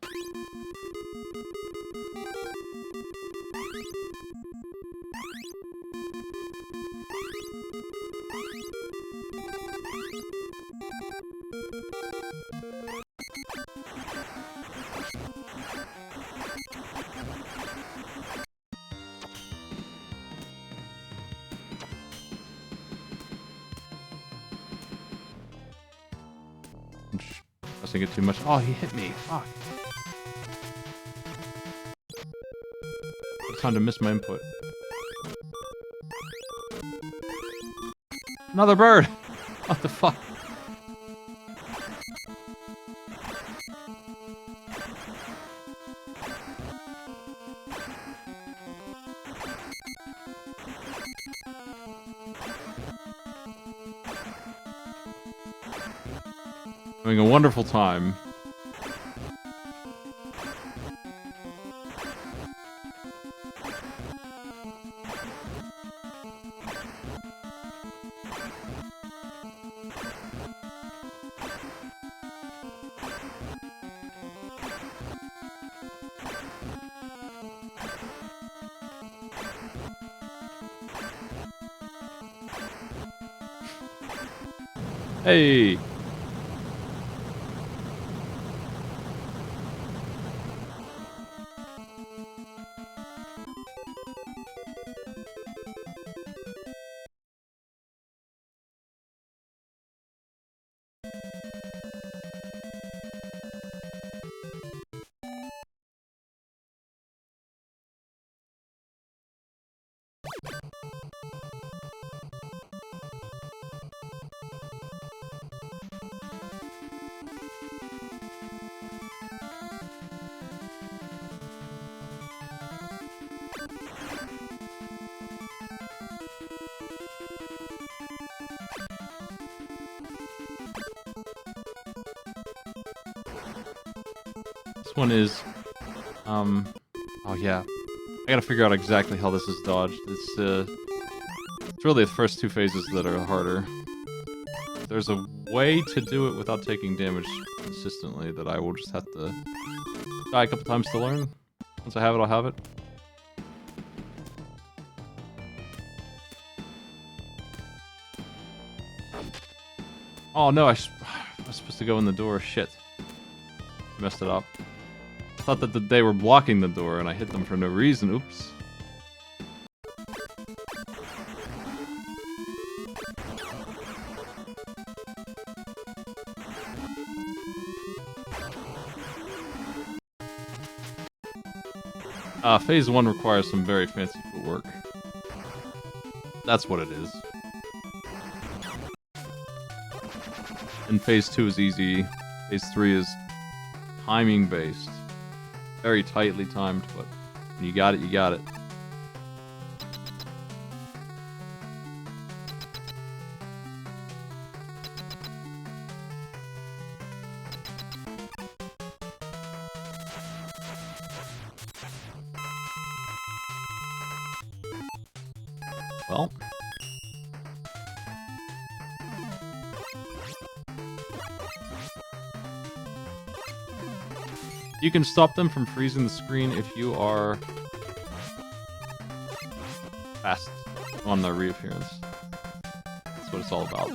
Pressing it too much. Oh, he hit me. Fuck. It's time to miss my input. Another bird! What the fuck? Having a wonderful time. Hey! This one is, oh yeah. I gotta figure out exactly how this is dodged. It's really the first two phases that are harder. There's a way to do it without taking damage consistently that I will just have to die a couple times to learn. Once I have it, I'll have it. Oh no, I was supposed to go in the door. Shit. Messed it up. I thought that they were blocking the door and I hit them for no reason. Oops. Phase 1 requires some very fancy footwork. That's what it is. And Phase 2 is easy. Phase 3 is timing based. Very tightly timed, but when you got it, you got it. Well. You can stop them from freezing the screen if you are fast on their reappearance. That's what it's all about.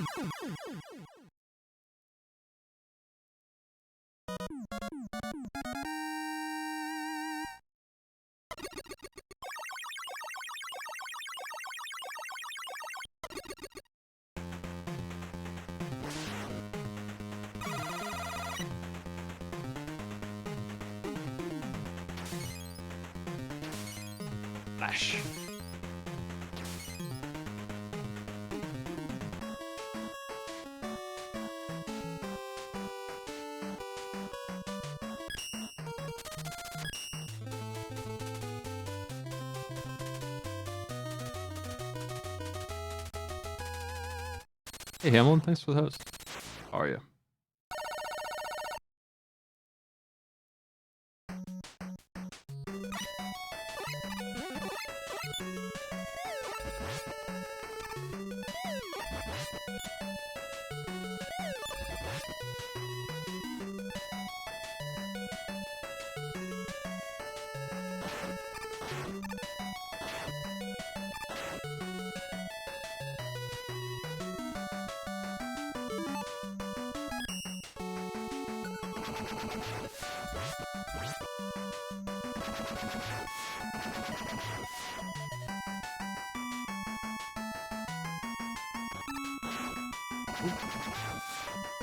Flash. Hey Hamlin, thanks for the host. How are you?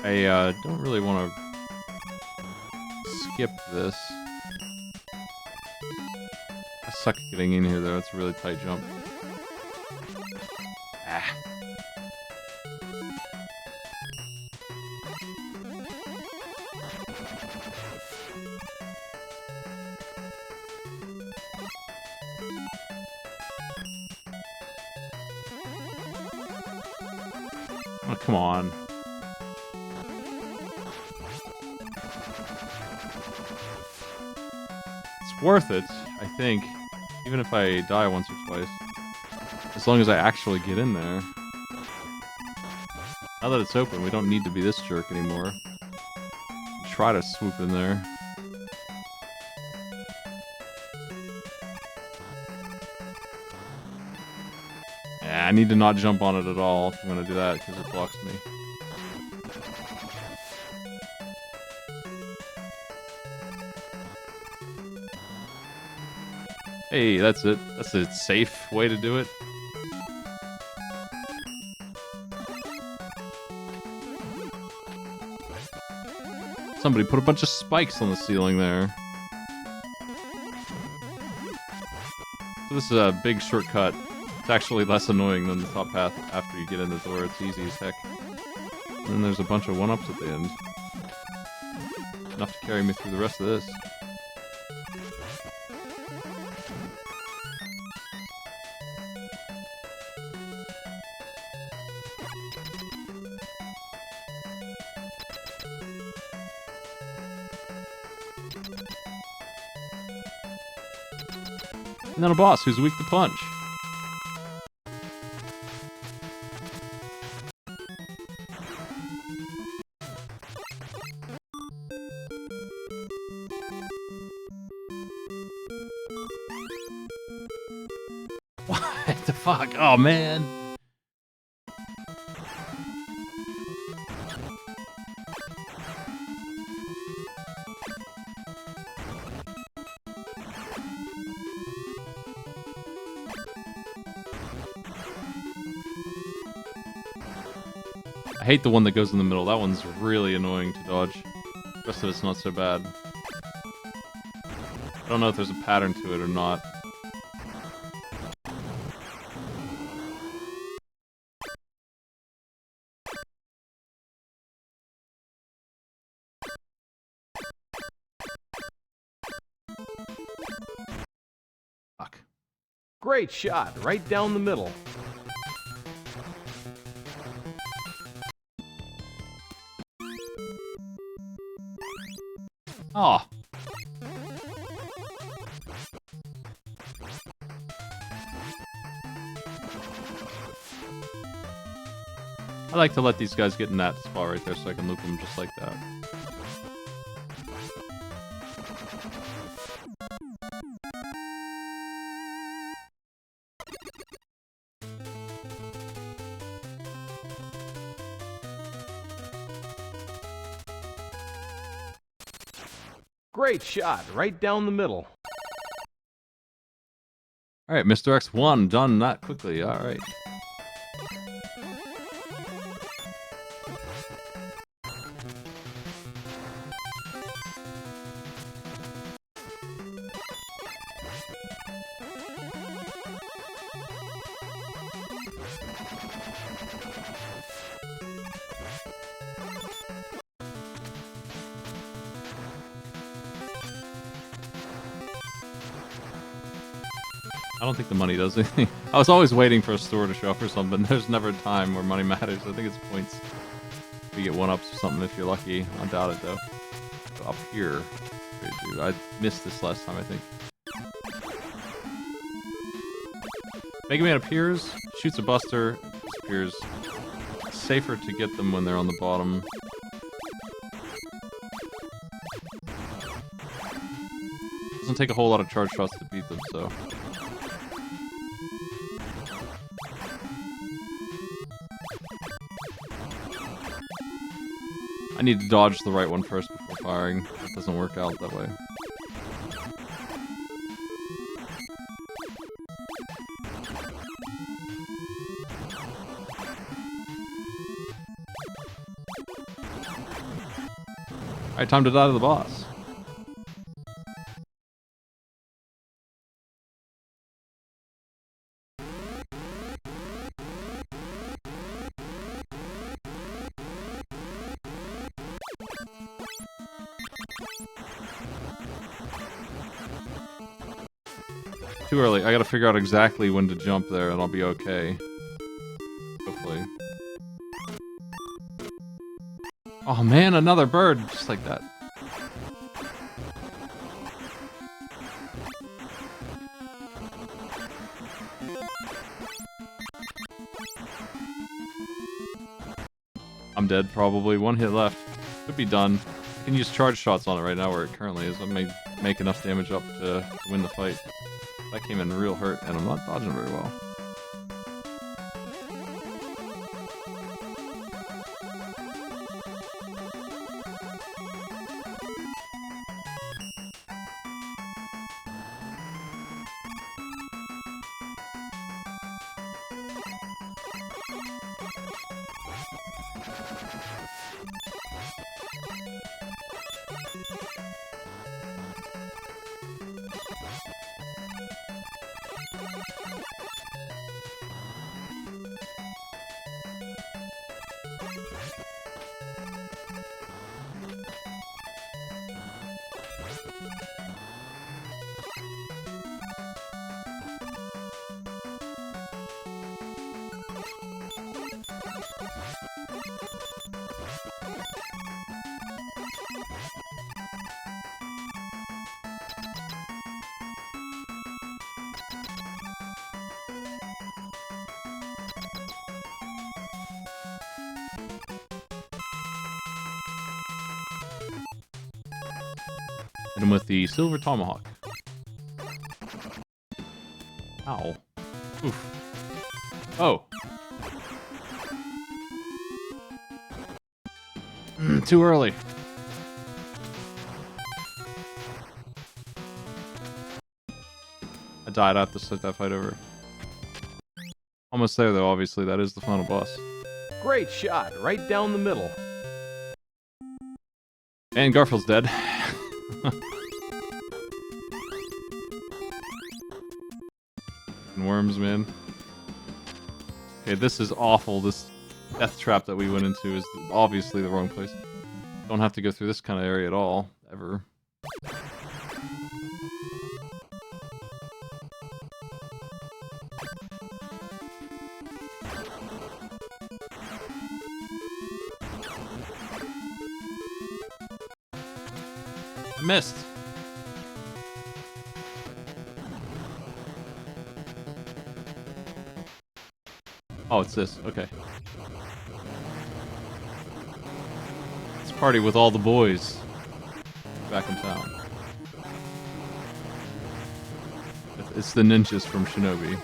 I don't really want to skip this. I suck at getting in here though, it's a really tight jump. Ah. Oh, come on. It's worth it, I think. Even if I die once or twice. As long as I actually get in there. Now that it's open, we don't need to be this jerk anymore. Try to swoop in there. Yeah, I need to not jump on it at all if I'm gonna do that, because it blocks me. Hey, that's it. That's a safe way to do it. Somebody put a bunch of spikes on the ceiling there. So this is a big shortcut. It's actually less annoying than the top path after you get in the door. It's easy as heck. And then there's a bunch of one-ups at the end. Enough to carry me through the rest of this. And then a boss who's weak to punch. What the fuck? Oh man. I hate the one that goes in the middle. That one's really annoying to dodge. The rest of it's not so bad. I don't know if there's a pattern to it or not. Fuck. Great shot, right down the middle. Oh. I like to let these guys get in that spot right there so I can loop them just like that. Great shot, right down the middle. Alright, Mr. X1, done that quickly. Alright. I don't think the money does anything. I was always waiting for a store to show up or something. There's never a time where money matters. I think it's points. You get one-ups or something if you're lucky. I doubt it, though. But up here... Dude, I missed this last time, I think. Mega Man appears, shoots a buster, disappears. It's safer to get them when they're on the bottom. Doesn't take a whole lot of charge shots to beat them, so... I need to dodge the right one first before firing. It doesn't work out that way. Alright, time to die to the boss. Too early. I gotta figure out exactly when to jump there and I'll be okay. Hopefully. Oh man, another bird! Just like that. I'm dead, probably. One hit left. Could be done. I can use charge shots on it right now where it currently is. I may make enough damage up to win the fight. That came in real hurt, and I'm not dodging very well. Hit him with the Silver Tomahawk. Ow. Oof. Oh. Too early. I died. I have to start that fight over. Almost there, though, obviously. That is the final boss. Great shot, right down the middle. And Garfield's dead. Worms, man. Okay, this is awful. This death trap that we went into is obviously the wrong place. Don't have to go through this kind of area at all, ever. I missed. Oh, it's this. Okay. Let's party with all the boys back in town. It's the ninjas from Shinobi.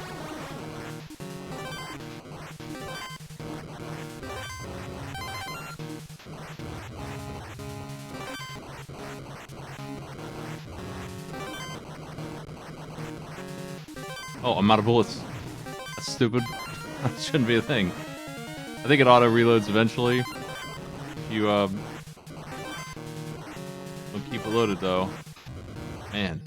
Oh, I'm out of bullets. That's stupid. That shouldn't be a thing. I think it auto reloads eventually. If you don't keep it loaded though. Man.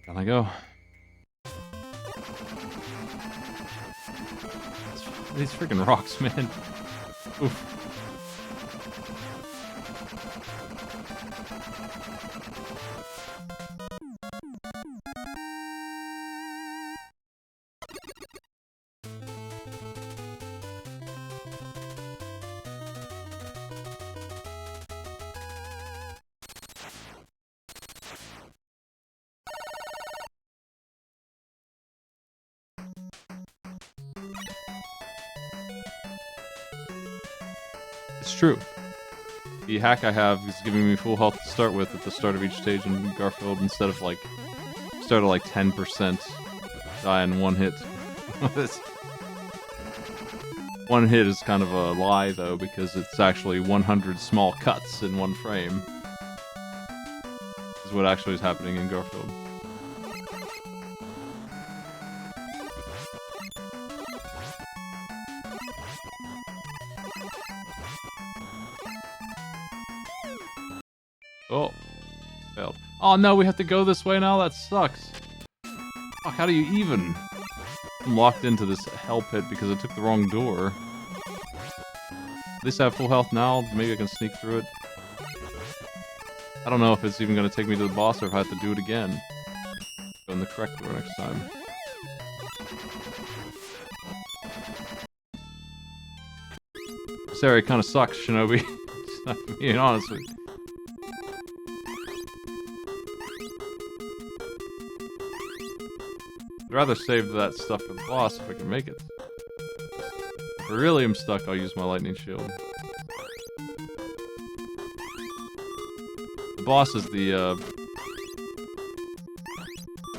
Can I go? These freaking rocks, man. Oof. It's true. The hack I have is giving me full health to start with at the start of each stage in Garfield instead of like start at like 10%, die in one hit. One hit is kind of a lie though because it's actually 100 small cuts in one frame. Is what actually is happening in Garfield. Oh, failed. Oh no, we have to go this way now? That sucks. Fuck, how do you even? I'm locked into this hell pit because I took the wrong door. At least I have full health now. Maybe I can sneak through it. I don't know if it's even going to take me to the boss or if I have to do it again. Go in the correct door next time. This area kind of sucks, Shinobi. Just not being honest with you. I'd rather save that stuff for the boss if I can make it. If I really am stuck, I'll use my lightning shield. The boss is the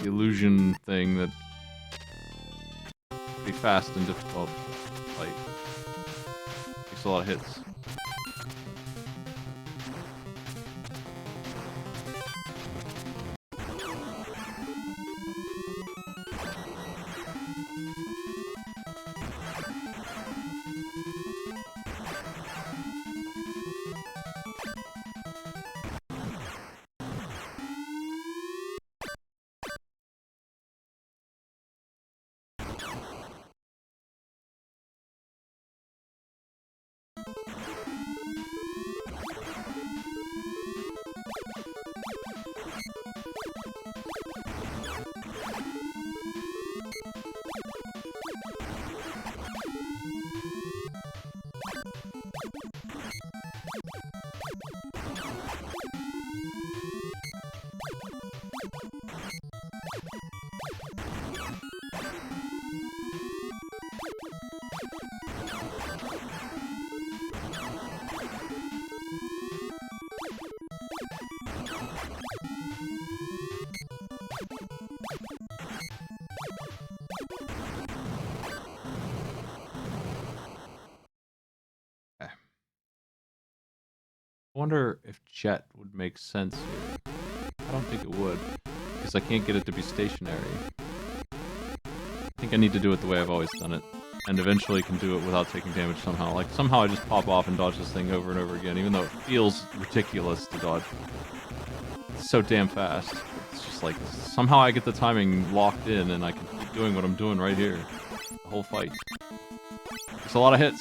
illusion thing that be fast and difficult to fight. Takes a lot of hits. I wonder if Jet would make sense here. I don't think it would, because I can't get it to be stationary. I think I need to do it the way I've always done it, and eventually can do it without taking damage somehow. Like, somehow I just pop off and dodge this thing over and over again, even though it feels ridiculous to dodge. It's so damn fast. It's just like, somehow I get the timing locked in, and I can keep doing what I'm doing right here. The whole fight. It's a lot of hits.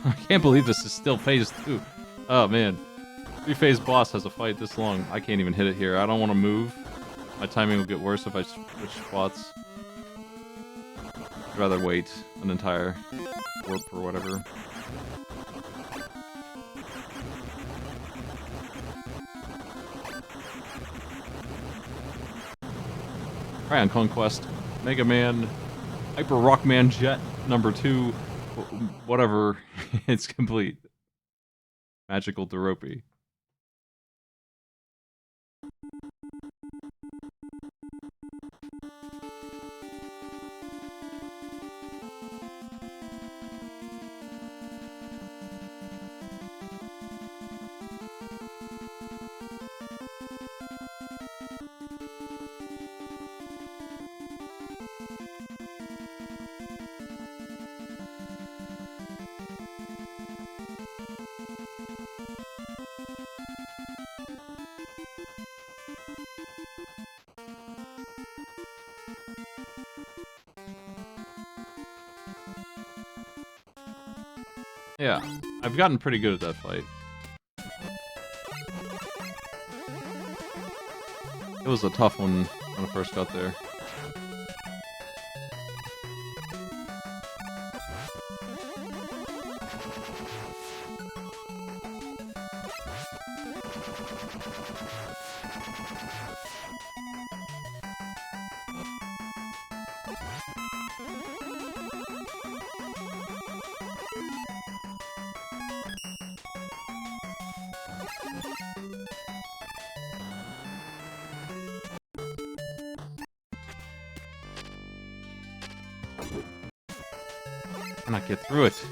I can't believe this is still phase 2. Oh man. 3-phase boss has a fight this long. I can't even hit it here. I don't want to move. My timing will get worse if I switch spots. I'd rather wait an entire warp or whatever. Ion Conquest, Mega Man, Hyper Rockman Jet number 2, whatever, it's complete. Magical Deropi. Yeah, I've gotten pretty good at that fight. It was a tough one when I first got there. Cannot get through it.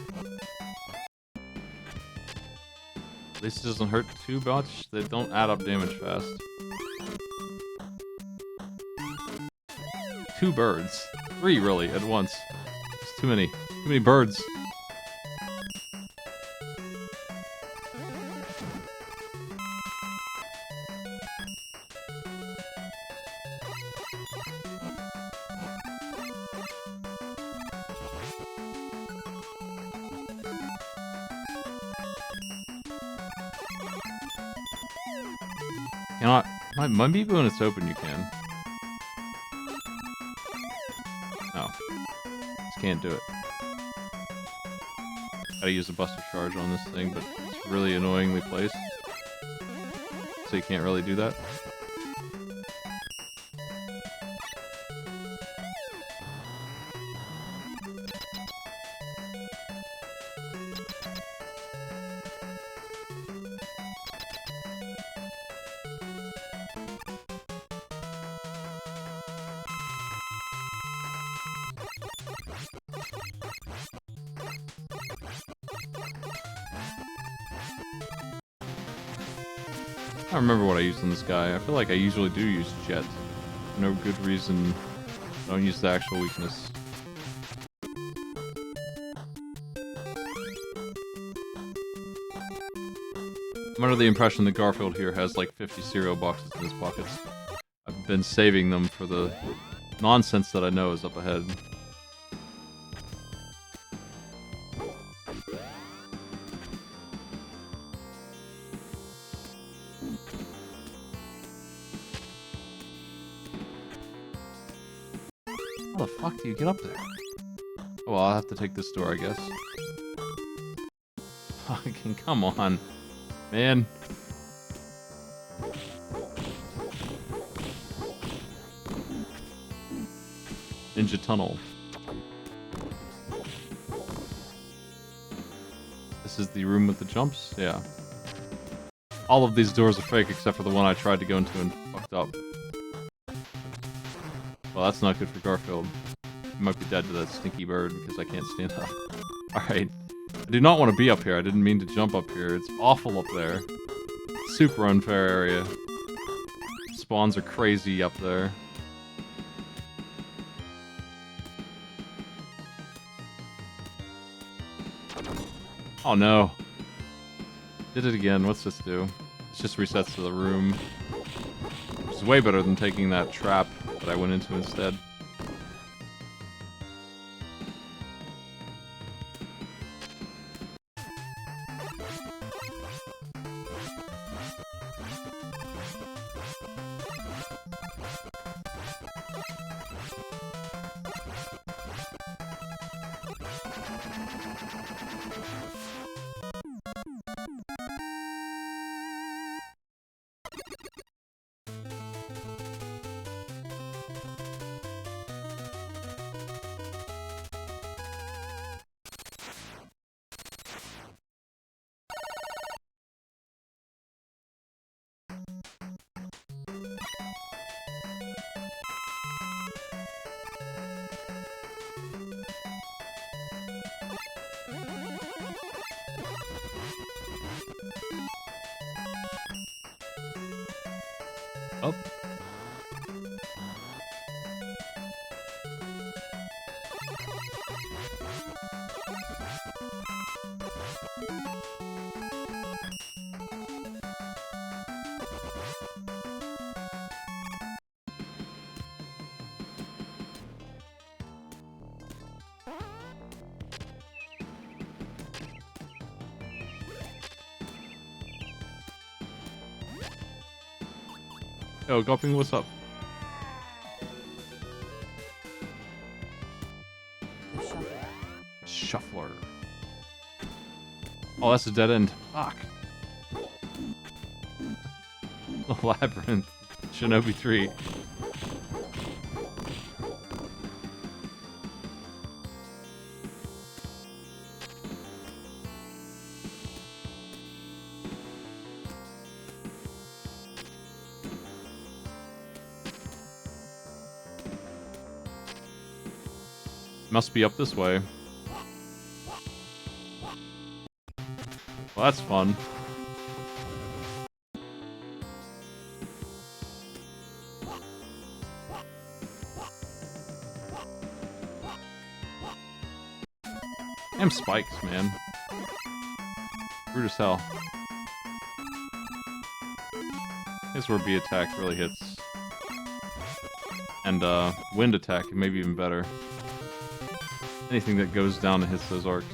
At least it doesn't hurt too much. They don't add up damage fast. 2 birds. 3 really at once. It's too many. Too many birds. Cannot. Maybe when it's open you can. No. Just can't do it. Gotta use a Buster Charge on this thing, but it's really annoyingly placed. So you can't really do that. I don't remember what I used on this guy. I feel like I usually do use Jet. For no good reason. I don't use the actual weakness. I'm under the impression that Garfield here has like 50 cereal boxes in his pockets. I've been saving them for the nonsense that I know is up ahead. How the fuck do you get up there? Oh, well, I'll have to take this door, I guess. Fucking come on, man. Ninja Tunnel. This is the room with the jumps? Yeah. All of these doors are fake except for the one I tried to go into and fucked up. Well, that's not good for Garfield. He might be dead to that stinky bird because I can't stand up. Alright. I do not want to be up here. I didn't mean to jump up here. It's awful up there. Super unfair area. Spawns are crazy up there. Oh no. Did it again. What's this do? It just resets to the room. Which is way better than taking that trap that I went into instead. Oh. Yo, Gulping, what's up? The shuffle. Shuffler. Oh, that's a dead end. Fuck. The Labyrinth. Shinobi 3. Must be up this way. Well, that's fun. Damn spikes, man. Rude as hell. Here's where B attack really hits. And wind attack, maybe even better. Anything that goes down and hits those arcs.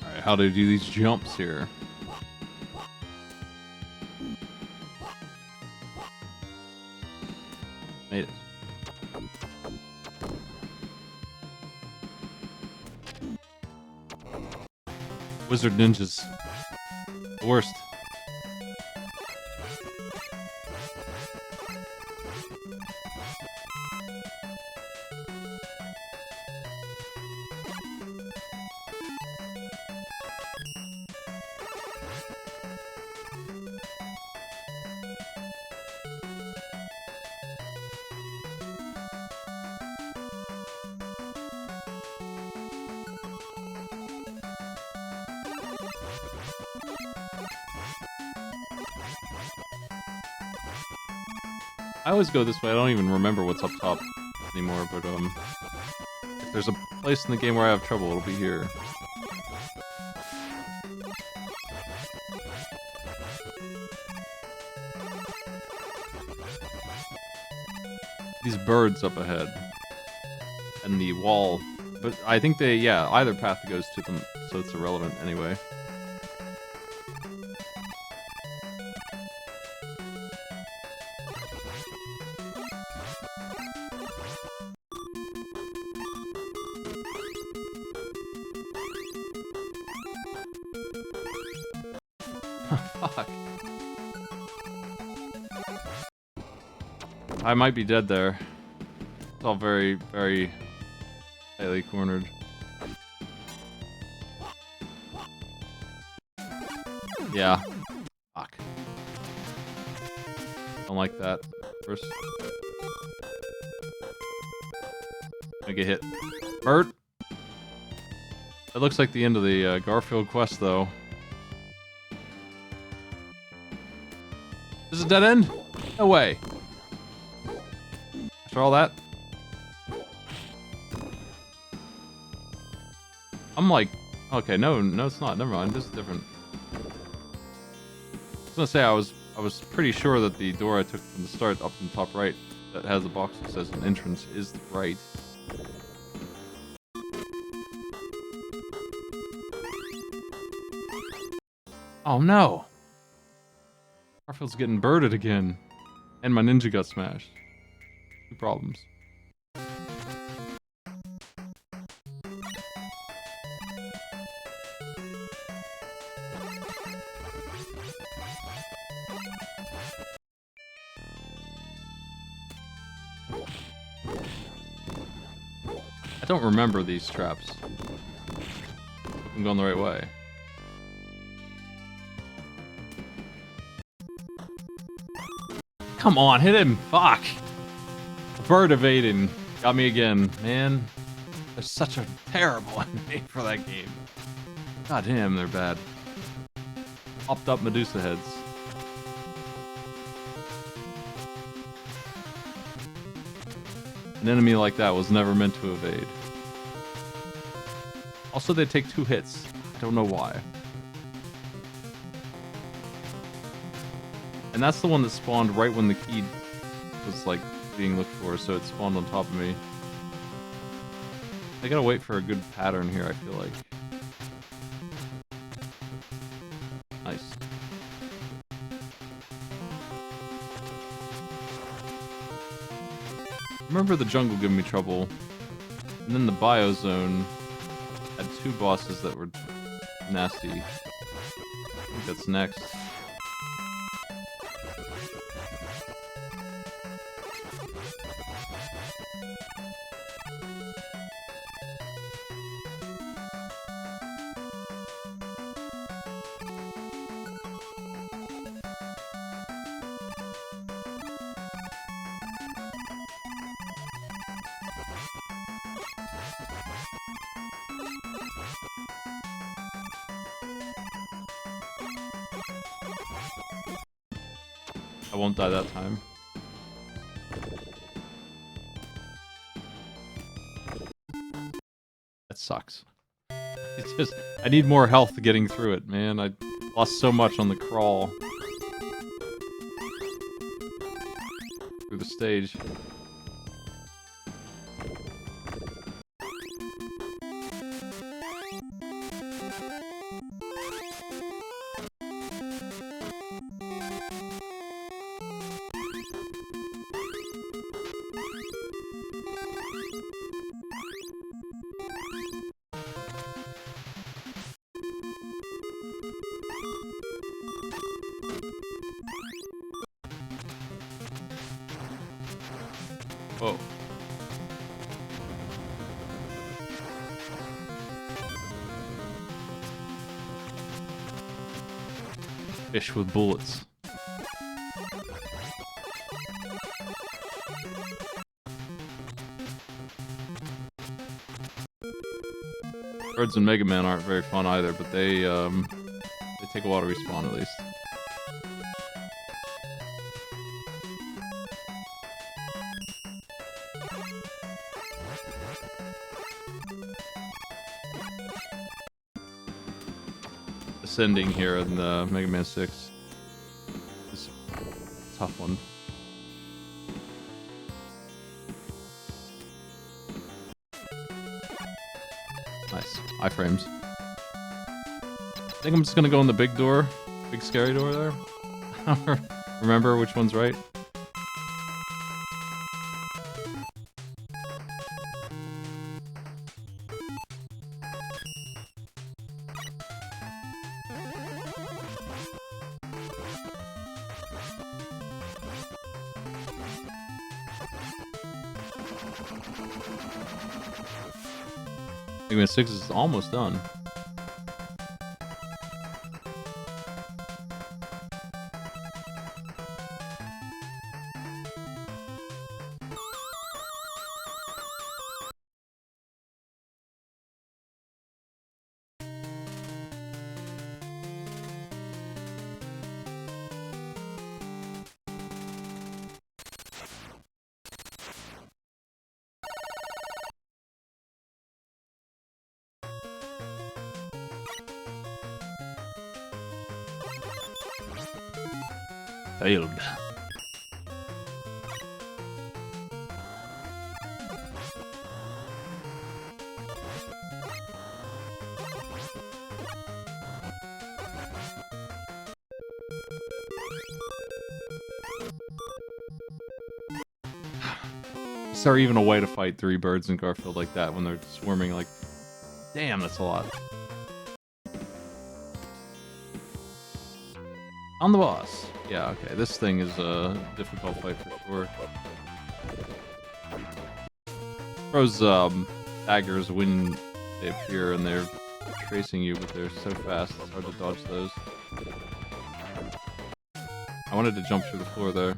Alright, how do I do these jumps here? Made it. Wizard ninjas. The worst. I always go this way. I don't even remember what's up top anymore, but if there's a place in the game where I have trouble, it'll be here. These birds up ahead. And the wall. But I think either path goes to them, so it's irrelevant anyway. Fuck. I might be dead there. It's all very, very tightly cornered. Yeah. Fuck. Don't like that. First. I get hit. Bert! That looks like the end of the Garfield quest, though. This is a dead end? No way. After all that? I'm like, okay, no, it's not. Never mind. This is different. I was gonna say I was pretty sure that the door I took from the start up in the top right that has a box that says an entrance is right. Oh no! Garfield's getting birded again. And my ninja got smashed. Two problems. I don't remember these traps. Hope I'm going the right way. Come on, hit him! Fuck! Bird evading. Got me again. Man, they're such a terrible enemy for that game. God damn, they're bad. Popped up Medusa heads. An enemy like that was never meant to evade. Also, they take 2 hits. I don't know why. And that's the one that spawned right when the key was, like, being looked for, so it spawned on top of me. I gotta wait for a good pattern here, I feel like. Nice. Remember the jungle giving me trouble, and then the biozone had 2 bosses that were nasty. I think that's next. I won't die that time. That sucks. It's just, I need more health getting through it, man. I lost so much on the crawl through the stage. Whoa. Fish with bullets. Birds and Mega Man aren't very fun either, but they take a while to respawn at least. Ascending here in the Mega Man 6 is a tough one. Nice. Iframes. I think I'm just gonna go in the big door. Big scary door there. I don't remember which one's right. Mega Man 6 is almost done. Failed. Is there even a way to fight 3 birds in Garfield like that when they're swarming? Like, damn, that's a lot. On the boss. Yeah, okay, this thing is a difficult fight for sure. Throws daggers when they appear and they're tracing you, but they're so fast it's hard to dodge those. I wanted to jump through the floor there.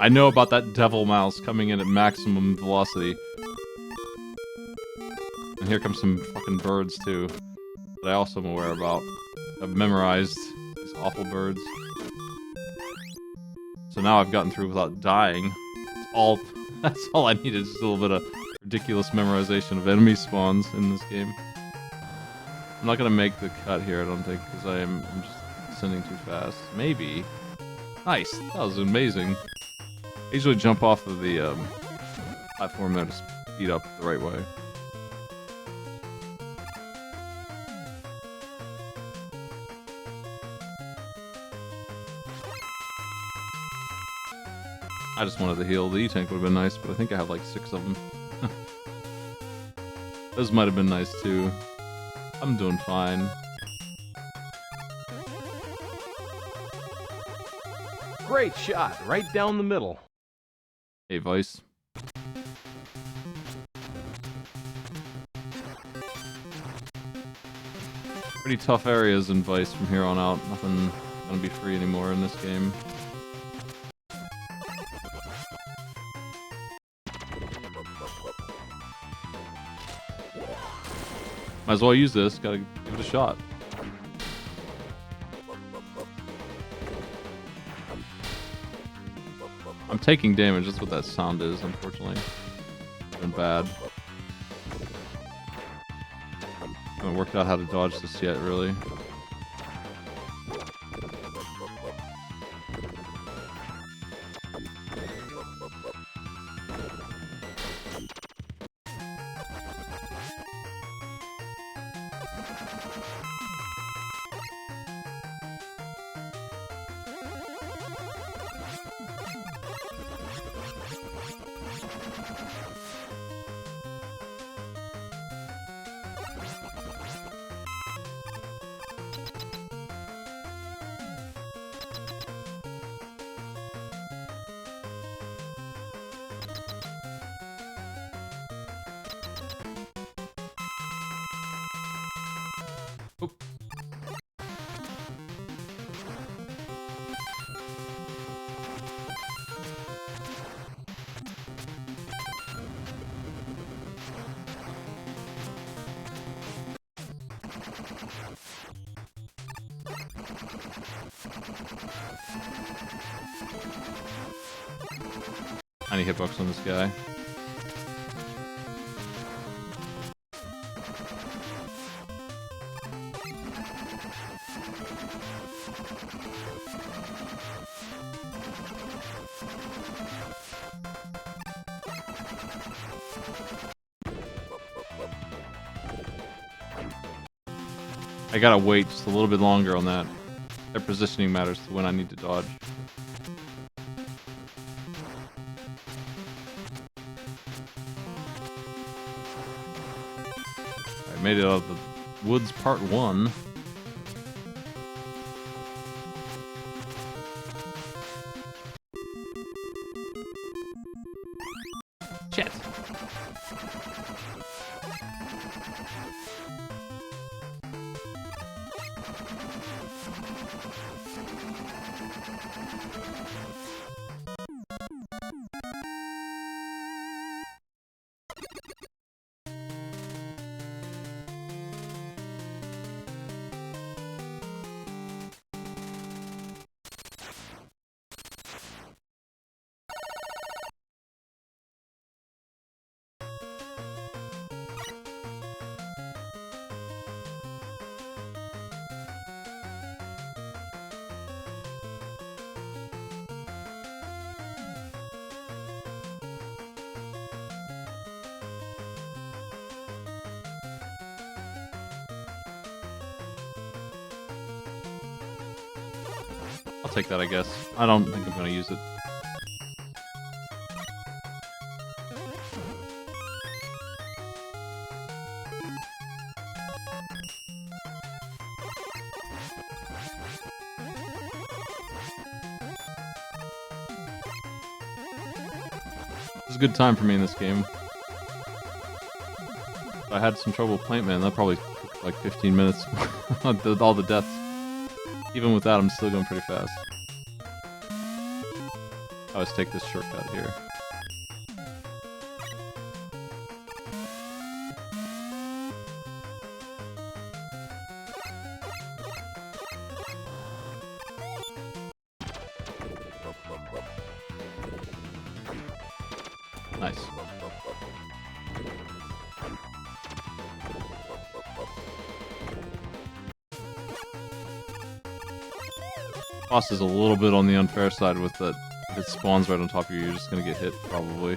I know about that devil mouse coming in at maximum velocity. And here comes some fucking birds, too. That I also am aware about. I've memorized these awful birds. So now I've gotten through without dying. That's all I needed, just a little bit of ridiculous memorization of enemy spawns in this game. I'm not gonna make the cut here, I don't think, because I'm just sending too fast. Maybe. Nice. That was amazing. I usually jump off of the platform there to speed up the right way. I just wanted to heal. The E-Tank would have been nice, but I think I have like 6 of them. Those might have been nice too. I'm doing fine. Great shot, right down the middle. Hey, Vice. Pretty tough areas in Vice from here on out. Nothing gonna be free anymore in this game. Might as well use this, gotta give it a shot. I'm taking damage, that's what that sound is, unfortunately. It's been bad. Haven't worked out how to dodge this yet, really. Tiny hitbox on this guy. I gotta wait just a little bit longer on that. Their positioning matters to when I need to dodge. I made it out of the woods part 1. Shit. I'll take that, I guess. I don't think I'm gonna use it. It's a good time for me in this game. I had some trouble with Plant Man. That probably took like 15 minutes. All the deaths. Even with that, I'm still going pretty fast. let's take this shortcut here. Nice. Boss is a little bit on the unfair side with that. If it spawns right on top of you, you're just gonna get hit, probably.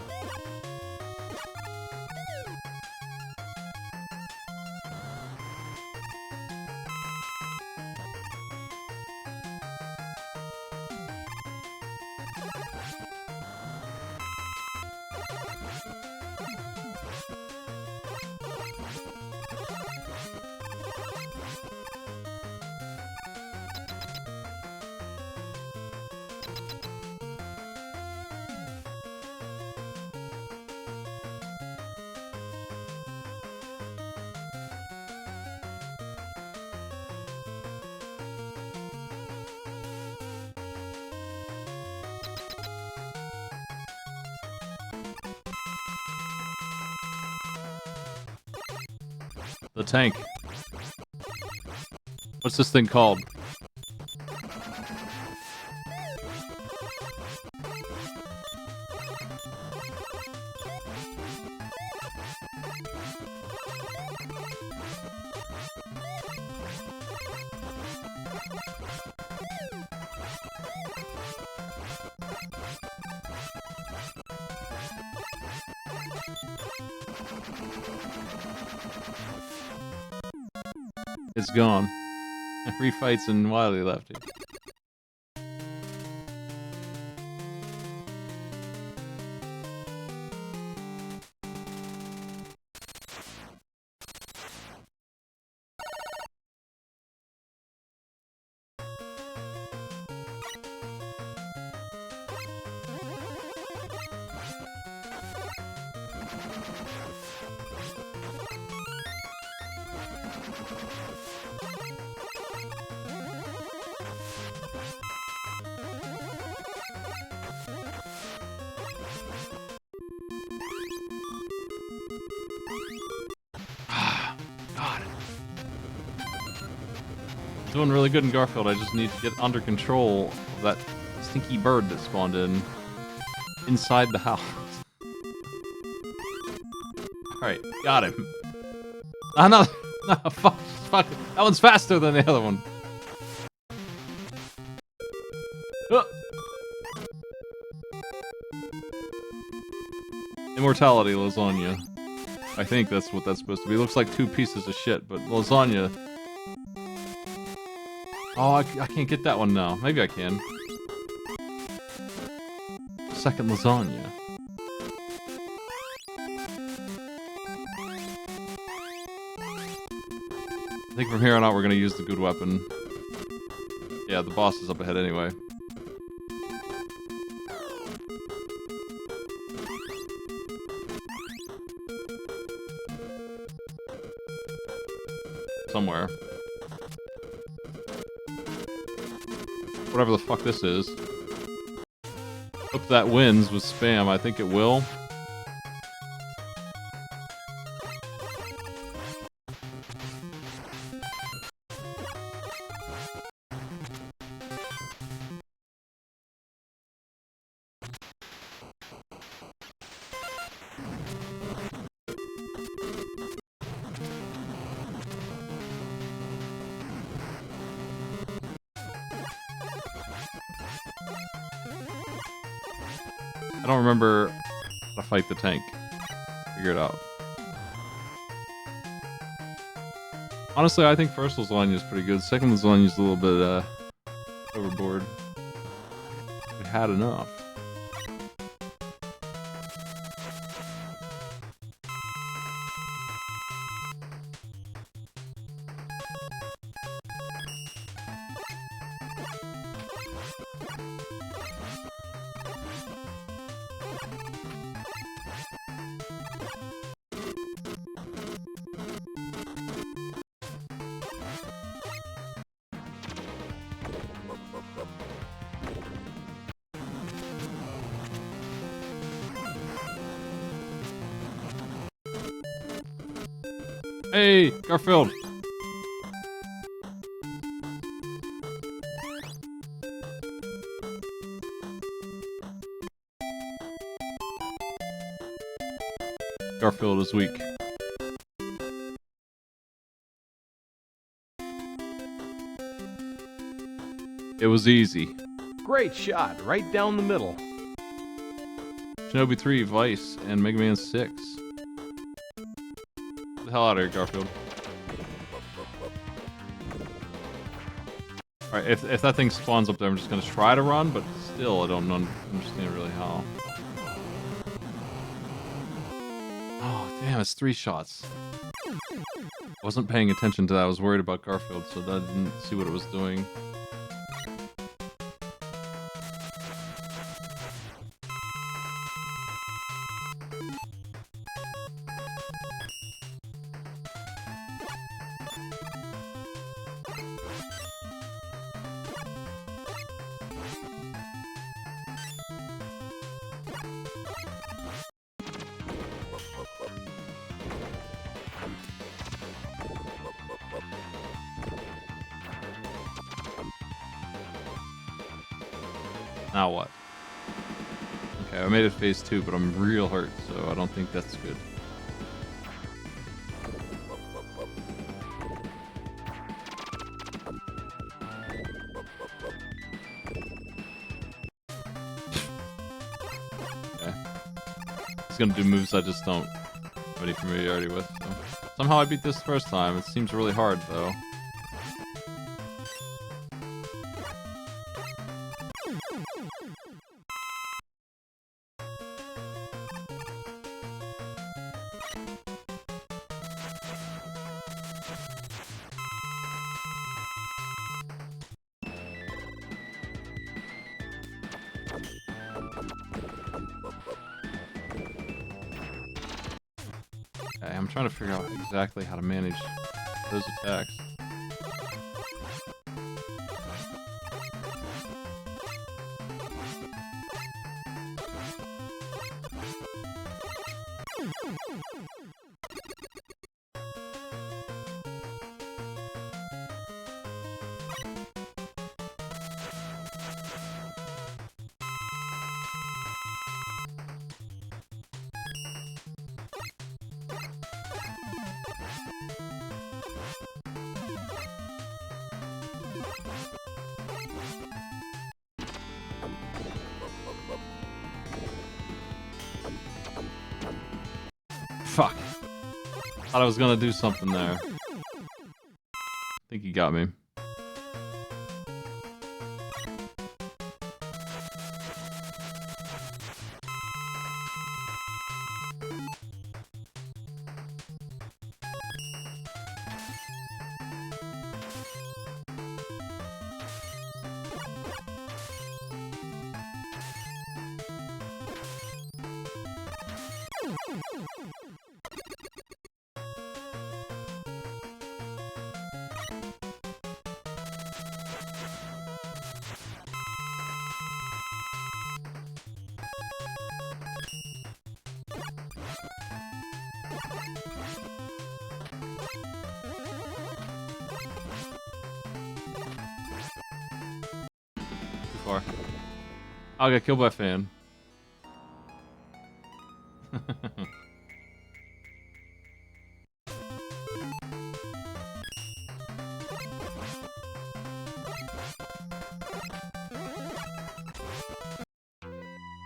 The tank. What's this thing called? It's gone. Free fights and Wily left it. Doing really good in Garfield. I just need to get under control of that stinky bird that spawned inside the house. Alright, got him. Ah, no, no, fuck. That one's faster than the other one. Immortality lasagna. I think that's what that's supposed to be. It looks like two pieces of shit, but lasagna. Oh, I can't get that one now. Maybe I can. Second lasagna. I think from here on out we're gonna use the good weapon. Yeah, the boss is up ahead anyway. Somewhere. Whatever the fuck this is. Hope that wins with spam. I think it will. I don't remember how to fight the tank. Figure it out. Honestly, I think first lasagna is pretty good. Second lasagna is a little bit overboard. We had enough. Hey, Garfield. Garfield is weak. It was easy. Great shot, right down the middle. Shinobi 3, Vice, and Mega Man 6. Get the hell out of here, Garfield. Alright, if that thing spawns up there, I'm just gonna try to run, but still, I don't understand really how. Oh, damn, it's 3 shots. Wasn't paying attention to that. I was worried about Garfield, so I didn't see what it was doing. Now what? Okay, I made it phase 2, but I'm real hurt, so I don't think that's good. Okay. He's gonna do moves I just don't have any familiarity with. So. Somehow I beat this first time. It seems really hard, though. Okay, I'm trying to figure out exactly how to manage those attacks. Fuck. Thought I was gonna do something there. I think he got me. Far. I'll get killed by a fan.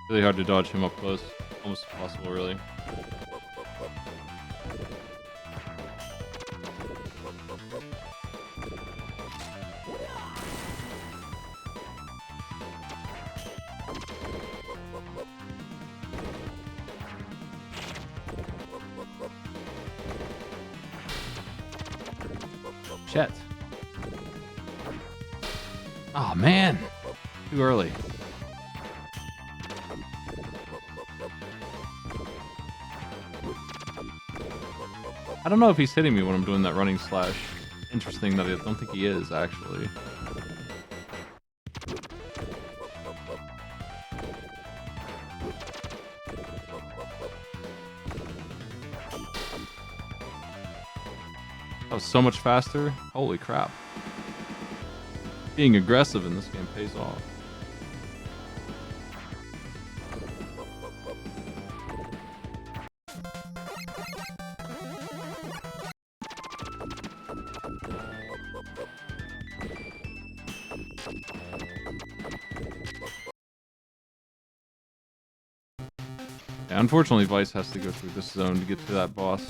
Really hard to dodge him up close. Almost impossible, really. Shit. Oh man, too early. I don't know if he's hitting me when I'm doing that running slash. Interesting that I don't think he is, actually. That was so much faster. Holy crap. Being aggressive in this game pays off. Yeah, unfortunately, Vice has to go through this zone to get to that boss.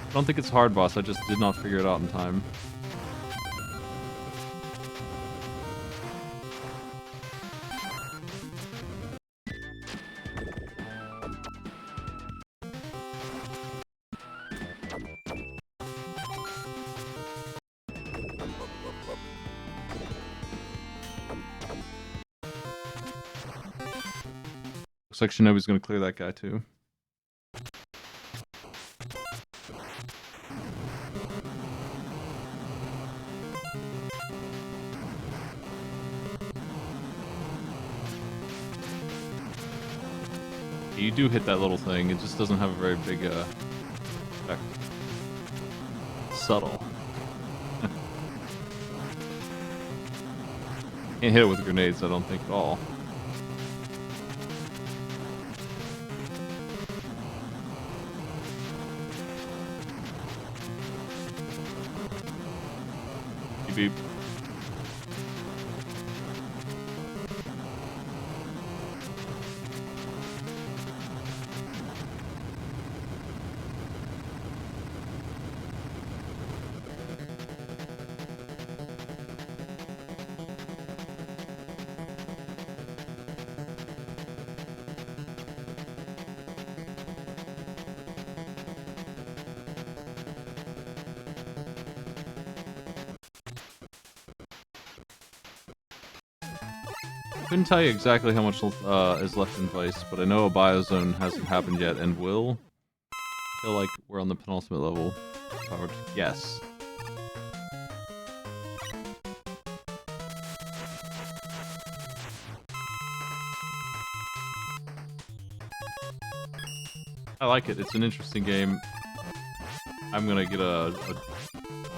I don't think it's hard boss, I just did not figure it out in time. Looks like Shinobi's gonna clear that guy too. You do hit that little thing, it just doesn't have a very big effect. Subtle. Can't hit it with grenades, I don't think at all. Beep beep. Couldn't tell you exactly how much is left in Vice, but I know a biozone hasn't happened yet and will. I feel like we're on the penultimate level. Yes. I like it. It's an interesting game. I'm gonna get a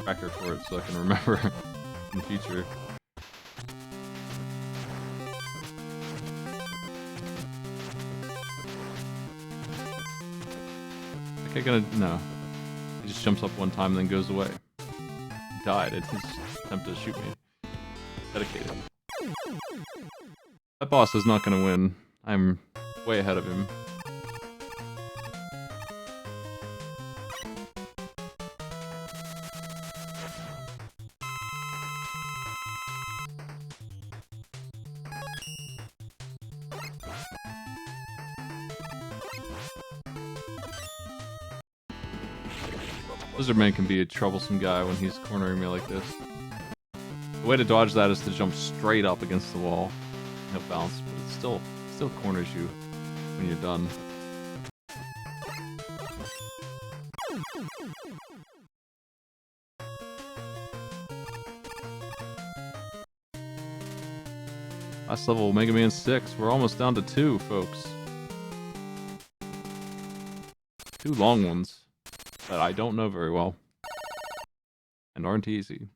tracker for it so I can remember in the future. No. He just jumps up one time and then goes away. He died. It's his attempt to shoot me. Dedicated. That boss is not gonna win. I'm way ahead of him. Lizardman can be a troublesome guy when he's cornering me like this. The way to dodge that is to jump straight up against the wall. He'll bounce, but it still corners you when you're done. Last level, Mega Man 6. We're almost down to 2, folks. 2 long ones that I don't know very well and aren't easy.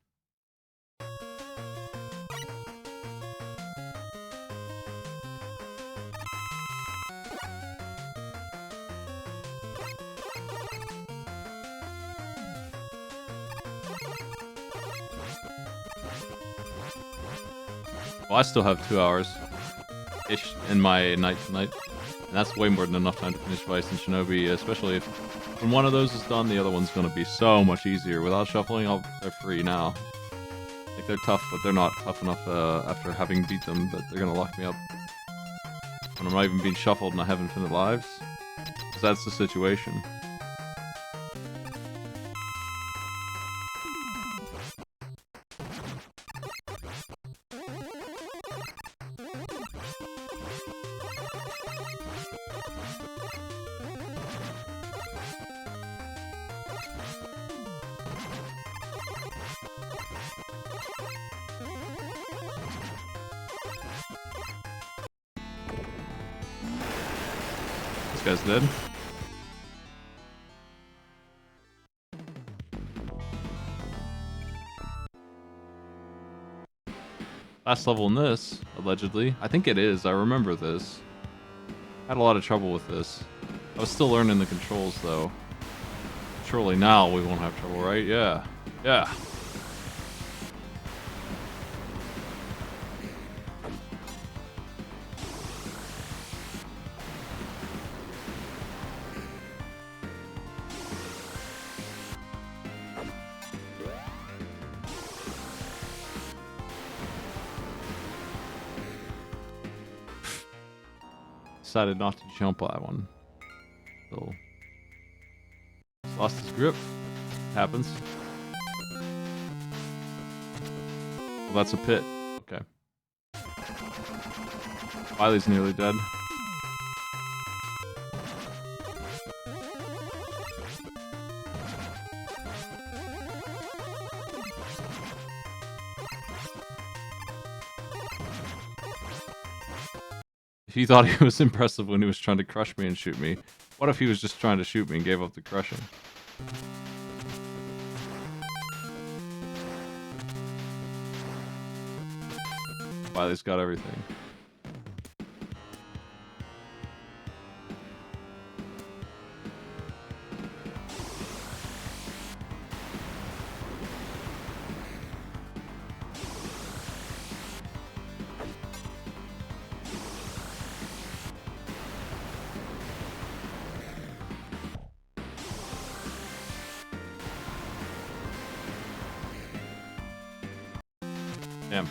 Well, I still have 2 hours-ish in my night tonight. And that's way more than enough time to finish Vice and Shinobi, especially if when one of those is done, the other one's going to be so much easier. Without shuffling, they're free now. Like, they're tough, but they're not tough enough after having beat them that they're going to lock me up. When I'm not even being shuffled and I have infinite lives. Because that's the situation. This guy's dead. last level in this, allegedly. I think it is. I remember this. Had a lot of trouble with this. I was still learning the controls, though. Surely now we won't have trouble, right? Yeah. Yeah. Decided not to jump that one. So lost his grip. Happens. Well, that's a pit. Okay. Wiley's nearly dead. If you thought he was impressive when he was trying to crush me and shoot me, what if he was just trying to shoot me and gave up the crushing? Wiley's got everything. Damn.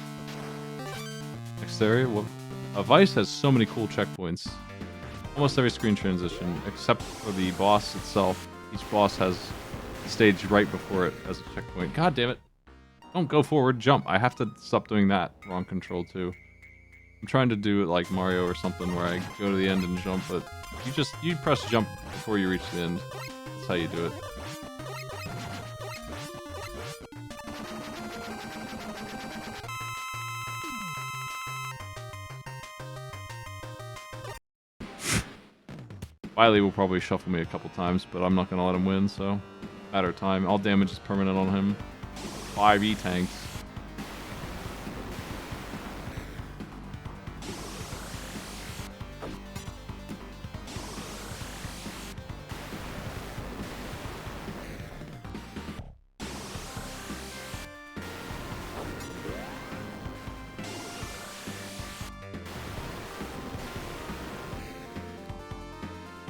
Next area? Well, Vice has so many cool checkpoints. Almost every screen transition, except for the boss itself. Each boss has a stage right before it as a checkpoint. God damn it. Don't go forward, jump. I have to stop doing that. Wrong control, too. I'm trying to do it like Mario or something where I go to the end and jump, but you press jump before you reach the end. That's how you do it. Wiley will probably shuffle me a couple times, but I'm not going to let him win, so matter of time. All damage is permanent on him. 5 E-tanks.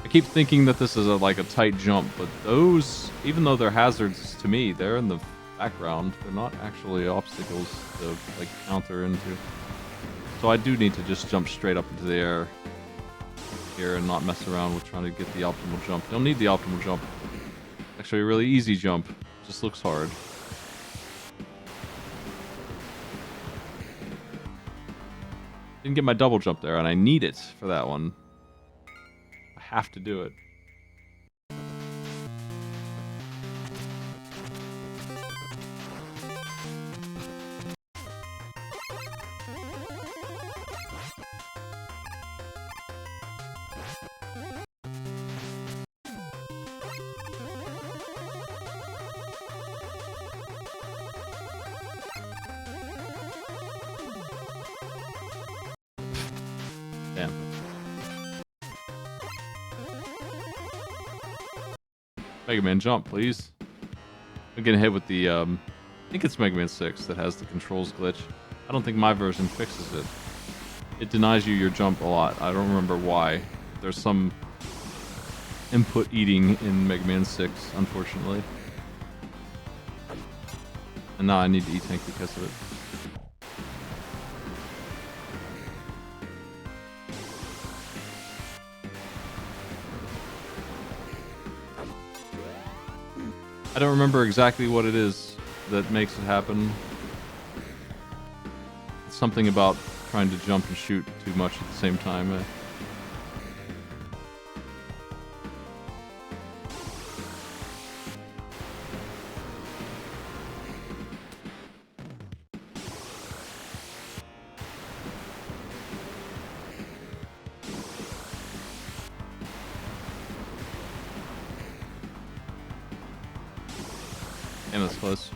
I keep thinking that this is like a tight jump, but those, even though they're hazards to me, they're in the background. They're not actually obstacles to like counter into. So I do need to just jump straight up into the air here and not mess around with trying to get the optimal jump. You don't need the optimal jump. Actually, a really easy jump. Just looks hard. Didn't get my double jump there, and I need it for that one. Have to do it. Damn. Mega Man jump, please. I'm getting hit with the, I think it's Mega Man 6 that has the controls glitch. I don't think my version fixes it. It denies you your jump a lot. I don't remember why. There's some input eating in Mega Man 6, unfortunately. And now I need to E-tank because of it. I don't remember exactly what it is that makes it happen. It's something about trying to jump and shoot too much at the same time. Damn, that's close.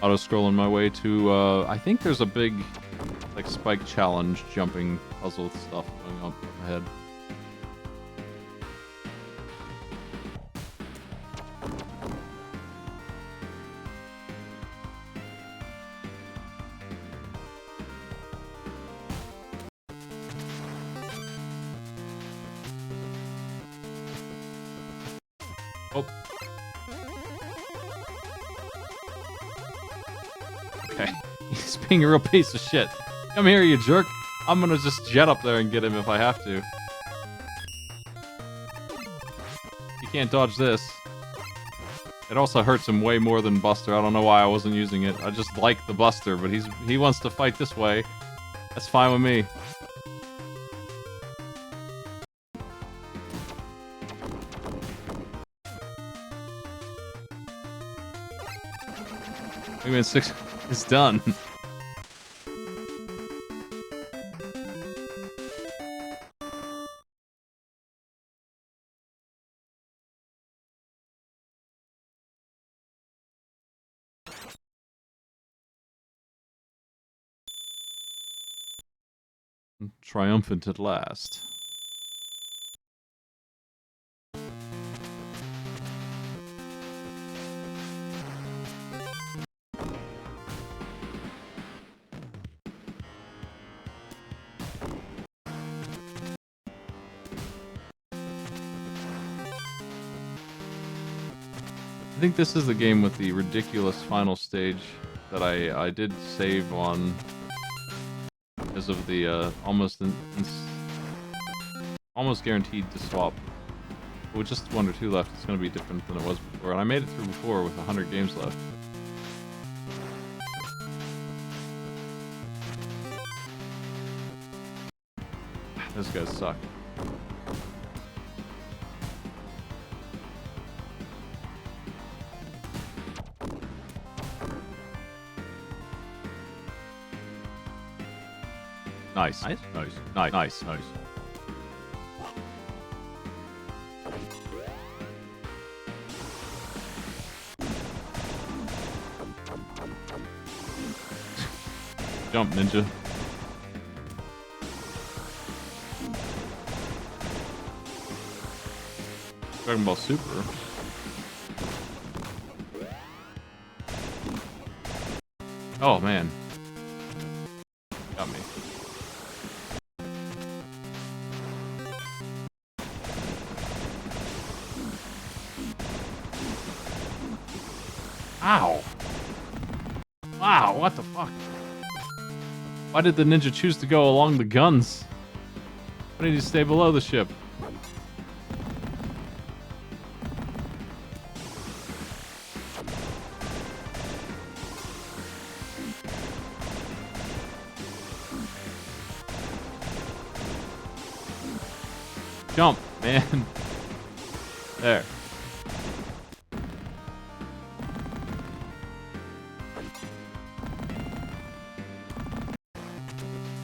auto-scrolling my way to, I think there's a big, like, spike challenge jumping puzzle stuff going up ahead. Oh. Okay. He's being a real piece of shit. Come here, you jerk. I'm gonna just jet up there and get him if I have to. You can't dodge this. It also hurts him way more than Buster. I don't know why I wasn't using it. I just like the Buster, but he wants to fight this way. That's fine with me. Mega Man 6 is done. Triumphant at last. I think this is the game with the ridiculous final stage that I did save on because of the almost guaranteed to swap. With just 1 or 2 left, it's going to be different than it was before. And I made it through before with 100 games left. Those guys suck. Nice. Nice. Nice. Nice. Nice. Nice. Jump, ninja. Dragon Ball Super. Oh man. Got me. Ow! Wow, what the fuck? Why did the ninja choose to go along the guns? Why did he stay below the ship? Jump, man. There.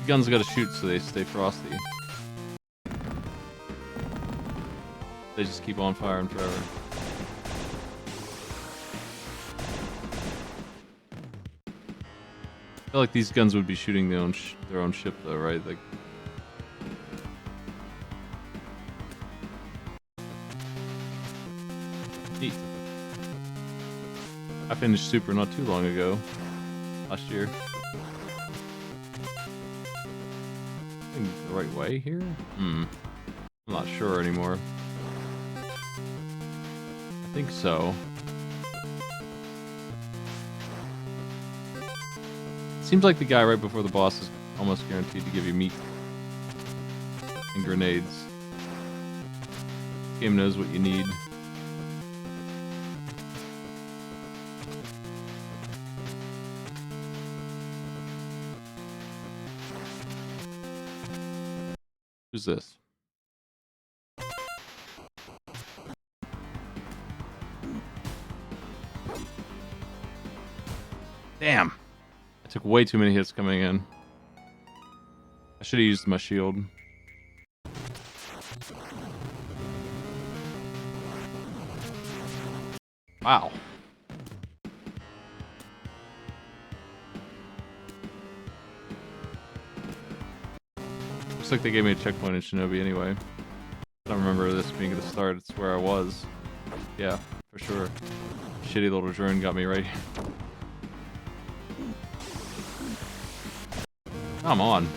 The guns gotta shoot so they stay frosty. They just keep on firing forever. I feel like these guns would be shooting their own ship though, right? Like. Neat. I finished Super not too long ago. Last year. The right way here? I'm not sure anymore. I think so. Seems like the guy right before the boss is almost guaranteed to give you meat and grenades. This game knows what you need. Who's this? Damn! I took way too many hits coming in. I should have used my shield. Wow. Looks like they gave me a checkpoint in Shinobi anyway. I don't remember this being at the start. It's where I was. Yeah, for sure. Shitty little drone got me right here. Come on.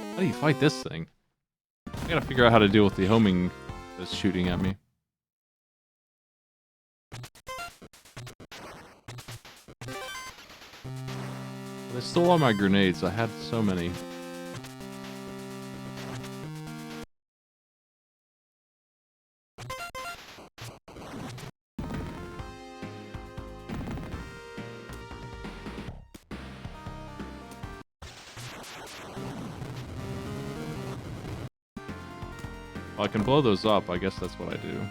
How do you fight this thing? I gotta figure out how to deal with the homing that's shooting at me. They stole all my grenades. I had so many. Well, I can blow those up. I guess that's what I do.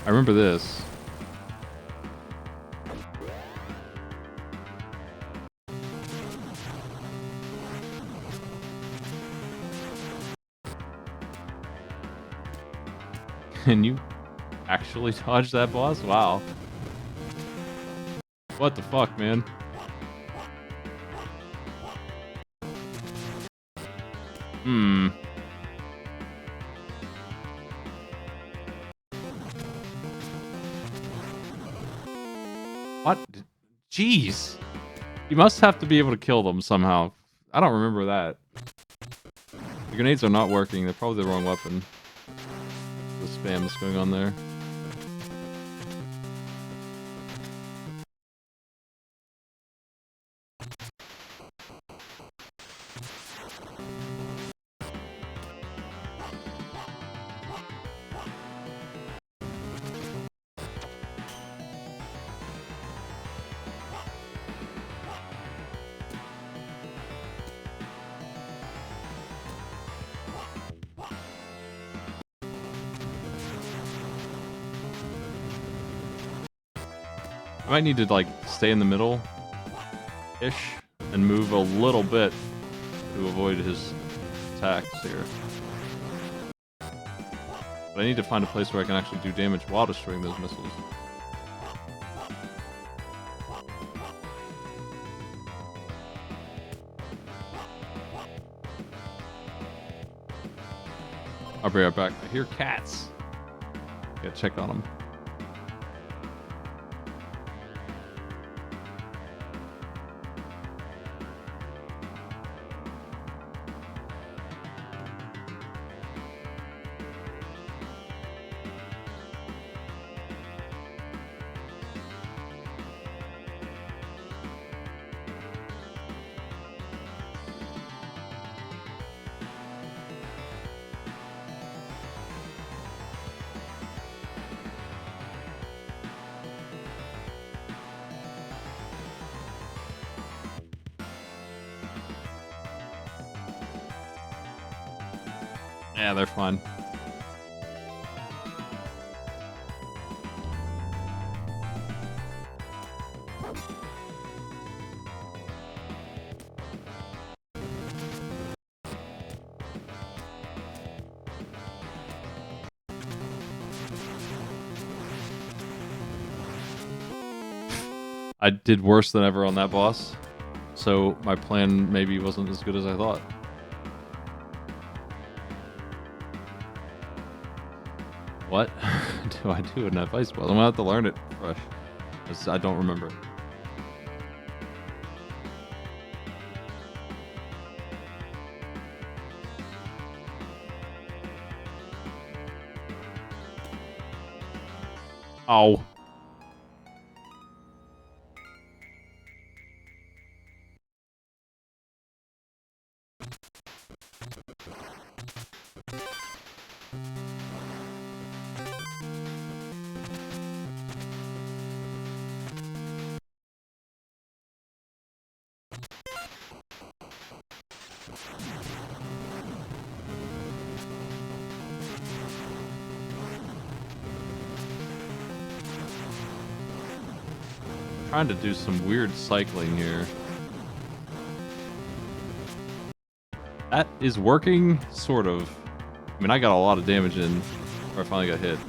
I remember this. Can you actually dodge that boss? Wow. What the fuck, man? What? Jeez. You must have to be able to kill them somehow. I don't remember that. The grenades are not working. They're probably the wrong weapon. The spam that's going on there. I might need to, like, stay in the middle-ish and move a little bit to avoid his attacks here. But I need to find a place where I can actually do damage while destroying those missiles. I'll be right back. I hear cats. Gotta check on them. Yeah, they're fun. I did worse than ever on that boss, so my plan maybe wasn't as good as I thought. What do I do in that vice boss? I'm gonna have to learn it fresh, because I don't remember. Oh. trying to do some weird cycling here. That is working, sort of. I mean, I got a lot of damage in, or I finally got hit.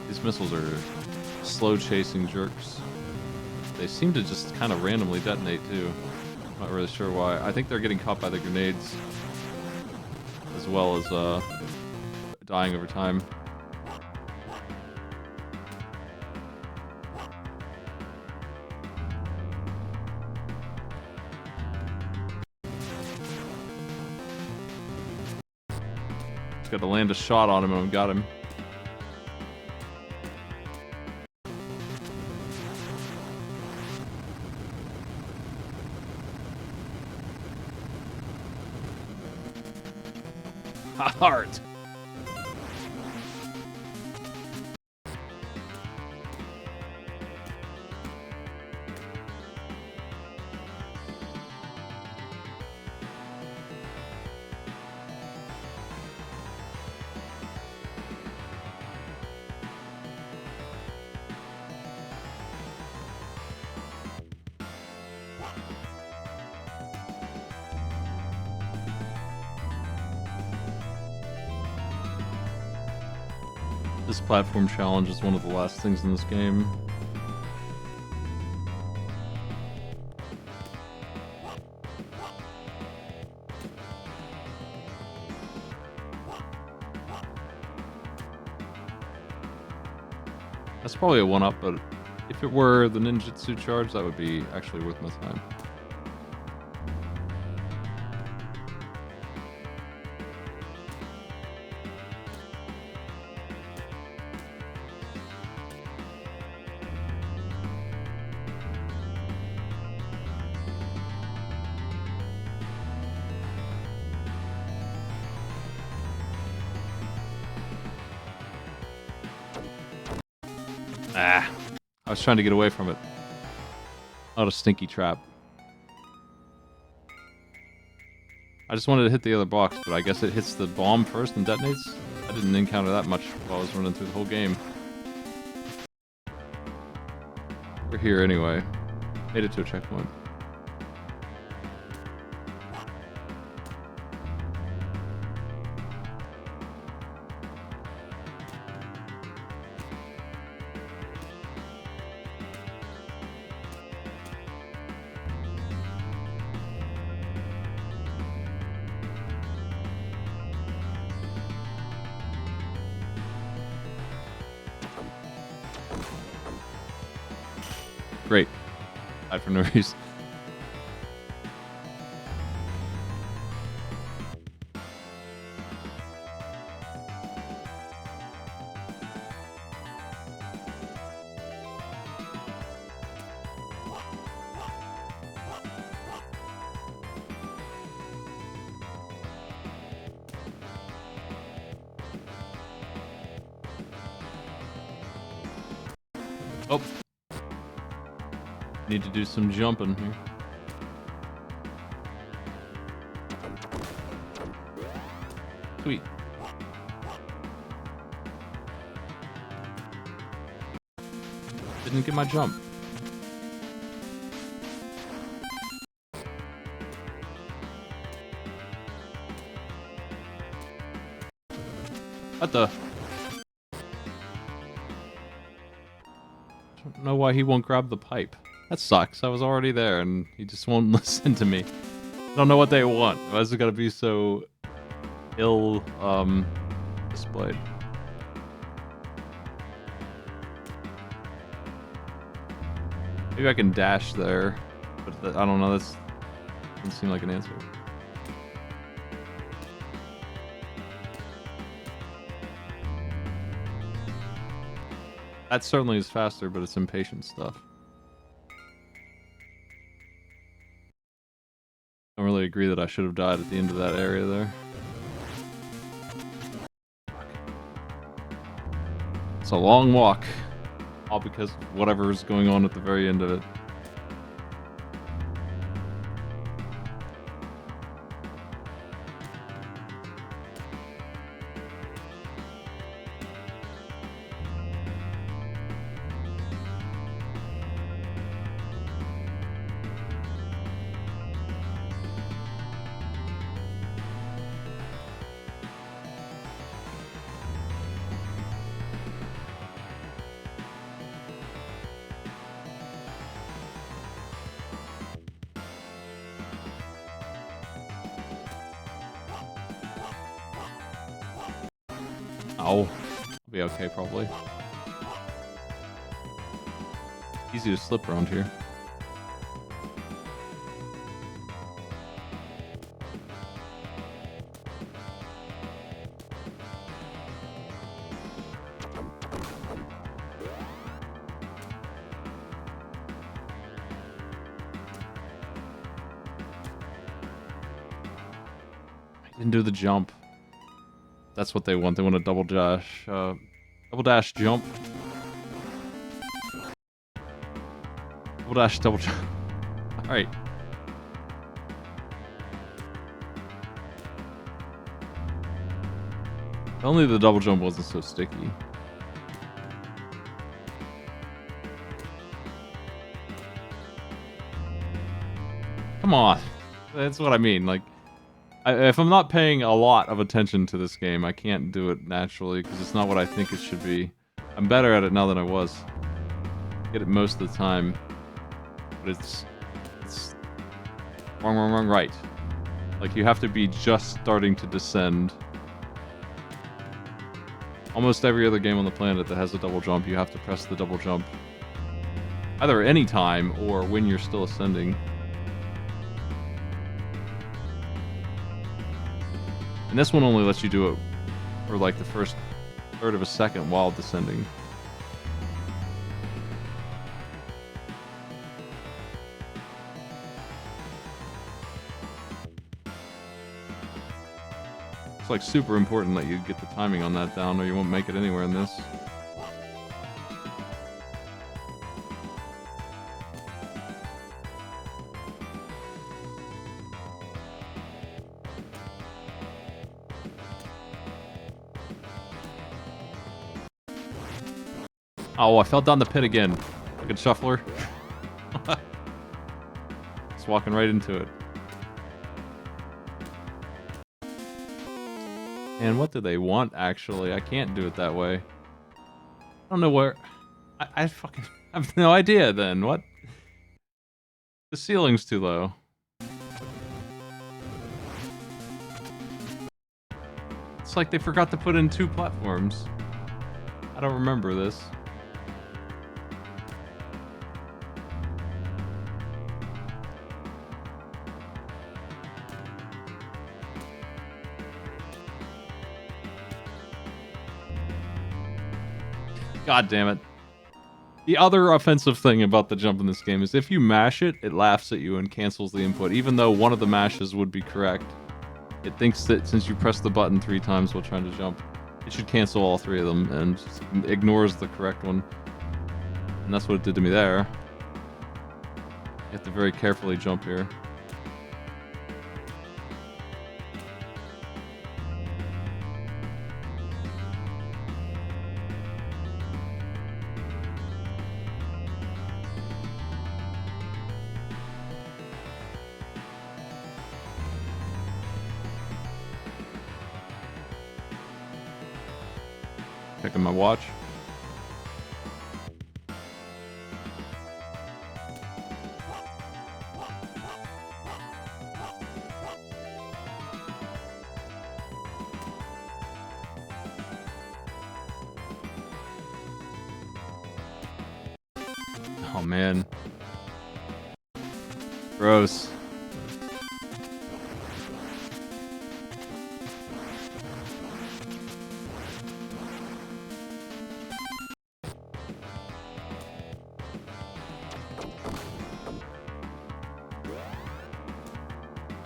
These missiles are slow chasing jerks. They seem to just kind of randomly detonate too. Not really sure why. I think they're getting caught by the grenades, as well as dying over time. Got to land a shot on him and I've got him. Heart. This platform challenge is one of the last things in this game. That's probably a one-up, but if it were the ninjutsu charge, that would be actually worth my time. Ah, I was trying to get away from it. Not a stinky trap. I just wanted to hit the other box, but I guess it hits the bomb first and detonates? I didn't encounter that much while I was running through the whole game. We're here anyway. Made it to a checkpoint. Great. Died for no reason. Oh. Need to do some jumping here. Sweet. Didn't get my jump. What the? I don't know why he won't grab the pipe. That sucks. I was already there and he just won't listen to me. I don't know what they want. Why is it gotta be so ill displayed? Maybe I can dash there, but I don't know. That doesn't seem like an answer. That certainly is faster, but it's impatient stuff. I don't really agree that I should have died at the end of that area there. It's a long walk. All because of whatever is going on at the very end of it. I'll be okay probably. Easy to slip around here. Didn't do the jump. That's what they want. They want a double dash jump. Double jump. Alright. If only the double jump wasn't so sticky. Come on. That's what I mean. Like, if I'm not paying a lot of attention to this game, I can't do it naturally because it's not what I think it should be. I'm better at it now than I was. Get it most of the time, but it's wrong, right. Like, you have to be just starting to descend. Almost every other game on the planet that has a double jump, you have to press the double jump either any time or when you're still ascending. And this one only lets you do it for like the first third of a second while descending. It's like super important that you get the timing on that down or you won't make it anywhere in this. Oh, I fell down the pit again. Fucking shuffler. Just walking right into it. And what do they want, actually? I can't do it that way. I don't know where... I fucking have no idea, then. What? The ceiling's too low. It's like they forgot to put in 2 platforms. I don't remember this. God damn it. The other offensive thing about the jump in this game is if you mash it, it laughs at you and cancels the input, even though one of the mashes would be correct. It thinks that since you press the button 3 times while trying to jump, it should cancel all 3 of them and ignores the correct one. And that's what it did to me there. You have to very carefully jump here. Checking my watch. Oh man. Gross.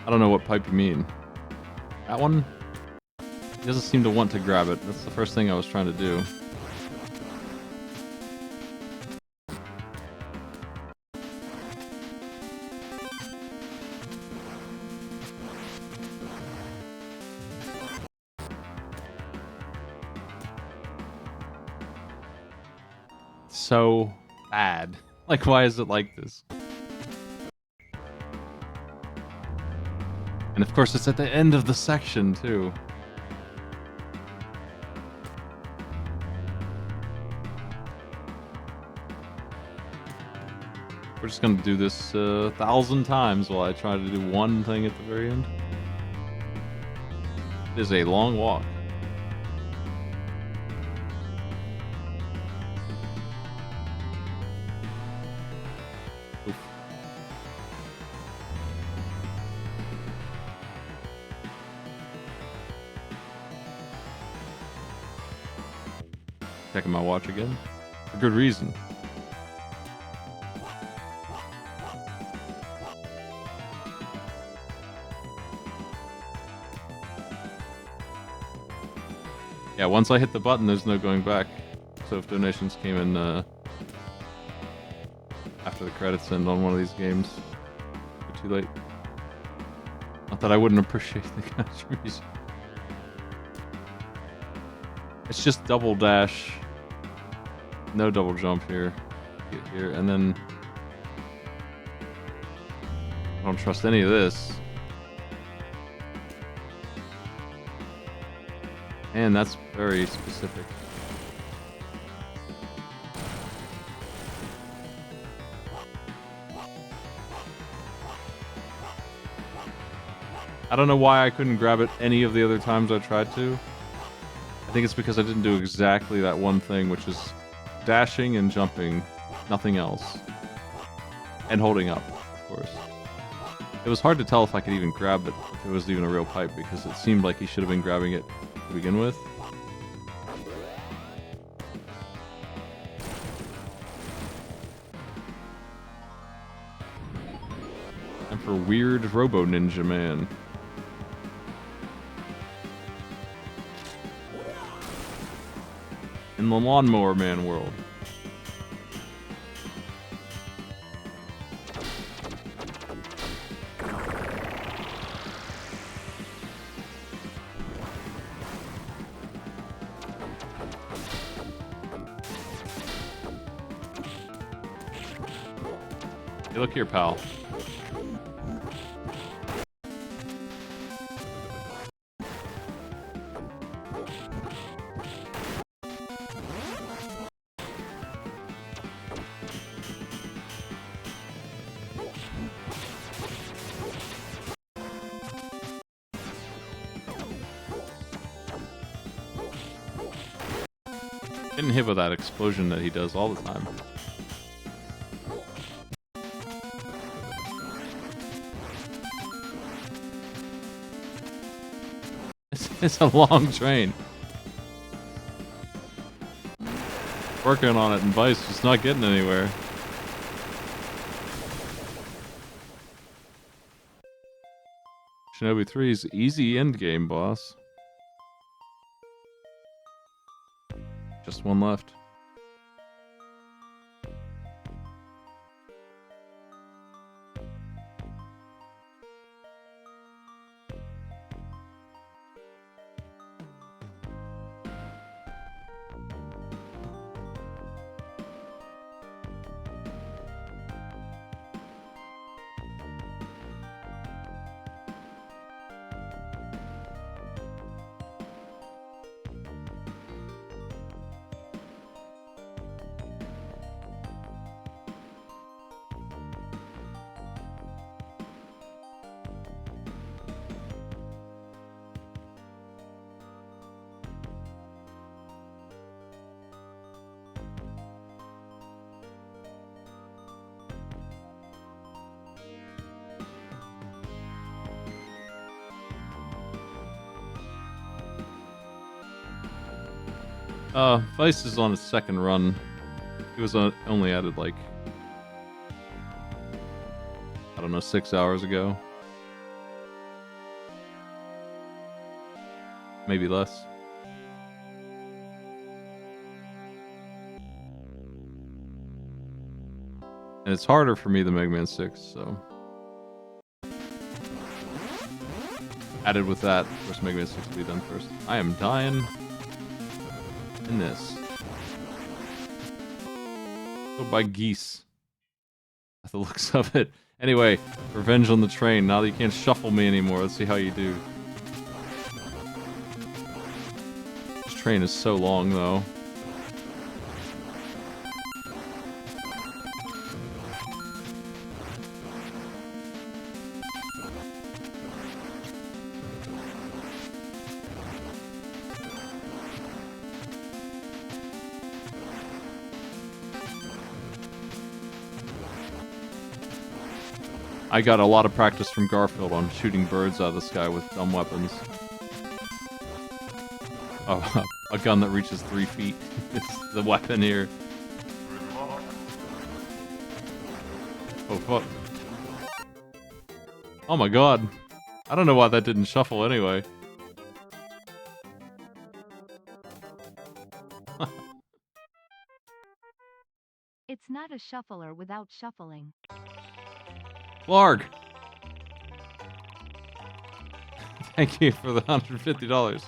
I don't know what pipe you mean. That one? He doesn't seem to want to grab it. That's the first thing I was trying to do. So bad. Like, why is it like this? And of course, it's at the end of the section, too. We're just gonna do this 1,000 times while I try to do one thing at the very end. It is a long walk. Oof. Checking my watch again. For good reason. Yeah, once I hit the button, there's no going back. So if donations came in after the credits end on one of these games, it's too late. Not that I wouldn't appreciate the contribution. It's just double dash. No double jump here. Get here, and then I don't trust any of this. And that's very specific. I don't know why I couldn't grab it any of the other times I tried to. I think it's because I didn't do exactly that one thing, which is dashing and jumping, nothing else. And holding up, of course. It was hard to tell if I could even grab it, if it was even a real pipe, because it seemed like he should have been grabbing it to begin with. And for weird Robo Ninja Man. In the Lawnmower Man world. Hey, look here, pal. Getting hit with that explosion that he does all the time. It's a long train. Working on it in Vice, just not getting anywhere. Shinobi 3's easy endgame boss. Just one left. Vice is on his second run. He was only added like, I don't know, 6 hours ago. Maybe less. And it's harder for me than Mega Man 6, so. Added with that, of course Mega Man 6 will be done first. I am dying in this. Go by geese. At the looks of it. Anyway, revenge on the train. Now that you can't shuffle me anymore, let's see how you do. This train is so long, though. I got a lot of practice from Garfield on shooting birds out of the sky with dumb weapons. Oh, a gun that reaches 3 feet. It's the weapon here. Oh, fuck. Oh my god. I don't know why that didn't shuffle anyway. It's not a shuffler without shuffling. Larg! Thank you for the $150.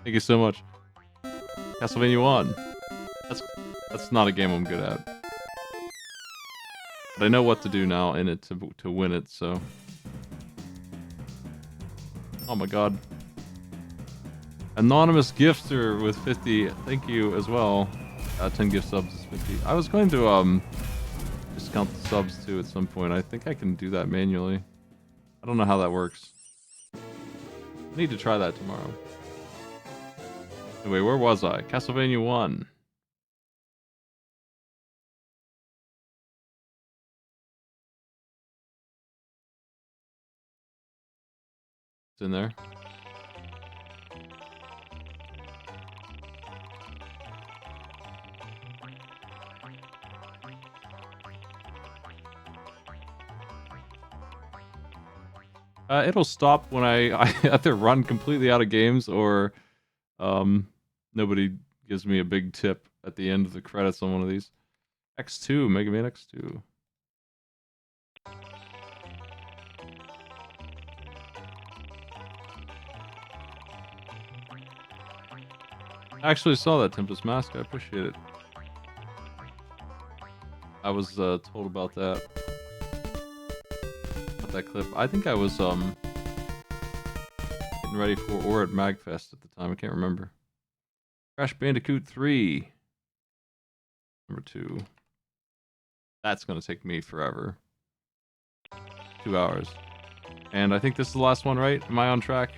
Thank you so much. Castlevania 1. That's not a game I'm good at. But I know what to do now in it to win it, so... Oh my god. Anonymous gifter with 50. Thank you as well. 10 gift subs is 50. I was going to discount the subs too at some point. I think I can do that manually. I don't know how that works. I need to try that tomorrow. Anyway, where was I? Castlevania 1. It's in there. It'll stop when I either run completely out of games or nobody gives me a big tip at the end of the credits on one of these. X2, Mega Man X2. I actually saw that Tempest Mask. I appreciate it. I was told about that. That clip. I think I was getting ready for or at MagFest at the time. I can't remember. Crash Bandicoot 3. Number 2. That's gonna take me forever. 2 hours. And I think this is the last one, right? Am I on track?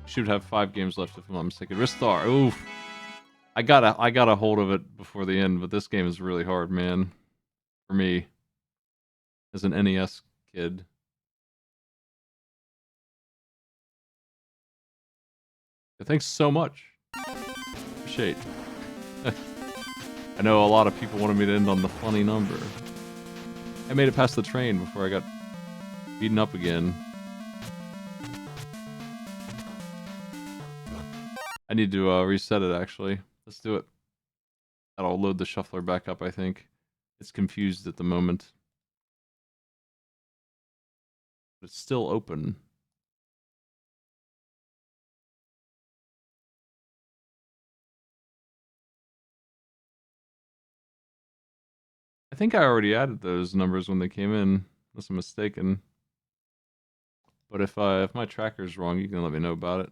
Should have 5 games left if I'm not mistaken. Ristar. Oof. I got a hold of it before the end, but this game is really hard, man. For me, as an NES kid. Thanks so much. Appreciate. I know a lot of people wanted me to end on the funny number. I made it past the train before I got beaten up again. I need to reset it, actually. Let's do it. That'll load the shuffler back up, I think. It's confused at the moment. But it's still open. I think I already added those numbers when they came in, unless I'm mistaken. But if my tracker's wrong, you can let me know about it.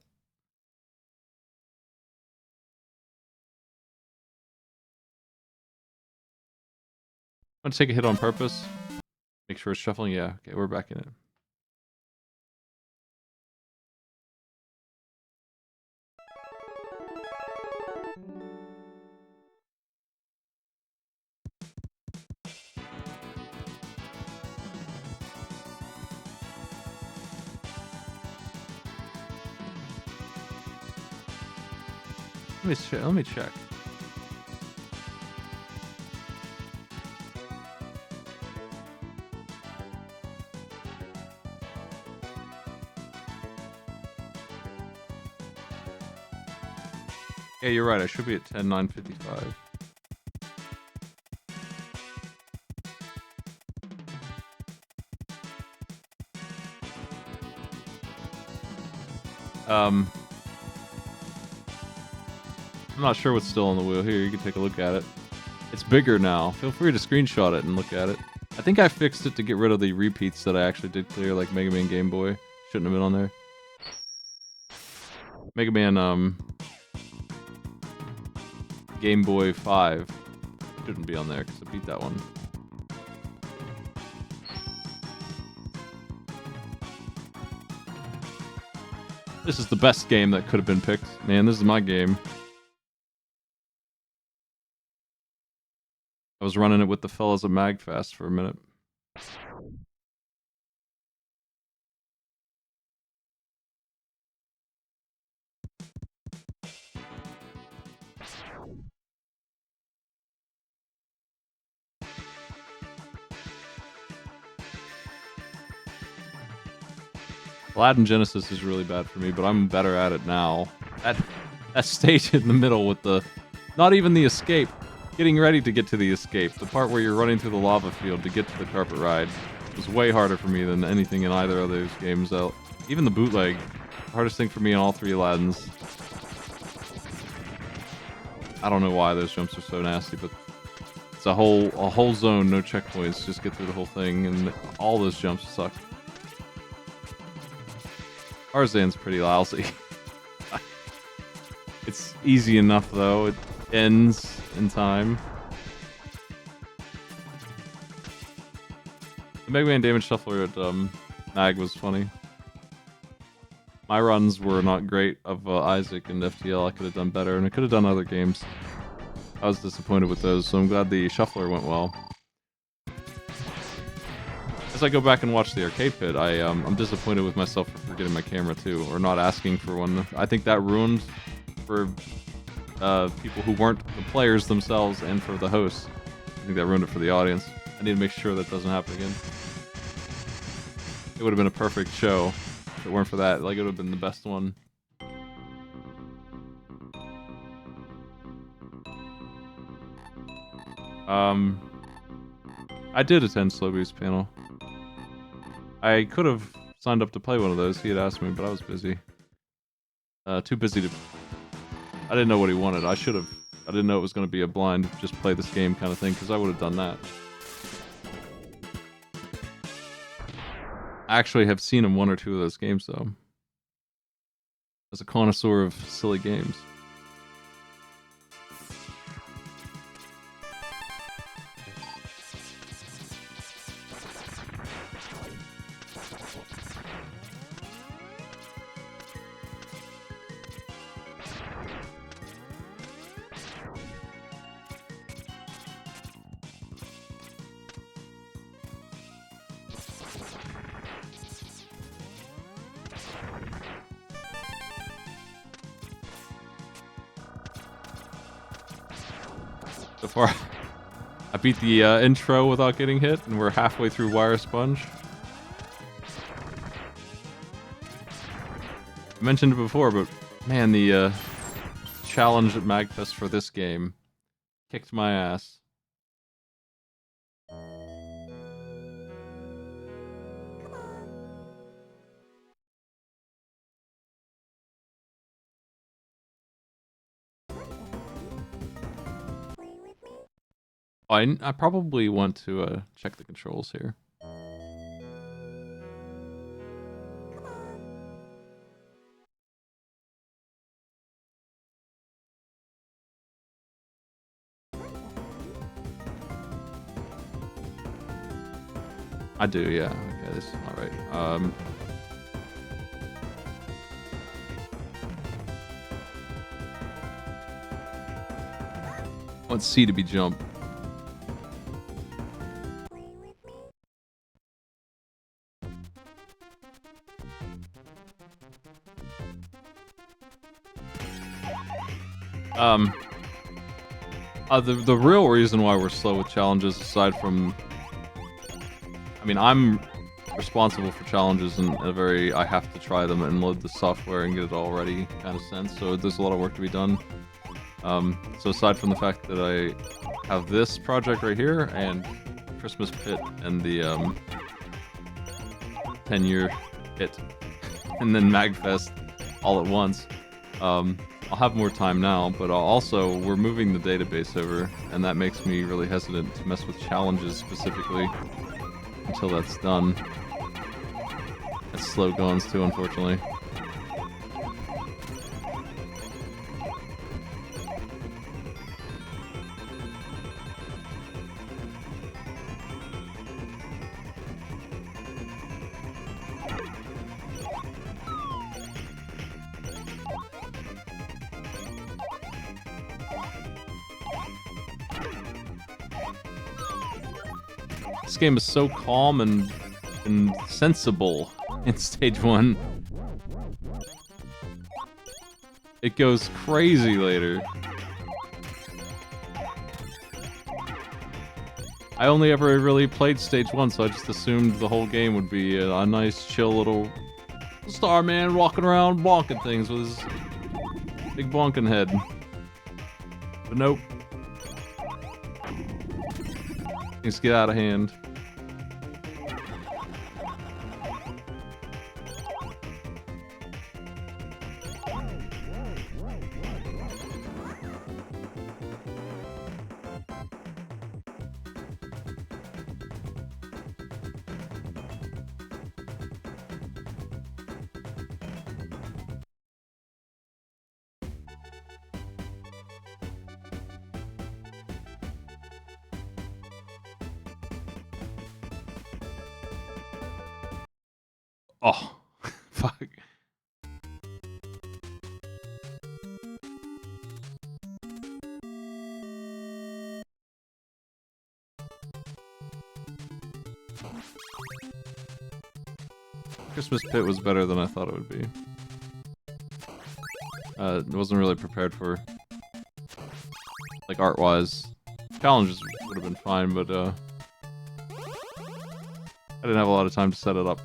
I'm gonna take a hit on purpose. Make sure it's shuffling. Yeah, okay, we're back in it. Let me check. Yeah, you're right. I should be at 10,955. I'm not sure what's still on the wheel here. You can take a look at it. It's bigger now. Feel free to screenshot it and look at it. I think I fixed it to get rid of the repeats that I actually did clear, like Mega Man Game Boy. Shouldn't have been on there. Mega Man, Game Boy 5 shouldn't be on there because I beat that one. This is the best game that could have been picked. Man, this is my game. I was running it with the fellas at MagFest for a minute. Aladdin Genesis is really bad for me, but I'm better at it now. That stage in the middle with the... Not even the escape. Getting ready to get to the escape. The part where you're running through the lava field to get to the carpet ride was way harder for me than anything in either of those games. Even the bootleg. The hardest thing for me in all three Aladdins. I don't know why those jumps are so nasty, but... It's a whole zone, no checkpoints. Just get through the whole thing, and all those jumps suck. Tarzan's pretty lousy. It's easy enough though. It ends in time. The Mega Man Damage Shuffler at Mag was funny. My runs were not great of Isaac and FTL. I could have done better, and I could have done other games. I was disappointed with those, so I'm glad the Shuffler went well. As I go back and watch the arcade pit, I'm disappointed with myself for forgetting my camera too, or not asking for one. I think that ruined for people who weren't the players themselves and for the hosts. I think that ruined it for the audience. I need to make sure that doesn't happen again. It would have been a perfect show if it weren't for that. Like, it would have been the best one. I did attend Slowbee's panel. I could have signed up to play one of those. He had asked me, but I was busy. Too busy to... I didn't know what he wanted. I should have. I didn't know it was going to be a blind, just play this game kind of thing, because I would have done that. I actually have seen him one or two of those games, though. As a connoisseur of silly games. So far, I beat the intro without getting hit, and we're halfway through Wire Sponge. I mentioned it before, but man, the challenge at MagFest for this game kicked my ass. I probably want to check the controls here. I do, yeah. Okay, this is not right. I want C to be jump. The real reason why we're slow with challenges, aside from... I mean, I'm responsible for challenges in a very I have to try them and load the software and get it all ready kind of sense, so there's a lot of work to be done. So aside from the fact that I have this project right here, and Christmas Pit, and the 10-year pit, and then MagFest all at once, I'll have more time now, but also we're moving the database over, and that makes me really hesitant to mess with challenges specifically until that's done. It's slow goings too, unfortunately. This game is so calm and sensible in stage 1. It goes crazy later. I only ever really played stage 1, so I just assumed the whole game would be a nice, chill little Starman walking around bonking things with his big bonking head. But nope. Things get out of hand. Oh, fuck. Christmas Pit was better than I thought it would be. Wasn't really prepared for, like, art-wise. Challenges would have been fine, but, I didn't have a lot of time to set it up.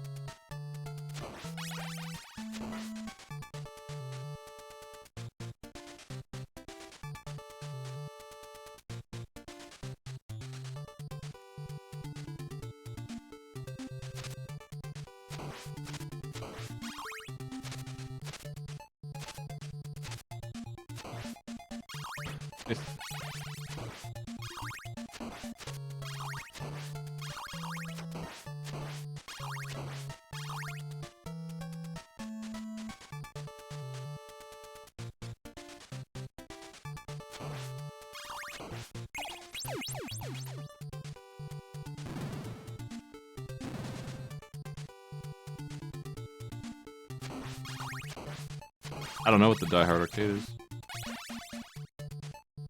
I don't know what the Die Hard Arcade is.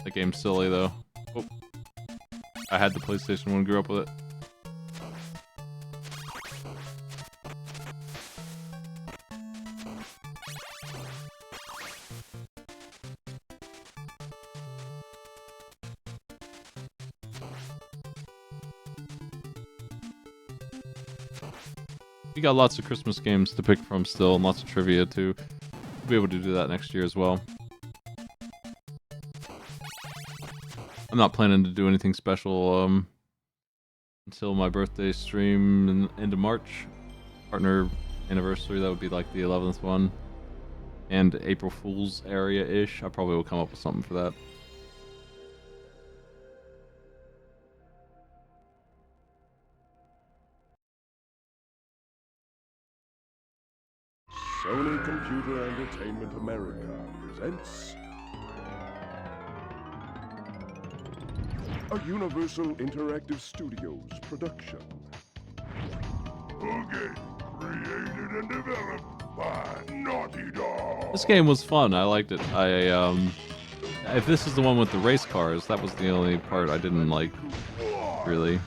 That game's silly though. Oh. I had the PlayStation 1, grew up with it. We got lots of Christmas games to pick from still, and lots of trivia too. We'll be able to do that next year as well. I'm not planning to do anything special until my birthday stream in end of March. Partner anniversary, that would be like the 11th one. And April Fool's area-ish. I probably will come up with something for that. Sony Computer Entertainment America presents a Universal Interactive Studios production. Okay, created and developed by Naughty Dog. This game was fun. I liked it. If this is the one with the race cars, that was the only part I didn't like, really.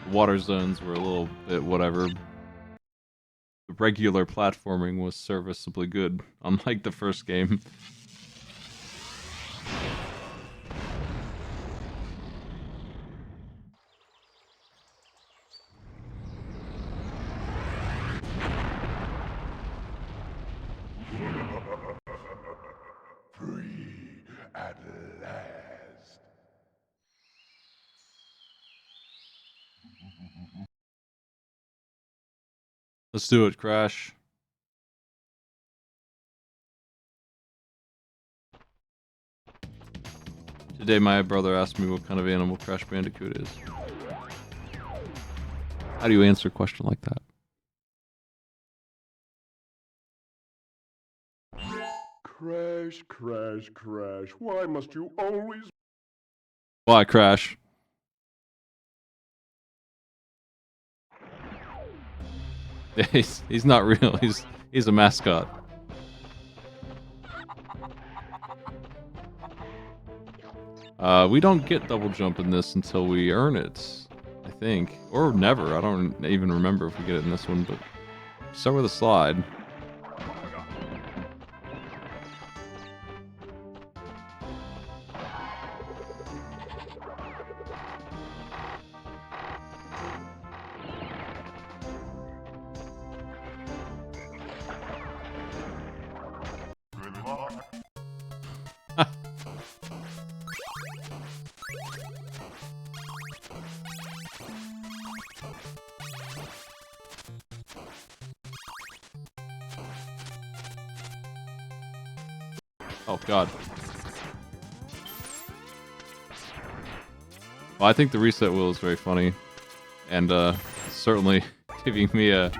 The water zones were a little bit whatever. The regular platforming was serviceably good, unlike the first game. Free at last. Let's do it, Crash. Today my brother asked me what kind of animal Crash Bandicoot is. How do you answer a question like that? Crash, crash, crash. Why must you always... Why, Crash? He's not real. He's a mascot. We don't get double jump in this until we earn it, I think. Or never. I don't even remember if we get it in this one, but start with a slide. Oh god. Well, I think the reset wheel is very funny, and certainly giving me a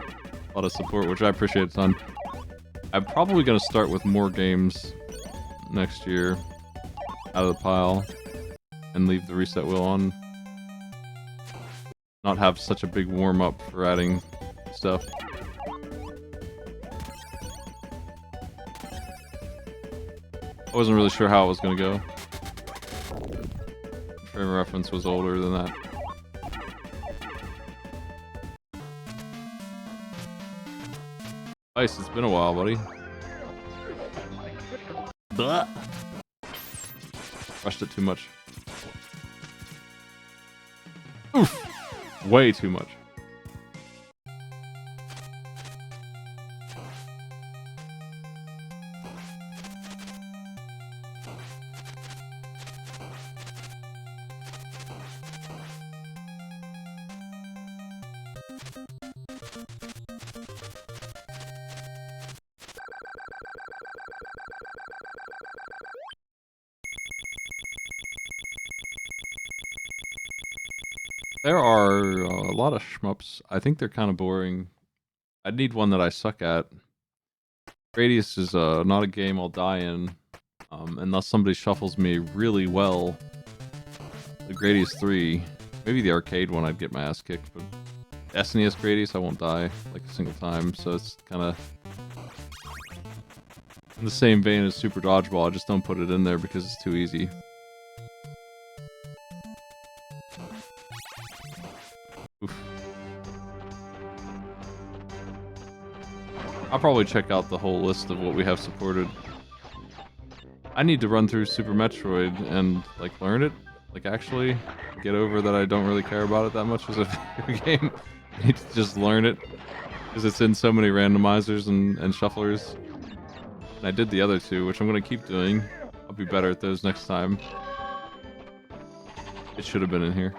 lot of support, which I appreciate a ton. I'm probably going to start with more games next year out of the pile and leave the reset wheel on. Not have such a big warm-up for adding stuff. I wasn't really sure how it was going to go. Frame reference was older than that. Ice, it's been a while, buddy. Blah. Rushed it too much. Oof. Way too much. There are a lot of shmups. I think they're kind of boring. I'd need one that I suck at. Gradius is not a game I'll die in, unless somebody shuffles me really well. The Gradius 3, maybe the arcade one I'd get my ass kicked, but SNES Gradius I won't die like a single time, so it's kind of in the same vein as Super Dodgeball. I just don't put it in there because it's too easy. Oof. I'll probably check out the whole list of what we have supported. I need to run through Super Metroid and like learn it, like actually get over that I don't really care about it that much as a video game. I need to just learn it because it's in so many randomizers and shufflers. And I did the other two, which I'm going to keep doing. I'll be better at those next time. It should have been in here.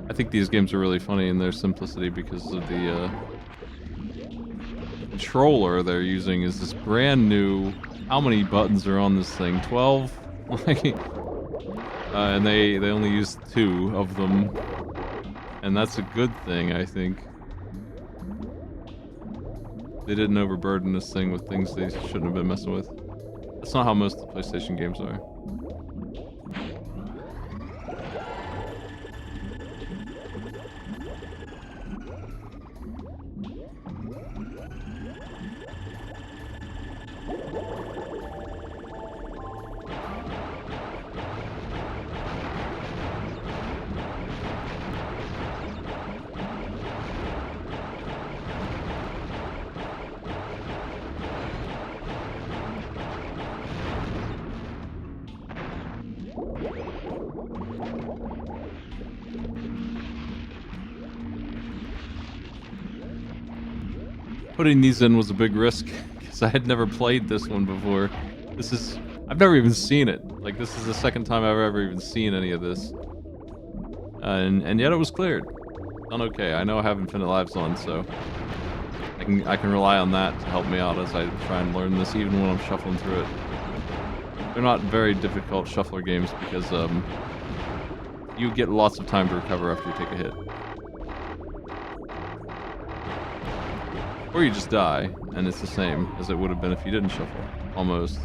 I think these games are really funny in their simplicity because of the controller they're using is this brand new. How many buttons are on this thing? 12? And they only use 2 of them, and that's a good thing, I think. They didn't overburden this thing with things they shouldn't have been messing with. That's not how most of the PlayStation games are. Putting these in was a big risk because I had never played this one before. This is... I've never even seen it. Like, this is the second time I've ever even seen any of this. And yet it was cleared. Done okay. I know I have infinite lives on, so... I can rely on that to help me out as I try and learn this, even when I'm shuffling through it. They're not very difficult shuffler games because, you get lots of time to recover after you take a hit. Or you just die, and it's the same as it would have been if you didn't shuffle. Almost.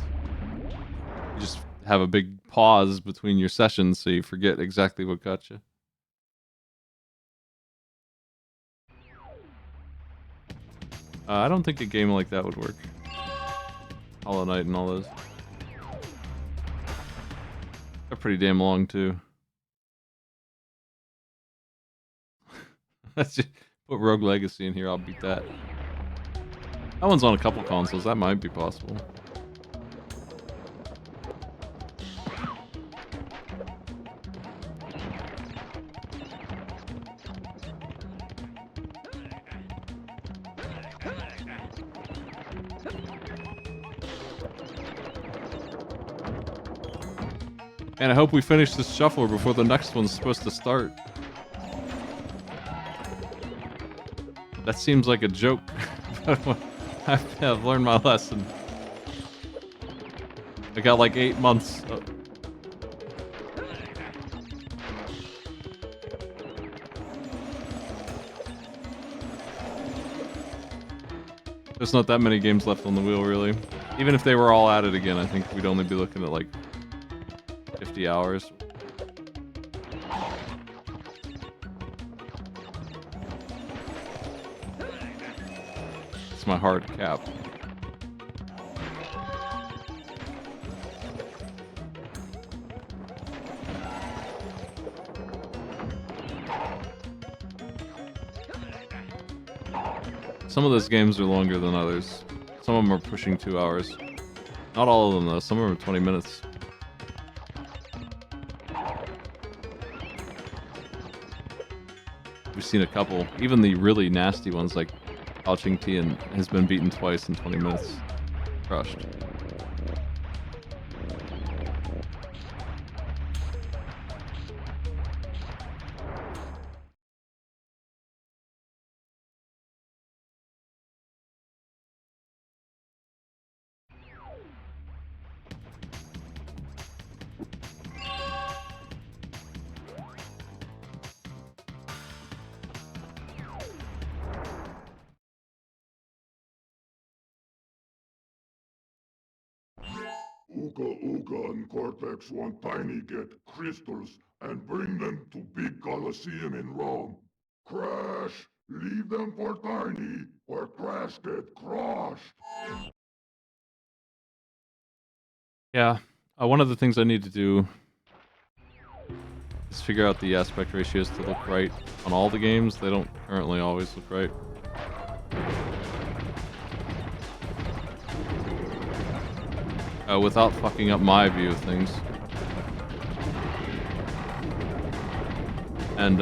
You just have a big pause between your sessions so you forget exactly what got you. I don't think a game like that would work. Hollow Knight and all those. They're pretty damn long, too. Let's just put Rogue Legacy in here, I'll beat that. That one's on a couple consoles, that might be possible. And I hope we finish this shuffler before the next one's supposed to start. That seems like a joke. I've learned my lesson. I got like 8 months. There's not that many games left on the wheel, really. Even if they were all at it again, I think we'd only be looking at like 50 hours. It's my hard cap. Some of those games are longer than others. Some of them are pushing 2 hours. Not all of them though, some of them are 20 minutes. We've seen a couple. Even the really nasty ones like Ao Ching Tian has been beaten twice in 20 minutes. Crushed. Ooga Ooga and Cortex want Tiny get crystals and bring them to Big Colosseum in Rome. Crash! Leave them for Tiny, or Crash get crushed! Yeah. One of the things I need to do is figure out the aspect ratios to look right on all the games. They don't currently always look right. Without fucking up my view of things. And,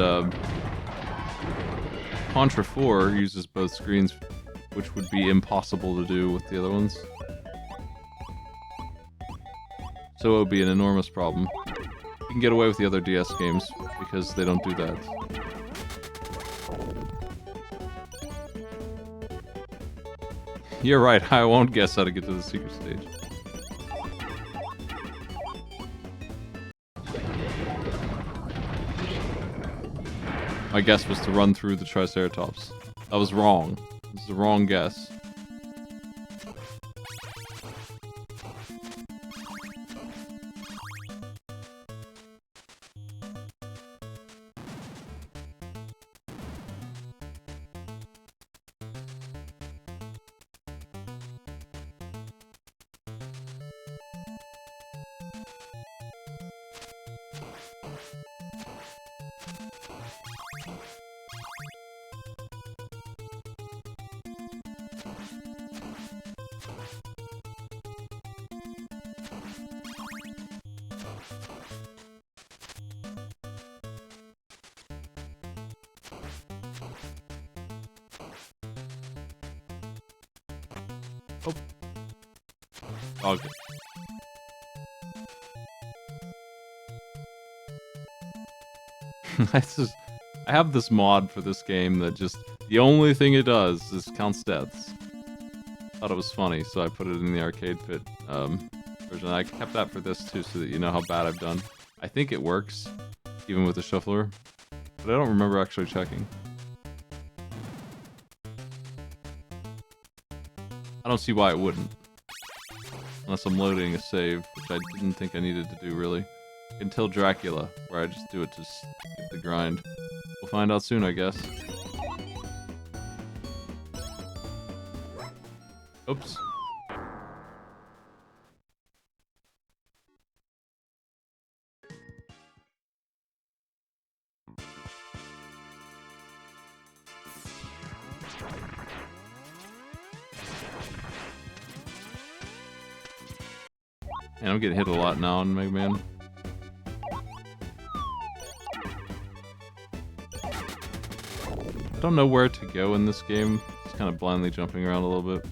Contra 4 uses both screens, which would be impossible to do with the other ones. So it would be an enormous problem. You can get away with the other DS games, because they don't do that. You're right, I won't guess how to get to the secret stage. My guess was to run through the Triceratops. I was wrong. This is the wrong guess. Okay. I have this mod for this game that just the only thing it does is counts deaths. Thought it was funny, so I put it in the arcade pit version. I kept that for this too, so that you know how bad I've done. I think it works, even with the shuffler, but I don't remember actually checking. I don't see why it wouldn't. Unless I'm loading a save, which I didn't think I needed to do really. Until Dracula, where I just do it to skip the grind. We'll find out soon, I guess. Oops. And I'm getting hit a lot now on Mega Man. I don't know where to go in this game. Just kind of blindly jumping around a little bit.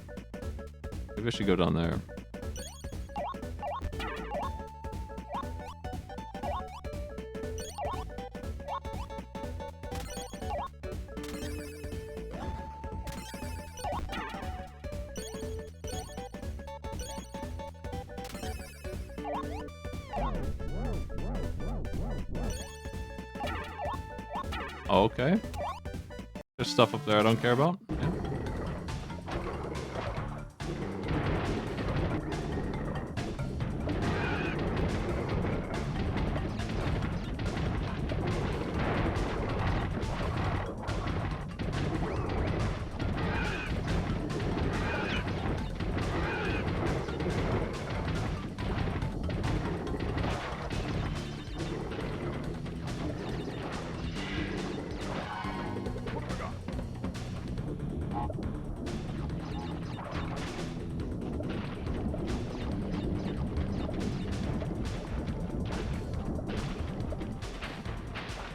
Maybe I should go down there. Oh, okay. There's stuff up there I don't care about. Yeah.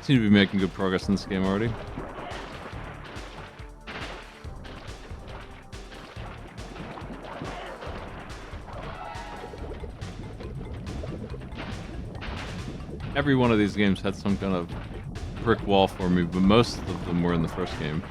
Seem to be making good progress in this game already. Every one of these games had some kind of brick wall for me, but most of them were in the first game.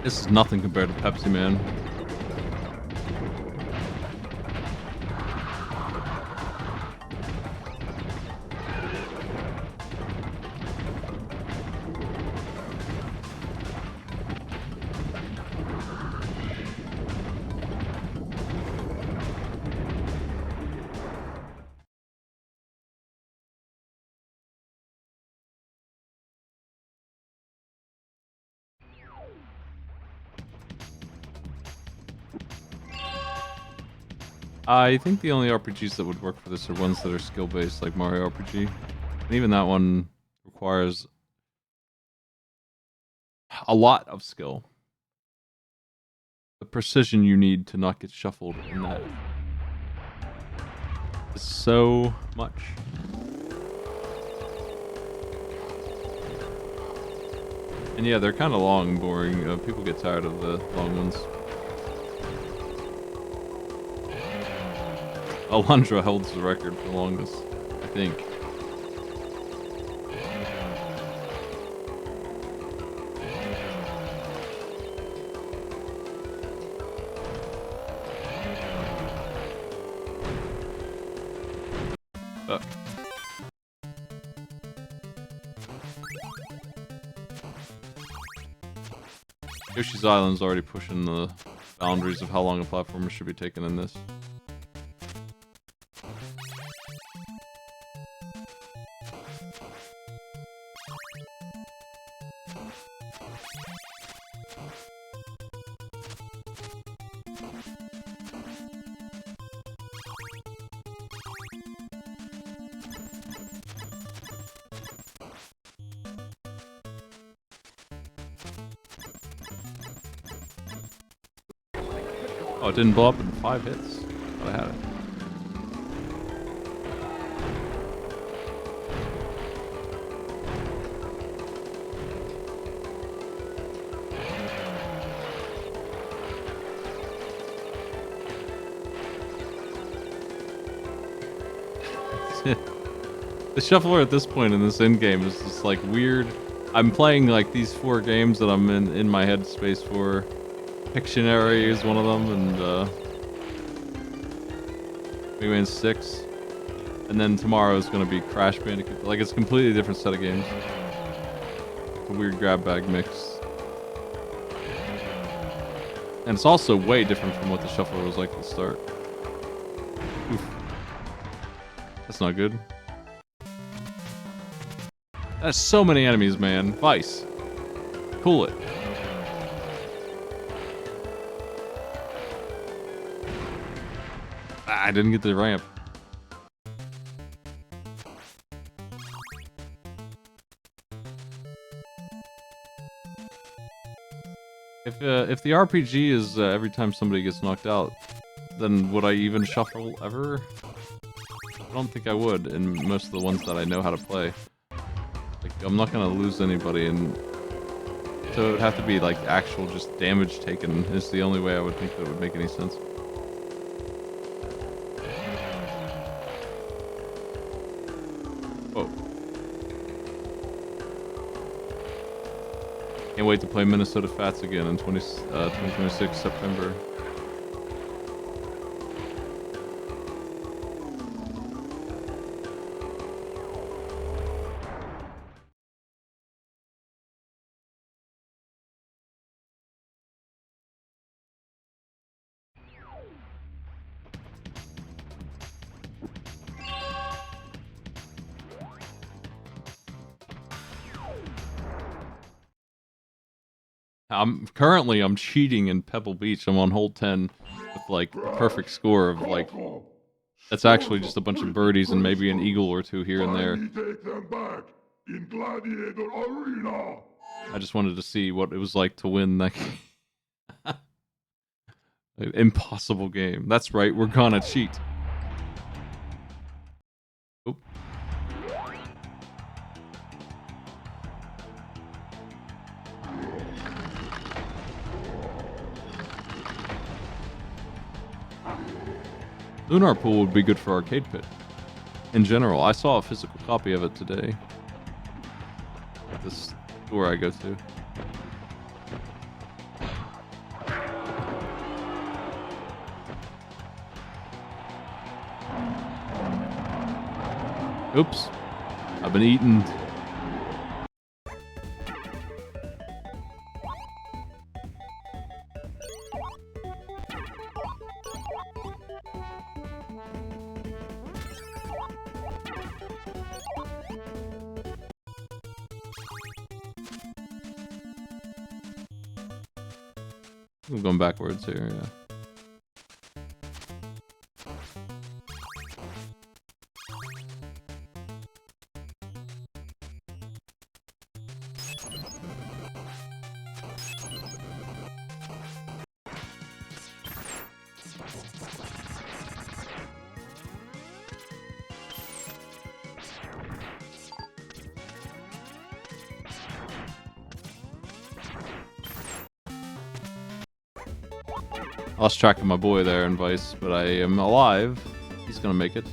This is nothing compared to Pepsi Man. I think the only RPGs that would work for this are ones that are skill-based, like Mario RPG. And even that one requires a lot of skill. The precision you need to not get shuffled in that is so much. And yeah, they're kind of long and boring. People get tired of the long ones. Alundra holds the record for the longest, I think. Fuck. Yoshi's Island's already pushing the boundaries of how long a platformer should be taken in this. Oh, it didn't blow up in 5 hits. But I had it. The shuffler at this point in this end game is just like weird. I'm playing like these 4 games that I'm in my headspace for. Pictionary is one of them, and Mega Man 6. And then tomorrow is going to be Crash Bandicoot. Like, it's a completely different set of games. A weird grab bag mix. And it's also way different from what the shuffler was like at the start. Oof. That's not good. That's so many enemies, man. Vice. Cool it. Ah, I didn't get the ramp. If the RPG is every time somebody gets knocked out, then would I even shuffle ever? I don't think I would in most of the ones that I know how to play. Like, I'm not gonna lose anybody, and so it would have to be like actual just damage taken is the only way I would think that would make any sense. Whoa. Can't wait to play Minnesota Fats again in 2026 September. I'm cheating in Pebble Beach. I'm on hole 10 with like a perfect score of like, that's actually just a bunch of birdies and maybe an eagle or 2 here and there. Take them back in Gladiator Arena. I just wanted to see what it was like to win that game. Impossible game. That's right, we're gonna cheat. Oop. Lunar Pool would be good for Arcade Pit. In general, I saw a physical copy of it today. At this store I go to. Oops. I've been eaten. I'm going backwards here, yeah. Lost track of my boy there in Vice, but I am alive. He's gonna make it.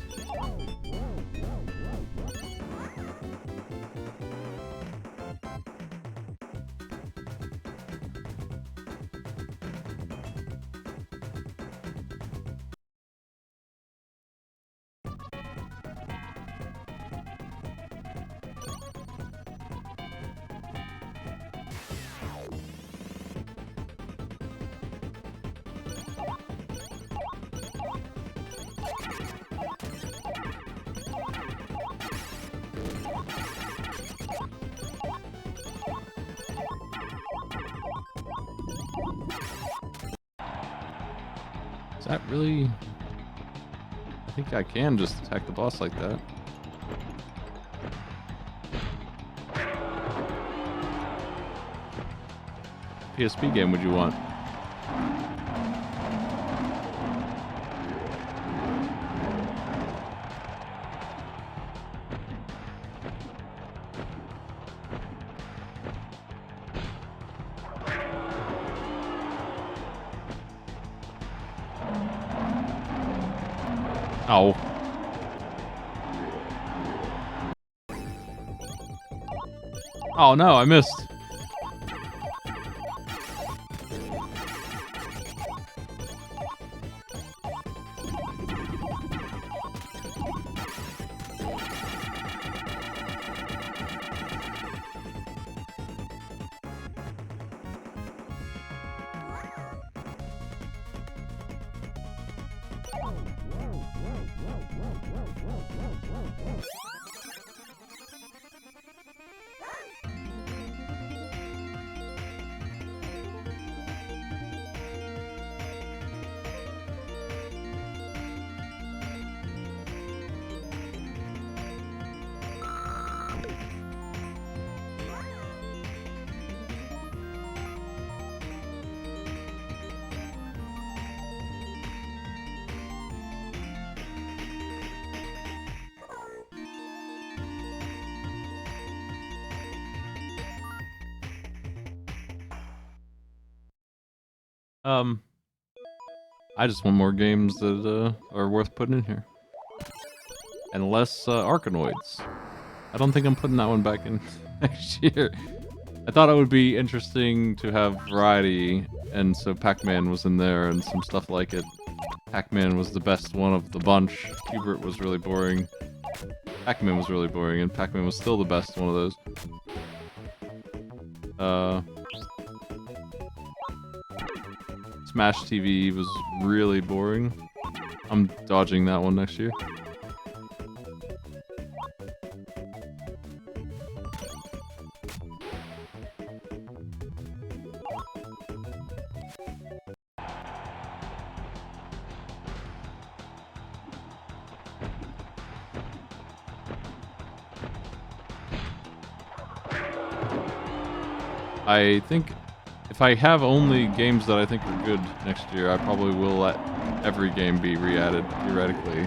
Is that really... I think I can just attack the boss like that. PSP game would you want? Oh. Oh no, I missed. I just want more games that are worth putting in here. And less Arkanoids. I don't think I'm putting that one back in next year. I thought it would be interesting to have variety, and so Pac-Man was in there and some stuff like it. Pac-Man was the best one of the bunch. Hubert was really boring. Pac-Man was really boring, and Pac-Man was still the best one of those. Smash TV was really boring. I'm dodging that one next year. I think if I have only games that I think are good next year, I probably will let every game be re-added, theoretically.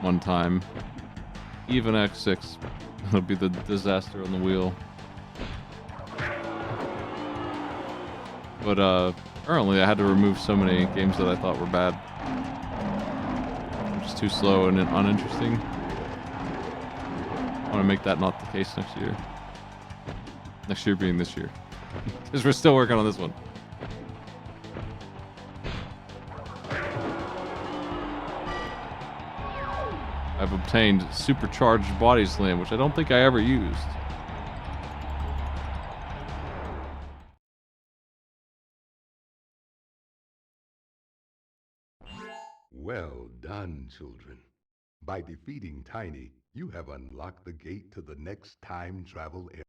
One time. Even X6. It'll be the disaster on the wheel. But, currently I had to remove so many games that I thought were bad. Just too slow and uninteresting. I want to make that not the case next year. Next year being this year. Because we're still working on this one. I've obtained Supercharged Body Slam, which I don't think I ever used. Well done, children. By defeating Tiny, you have unlocked the gate to the next time travel era.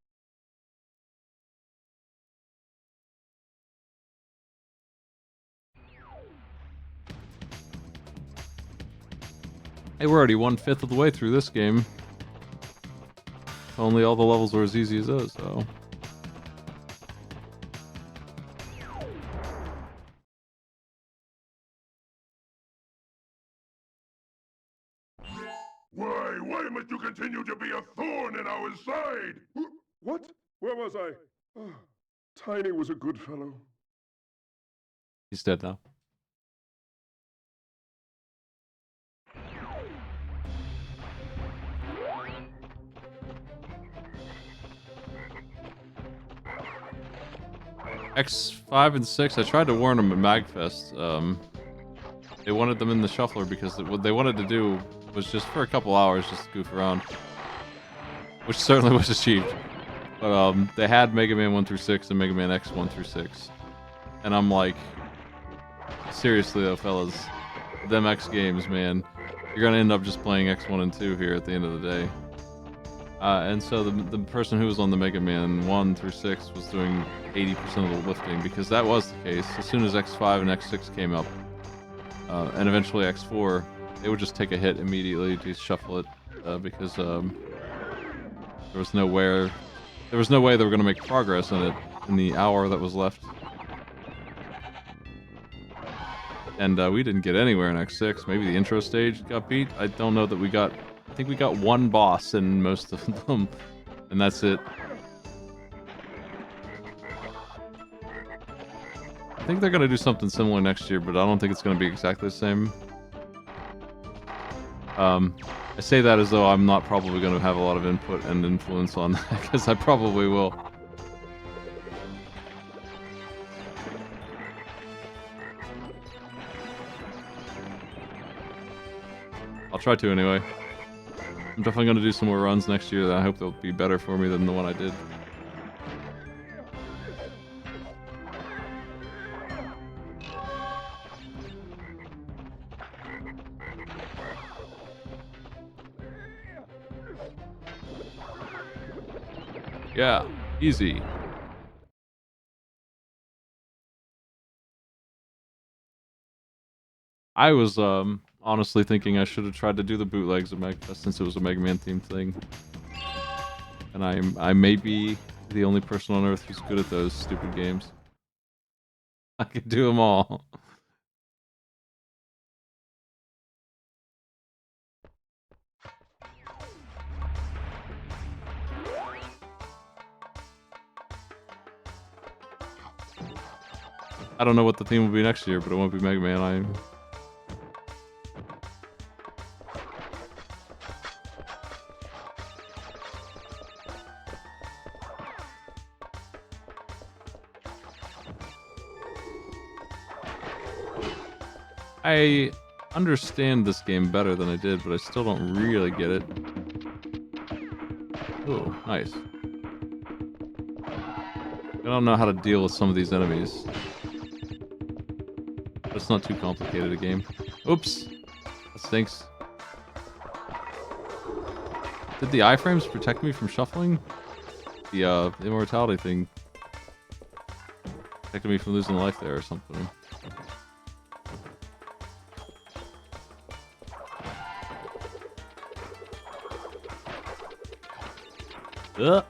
Hey, we're already 1/5 of the way through this game. If only all the levels were as easy as those, though. Why must you continue to be a thorn in our side? What? Where was I? Oh, Tiny was a good fellow. He's dead now. X5 and 6, I tried to warn them at MagFest. They wanted them in the shuffler because what they wanted to do was just for a couple hours just goof around. Which certainly was achieved. But they had Mega Man 1 through 6 and Mega Man X 1 through 6. And I'm like, seriously though, fellas, them X games, man, you're gonna end up just playing X1 and 2 here at the end of the day. And so the person who was on the Mega Man 1 through 6 was doing 80% of the lifting, because that was the case. As soon as X5 and X6 came up, and eventually X4, they would just take a hit immediately to shuffle it, because there was no way they were going to make progress in it in the hour that was left. And we didn't get anywhere in X6. Maybe the intro stage got beat. I don't know that we got... I think we got one boss in most of them, and that's it. I think they're going to do something similar next year, but I don't think it's going to be exactly the same. I say that as though I'm not probably going to have a lot of input and influence on that, because I probably will. I'll try to anyway. I'm definitely going to do some more runs next year that I hope they'll be better for me than the one I did. Yeah, easy. I was honestly thinking I should have tried to do the bootlegs of MegaFest since it was a Mega Man themed thing. And I may be the only person on Earth who's good at those stupid games. I could do them all. I don't know what the theme will be next year, but it won't be Mega Man. I understand this game better than I did, but I still don't really get it. Oh, nice. I don't know how to deal with some of these enemies. It's not too complicated a game. Oops! That stinks. Did the iframes protect me from shuffling? The immortality thing protected me from losing life there or something. Ugh.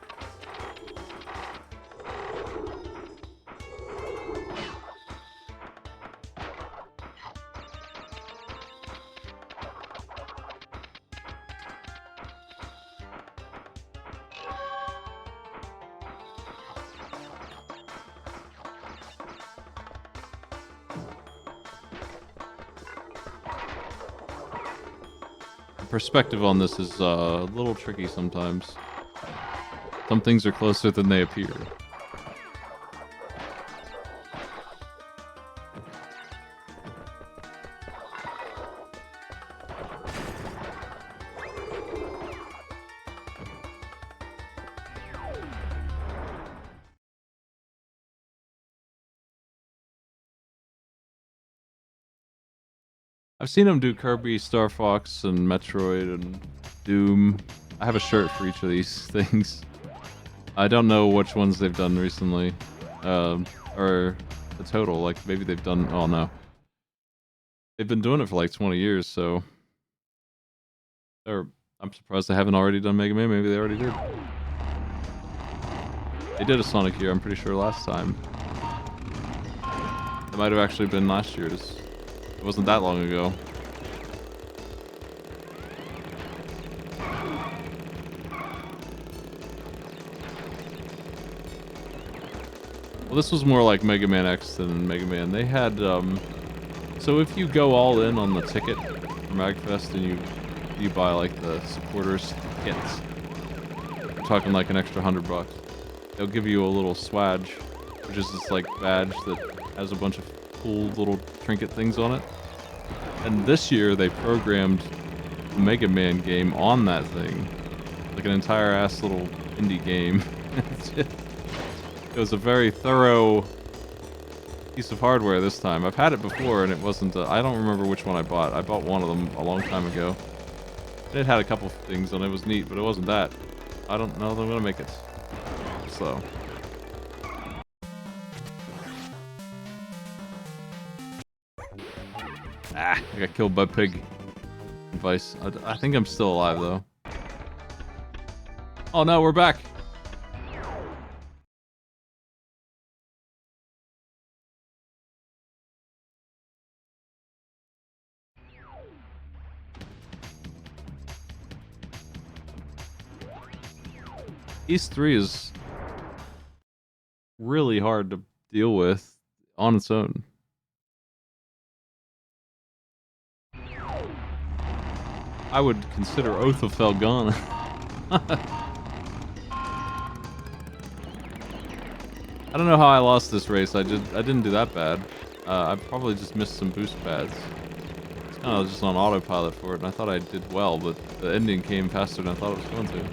Perspective on this is a little tricky sometimes. Some things are closer than they appear. I've seen them do Kirby, Star Fox, and Metroid, and Doom. I have a shirt for each of these things. I don't know which ones they've done recently, or the total. Like maybe they've done. Oh no, they've been doing it for like 20 years. So, I'm surprised they haven't already done Mega Man. Maybe they already did. They did a Sonic year. I'm pretty sure last time. It might have actually been last year. It wasn't that long ago. Well, this was more like Mega Man X than Mega Man. They had, so if you go all in on the ticket for MagFest and you buy like the supporters kits, we're talking like an extra $100. They'll give you a little swag, which is this like badge that has a bunch of cool little trinket things on it. And this year they programmed a Mega Man game on that thing, like an entire ass little indie game. It was a very thorough piece of hardware this time. I've had it before and it wasn't, I don't remember which one I bought. I bought one of them a long time ago. It had a couple things on it. It was neat, but it wasn't that. I don't know that I'm gonna make it. So. Ah, I got killed by Pig Vice. I think I'm still alive though. Oh no, we're back. East 3 is really hard to deal with on its own. I would consider Oath of Felghana. I don't know how I lost this race. I didn't do that bad. I probably just missed some boost pads. It's kind of just on autopilot for it, and I thought I did well, but the ending came faster than I thought it was going to.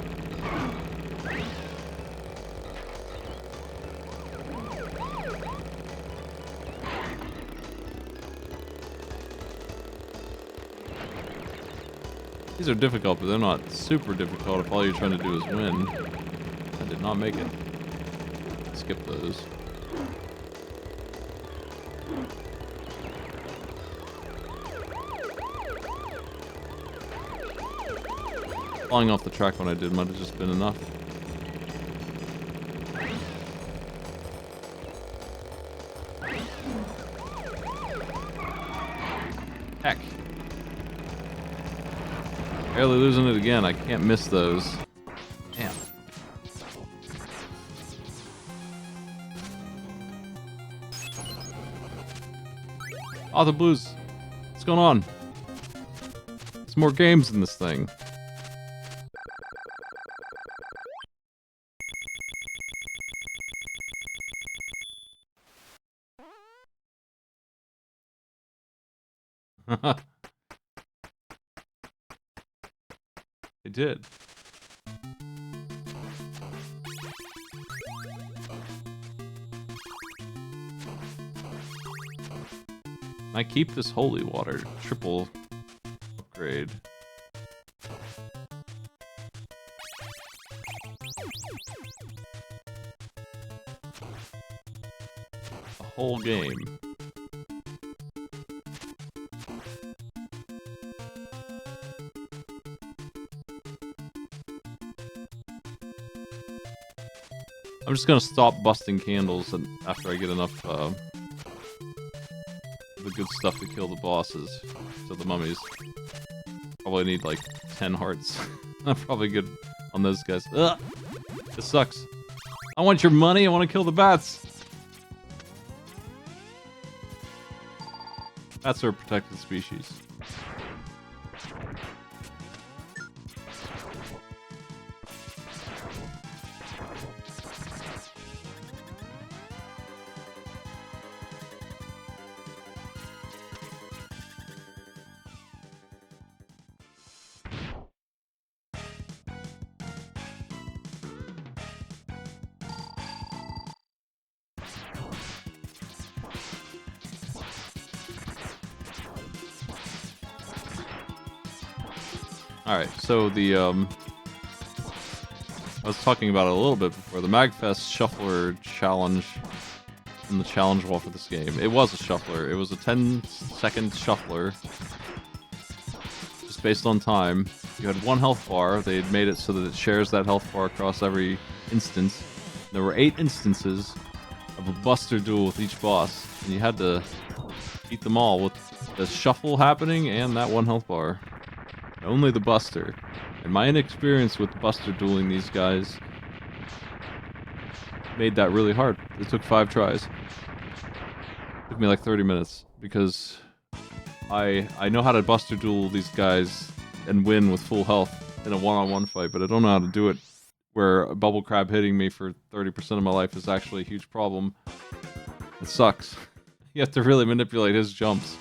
These are difficult, but they're not super difficult if all you're trying to do is win. I did not make it. Skip those. Falling off the track when I did might have just been enough. Heck. Barely losing it again. I can't miss those. Damn. Oh, the blues. What's going on? There's more games in this thing. They did. I keep this holy water. Triple upgrade. A whole game. I'm just gonna stop busting candles and after I get enough the good stuff to kill the bosses. So the mummies probably need like 10 hearts. I'm probably good on those guys. Ugh! This sucks. I want your money. I want to kill the bats. Bats are a protected species. Alright, so the, I was talking about it a little bit before, the MagFest Shuffler Challenge in the challenge wall for this game. It was a shuffler. It was a 10-second shuffler, just based on time. You had one health bar. They had made it so that it shares that health bar across every instance. There were 8 instances of a Buster duel with each boss, and you had to beat them all with the shuffle happening and that one health bar. Only the Buster. And my inexperience with Buster dueling these guys made that really hard. It took 5 tries. It took me like 30 minutes because I know how to Buster duel these guys and win with full health in a one-on-one fight, but I don't know how to do it where a bubble crab hitting me for 30% of my life is actually a huge problem. It sucks. You have to really manipulate his jumps.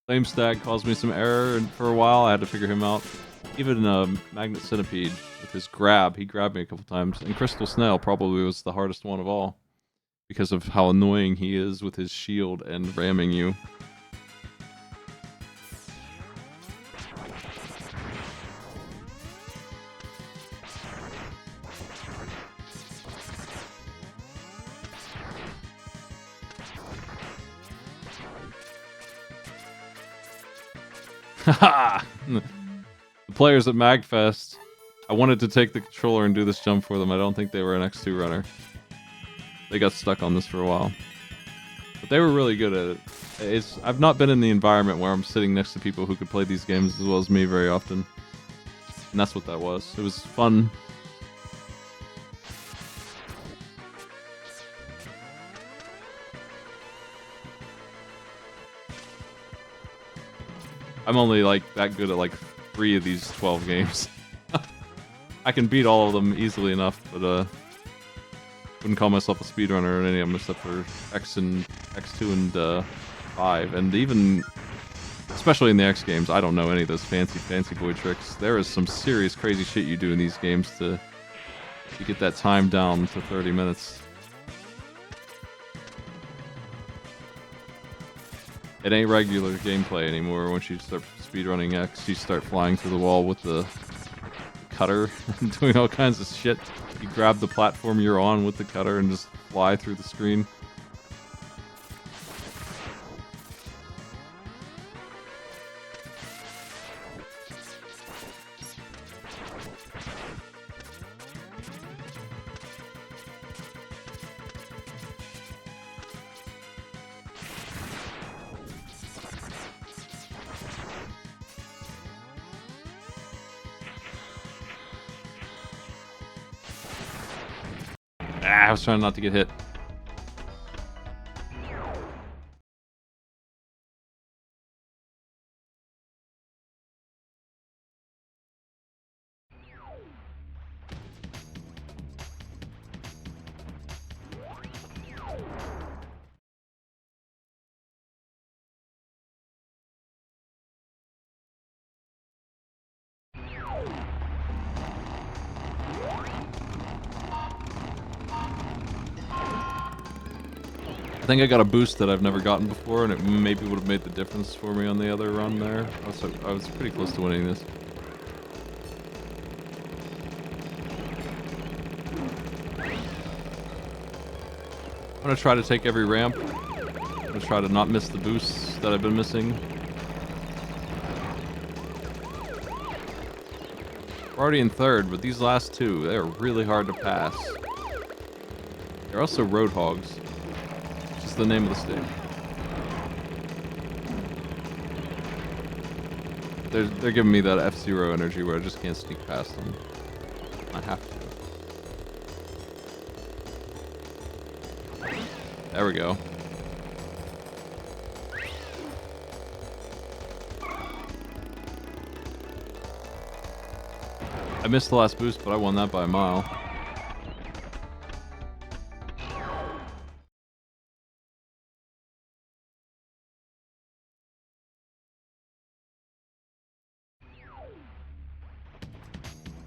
Flame Stag caused me some error, and for a while I had to figure him out. Even Magnet Centipede with his grab, he grabbed me a couple times. And Crystal Snail probably was the hardest one of all because of how annoying he is with his shield and ramming you. Haha! The players at MagFest, I wanted to take the controller and do this jump for them. I don't think they were an X2 runner. They got stuck on this for a while. But they were really good at it. I've not been in the environment where I'm sitting next to people who could play these games as well as me very often. And that's what that was. It was fun. I'm only like that good at like 3 of these 12 games. I can beat all of them easily enough, but wouldn't call myself a speedrunner in any of them except for X2 and 5, and even especially in the X games, I don't know any of those fancy boy tricks. There is some serious crazy shit you do in these games to get that time down to 30 minutes. It ain't regular gameplay anymore. Once you start speedrunning X, you start flying through the wall with the cutter and doing all kinds of shit. You grab the platform you're on with the cutter and just fly through the screen. I was trying not to get hit. I think I got a boost that I've never gotten before, and it maybe would have made the difference for me on the other run there. I was pretty close to winning this. I'm gonna try to take every ramp. I'm gonna try to not miss the boosts that I've been missing. We're already in 3rd, but these last 2, they are really hard to pass. They're also Roadhogs. The name of the stage. They're giving me that F-Zero energy where I just can't sneak past them. I have to. There we go. I missed the last boost, but I won that by a mile.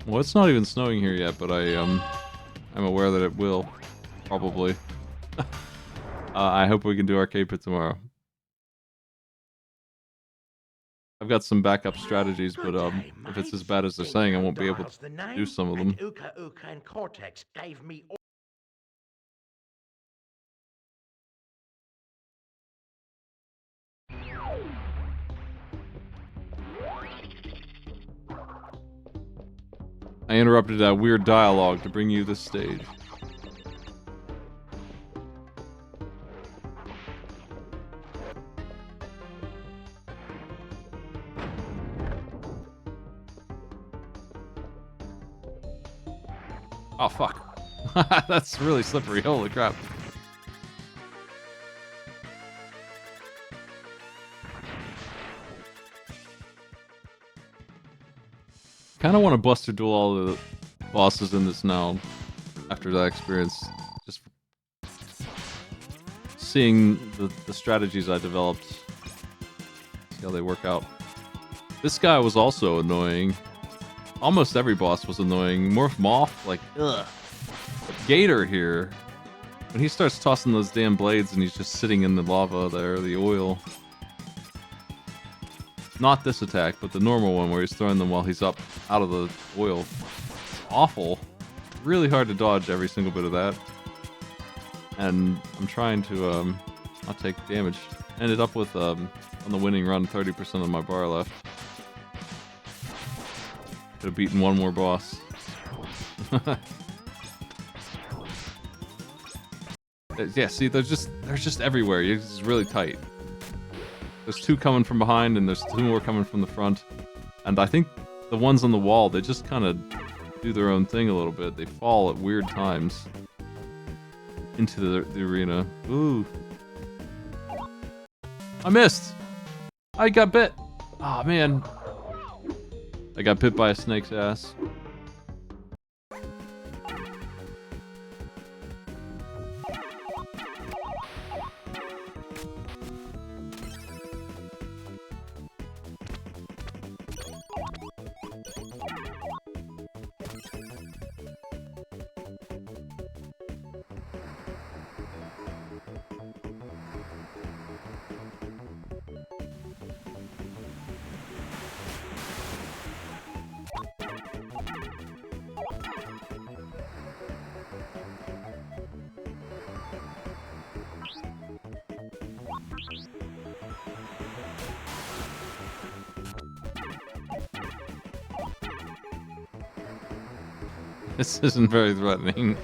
Well, it's not even snowing here yet, but I'm aware that it will, probably. I hope we can do Arcade Pit tomorrow. I've got some backup strategies, but if it's as bad as they're saying, I won't be able to do some of them. Uka Uka and Cortex gave me. I interrupted a weird dialogue to bring you this stage. Oh, fuck. That's really slippery. Holy crap. Kind of want to Buster Duel all the bosses in this now, after that experience. Just seeing the strategies I developed, see how they work out. This guy was also annoying. Almost every boss was annoying. Morph Moth, like, ugh. Gator here, when he starts tossing those damn blades and he's just sitting in the lava there, the oil. Not this attack, but the normal one where he's throwing them while he's up out of the oil. It's awful. Really hard to dodge every single bit of that. And I'm trying to not take damage. Ended up with, on the winning run, 30% of my bar left. Could have beaten one more boss. Yeah, see, they're just everywhere. It's just really tight. There's 2 coming from behind, and there's 2 more coming from the front. And I think the ones on the wall, they just kind of do their own thing a little bit. They fall at weird times into the arena. Ooh. I missed! I got bit! Ah, man. I got bit by a snake's ass. This isn't very threatening.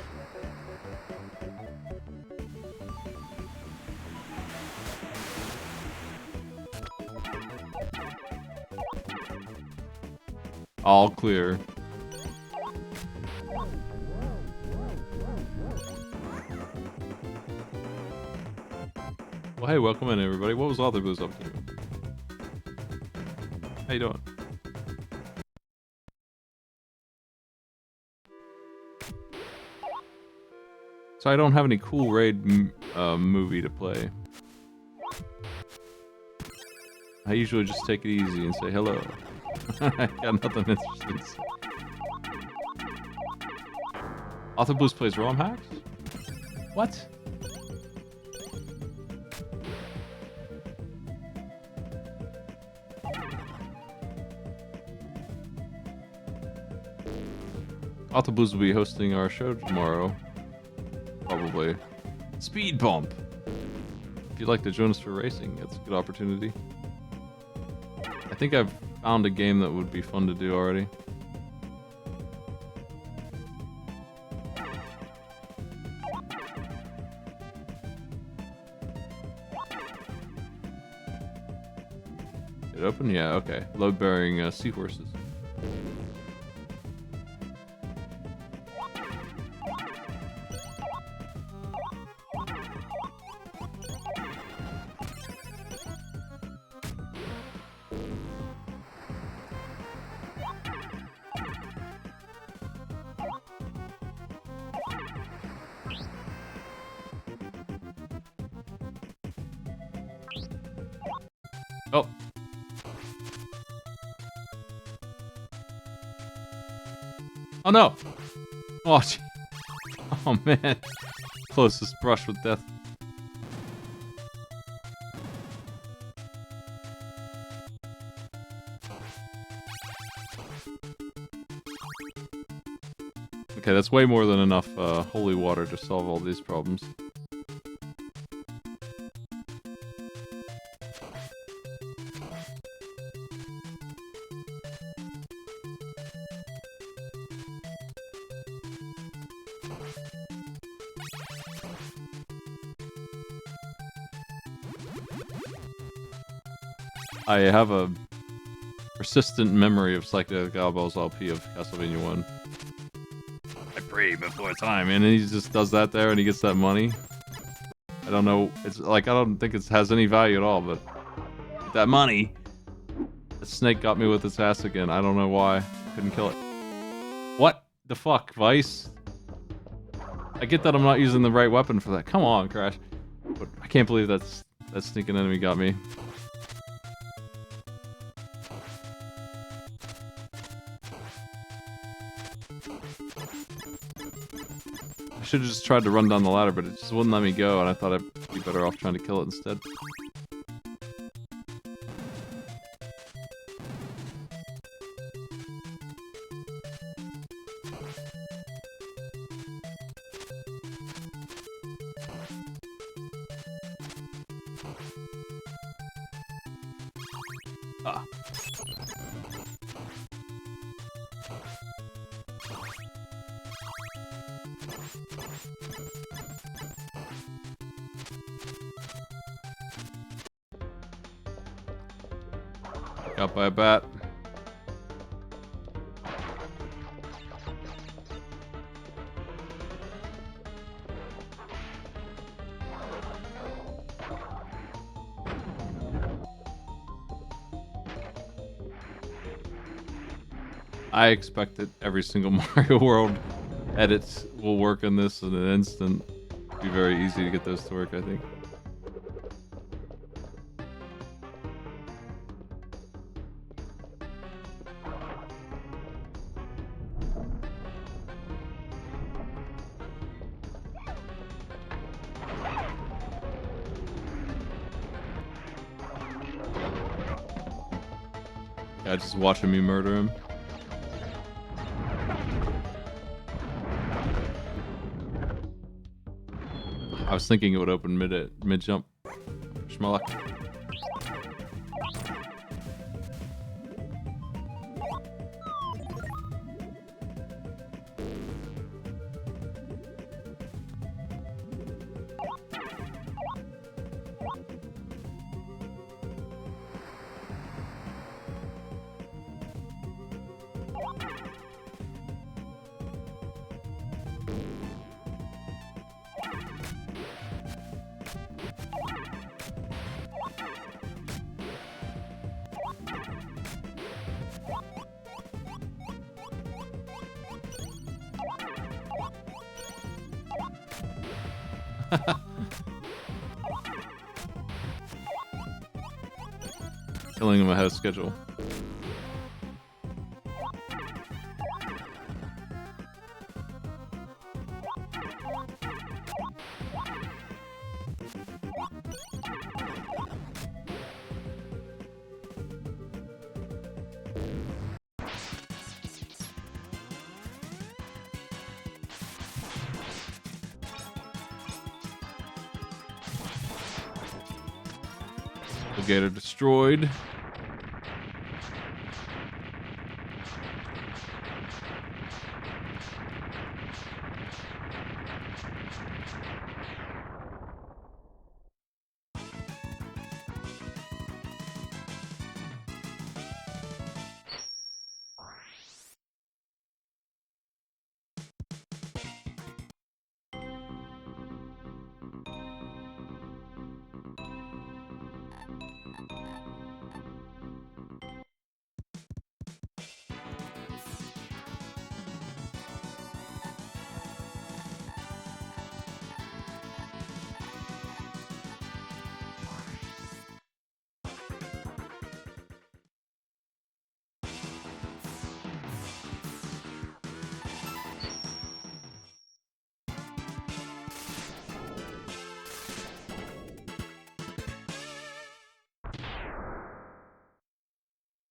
All clear. Well, hey, welcome in, everybody. What was Author Blues up to? How you doing? So I don't have any cool raid movie to play. I usually just take it easy and say hello. I got nothing interesting to say. Author Blues plays ROM hacks? What? Author Blues will be hosting our show tomorrow. Probably. Speed Bump! If you'd like to join us for racing, it's a good opportunity. I think I've found a game that would be fun to do already. It open? Yeah, okay. Load-bearing seahorses. Oh. Oh no! Oh, gee. Oh man. Closest brush with death. Okay, that's way more than enough holy water to solve all these problems. I have a persistent memory of Psychedelic Eyeballs LP of Castlevania 1. I pray before time, and he just does that there and he gets that money. I don't know, it's like, I don't think it has any value at all, but that money, the snake got me with its ass again. I don't know why. I couldn't kill it. What the fuck, Vice? I get that I'm not using the right weapon for that. Come on, Crash. But I can't believe that sneaking enemy got me. I should have just tried to run down the ladder, but it just wouldn't let me go, and I thought I'd be better off trying to kill it instead. Ah. Got by a bat. I expect that every single Mario World edits will work on this in an instant. It'd be very easy to get those to work, I think. Yeah, just watching me murder him. I was thinking it would open mid jump. Wish my luck. Killing him ahead of schedule. The gator destroyed.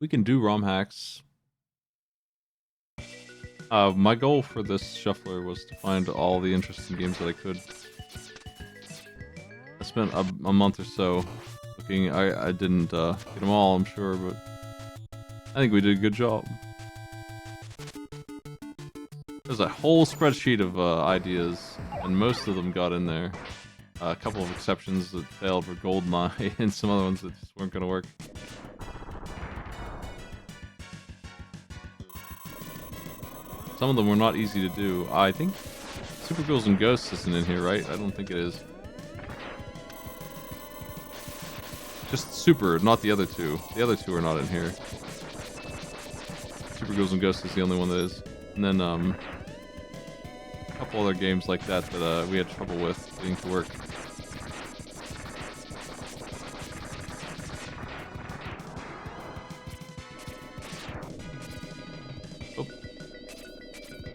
We can do ROM hacks. My goal for this shuffler was to find all the interesting games that I could. I spent a month or so looking. I didn't get them all, I'm sure, but I think we did a good job. There's a whole spreadsheet of ideas, and most of them got in there. A couple of exceptions that failed were GoldenEye, and some other ones that just weren't going to work. Some of them were not easy to do. I think Super Ghouls and Ghosts isn't in here, right? I don't think it is. Just Super, not the other two. The other two are not in here. Super Ghouls and Ghosts is the only one that is. And then a couple other games like that that we had trouble with getting to work.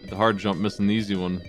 The hard jump, missing the easy one.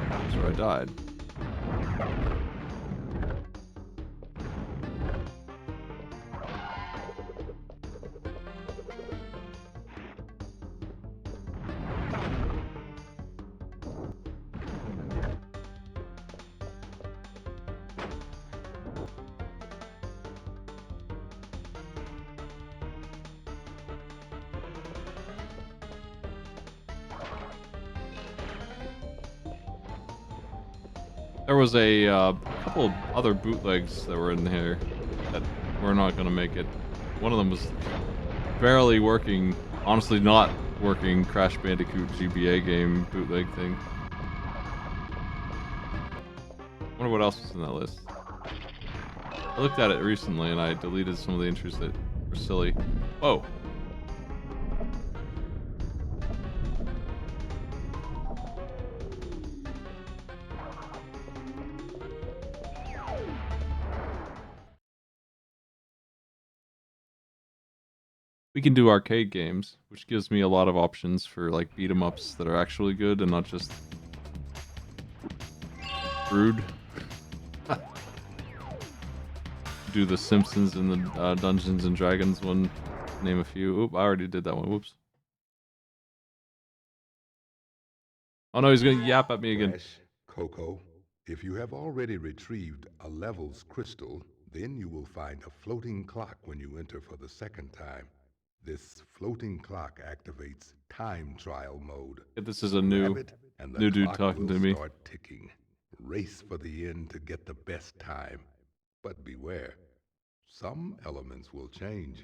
That's where I died. There was a couple of other bootlegs that were in here that were not going to make it. One of them was barely working, honestly not working Crash Bandicoot GBA game bootleg thing. Wonder what else was in that list. I looked at it recently and I deleted some of the entries that were silly. Whoa. We can do arcade games, which gives me a lot of options for like beat 'em ups that are actually good and not just rude. Do the Simpsons and the Dungeons and Dragons one, name a few. Oop, I already did that one. Whoops. Oh no, he's gonna yap at me again. Crash, Coco, if you have already retrieved a levels crystal, then you will find a floating clock when you enter for the second time. This floating clock activates time trial mode. This is a new Grab it, and the dude clock talking will to me. start ticking. Race for the end to get the best time. But beware, some elements will change.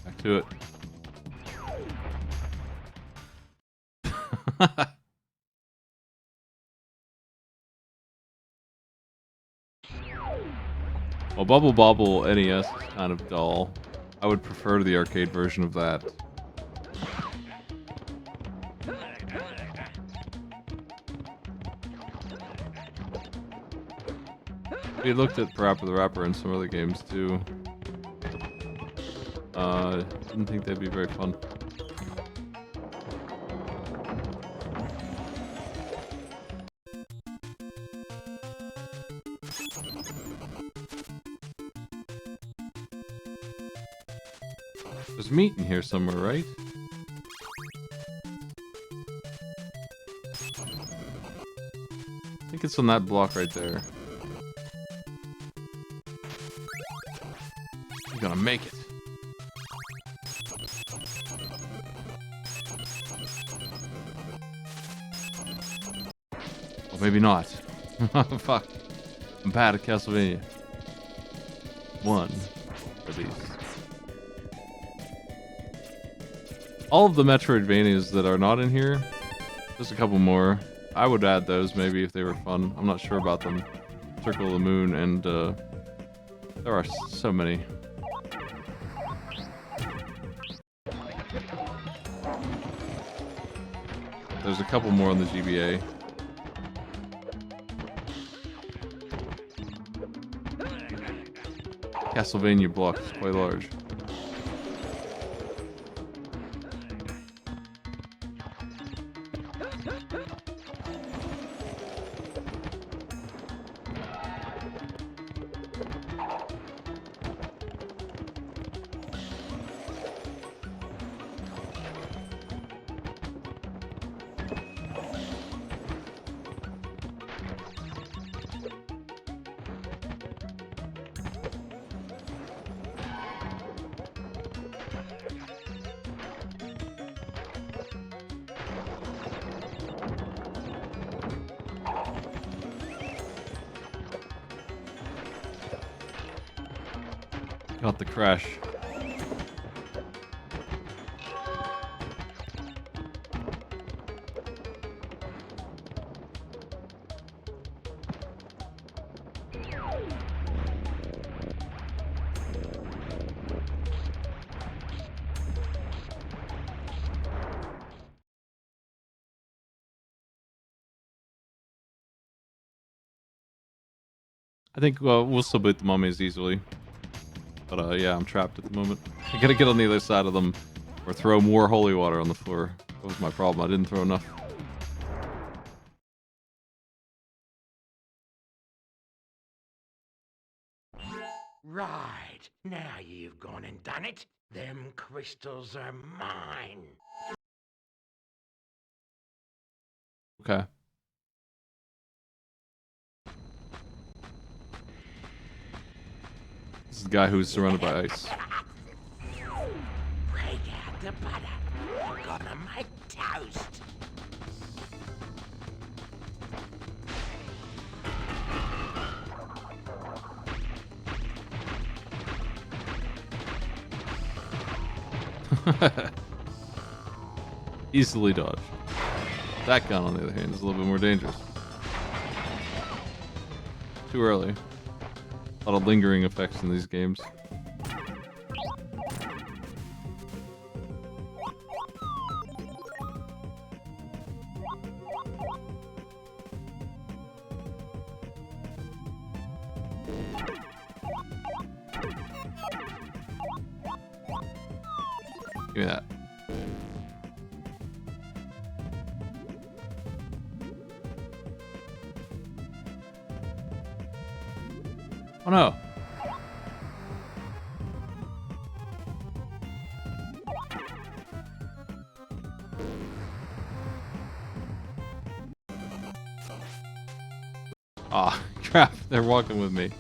Back to it. Well, Bubble Bobble NES is kind of dull. I would prefer the arcade version of that. We looked at Parappa the Rapper and some other games too. Didn't think they'd be very fun. There's meat in here somewhere, right? I think it's on that block right there. I'm gonna make it. Well, maybe not. Fuck. I'm bad at Castlevania. One, at least. All of the Metroidvanias that are not in here, just a couple more. I would add those maybe if they were fun. I'm not sure about them. Circle of the Moon and there are so many. There's a couple more on the GBA. Castlevania block is quite large. Got the crash. I think we'll still beat the mummies easily. But yeah, I'm trapped at the moment. I gotta get on the other side of them or throw more holy water on the floor. That was my problem. I didn't throw enough. Right. Now you've gone and done it. Them crystals are mine. Okay. This is the guy who's surrounded by ice. Break out the butter. I'm gonna make toast. Easily dodged. That gun, on the other hand, is a little bit more dangerous. Too early. A lot of lingering effects in these games. Give me that. Oh no. Ah, crap. They're walking with me.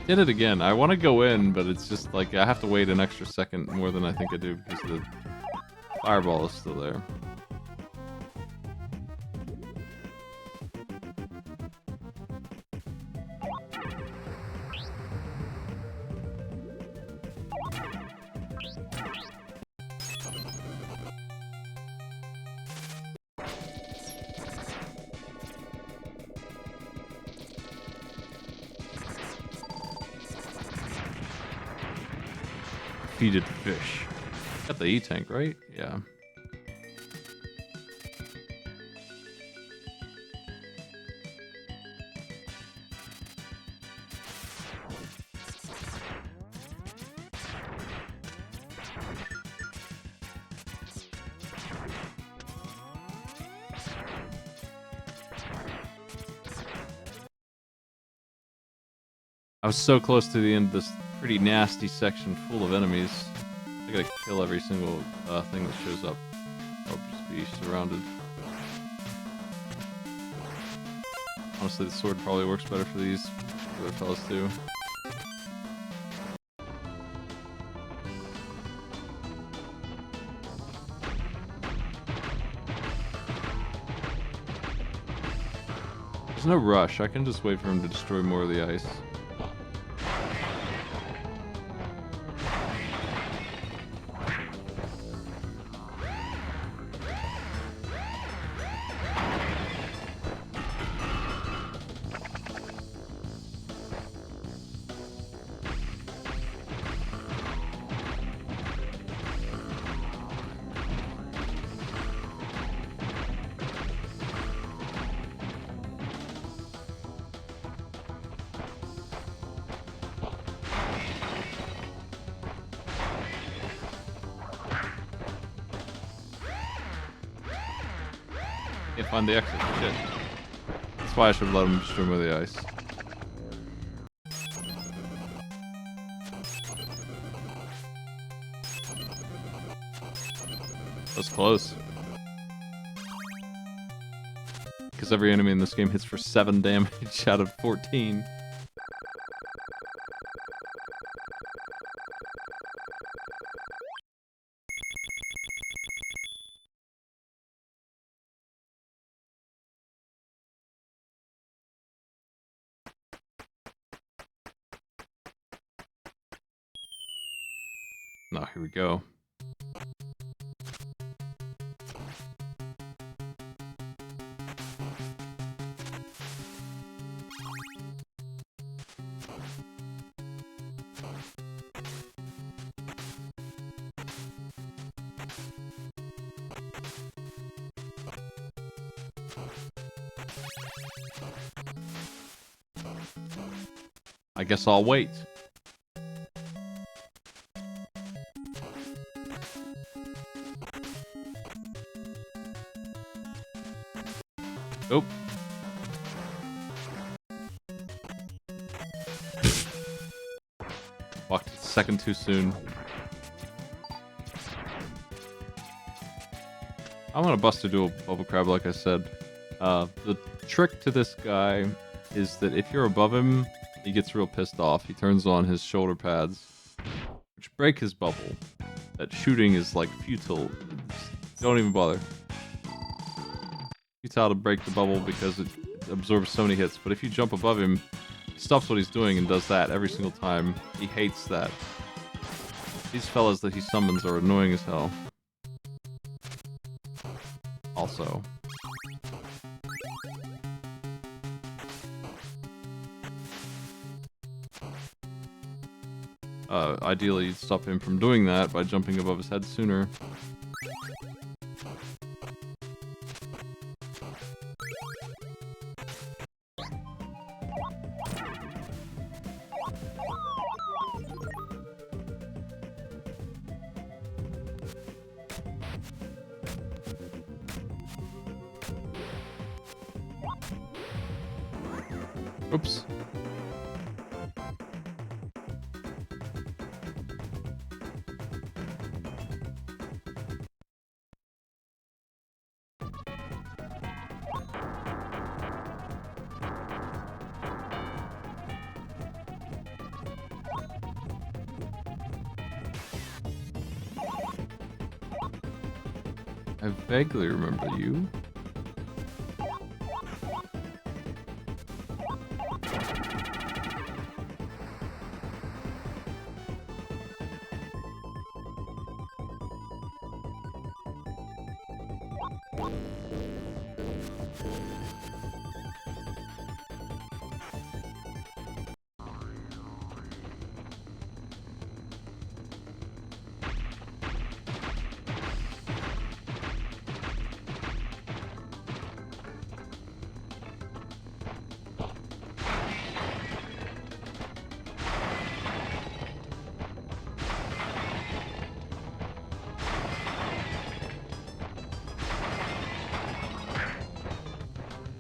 Did it again. I want to go in, but it's just like I have to wait an extra second more than I think I do because the fireball is still there. Defeated fish. Got the E-tank, right? Yeah. I was so close to the end of this pretty nasty section full of enemies. I gotta kill every single thing that shows up. I'll just be surrounded. Honestly, the sword probably works better for these other fellas too. There's no rush. I can just wait for him to destroy more of the ice. Can't find the exit. Shit. That's why I should have let him destroy more of the ice. That's close. Because every enemy in this game hits for 7 damage out of 14. Now, here we go. I guess I'll wait. Oh. second too soon. I want to bust a dual bubble crab, like I said. The trick to this guy is that if you're above him, he gets real pissed off. He turns on his shoulder pads, which break his bubble. That shooting is like futile. Don't even bother. Futile to break the bubble because it absorbs so many hits. But if you jump above him, he stops what he's doing and does that every single time. He hates that. These fellas that he summons are annoying as hell. Also. Ideally, you'd stop him from doing that by jumping above his head sooner. Oops. I vaguely remember you.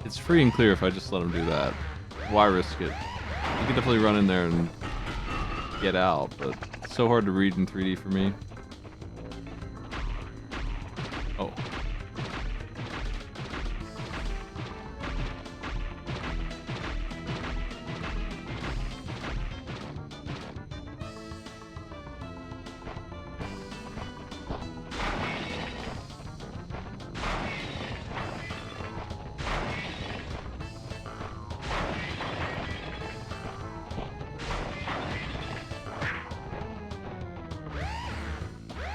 It's free and clear if I just let him do that. Why risk it? You can definitely run in there and get out, but it's so hard to read in 3D for me. Oh.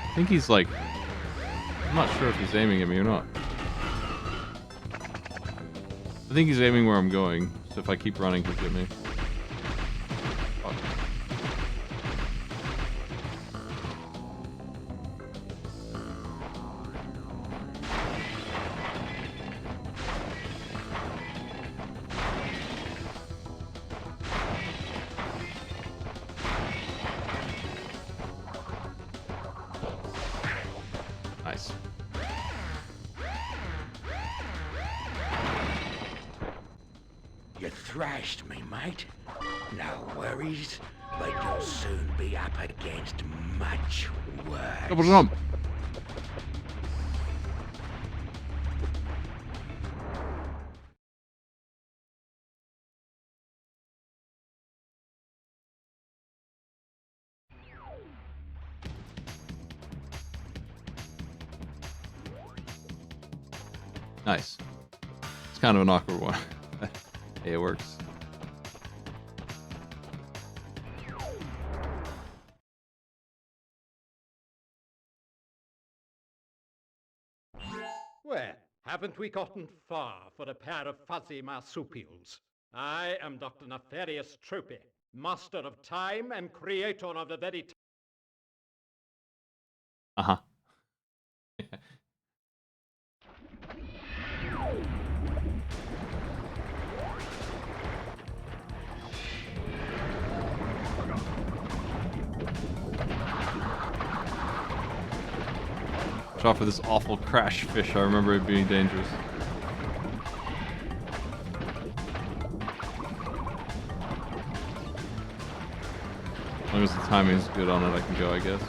I think he's like, I'm not sure if he's aiming at me or not. I think he's aiming where I'm going, so if I keep running, he'll get me. Fuck. Nice. You thrashed me, mate. No worries, but you'll soon be up against much worse. Double jump. Nice. It's kind of an awkward one. Hey, it works. Well, haven't we gotten far for a pair of fuzzy marsupials? I am Dr. Nefarious Tropy, master of time and creator of the very... Uh-huh. Watch out for this awful crash fish. I remember it being dangerous. As long as the timing's good on it, I can go, I guess.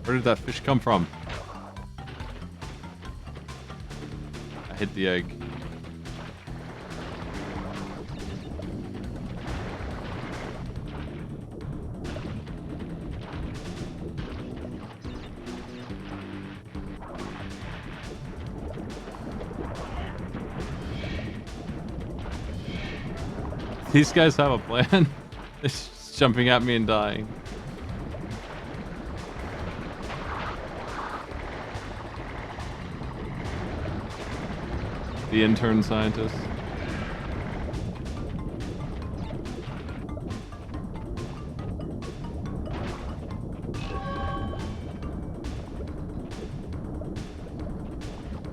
Where did that fish come from? I hit the egg. These guys have a plan. They're just jumping at me and dying. The intern scientist.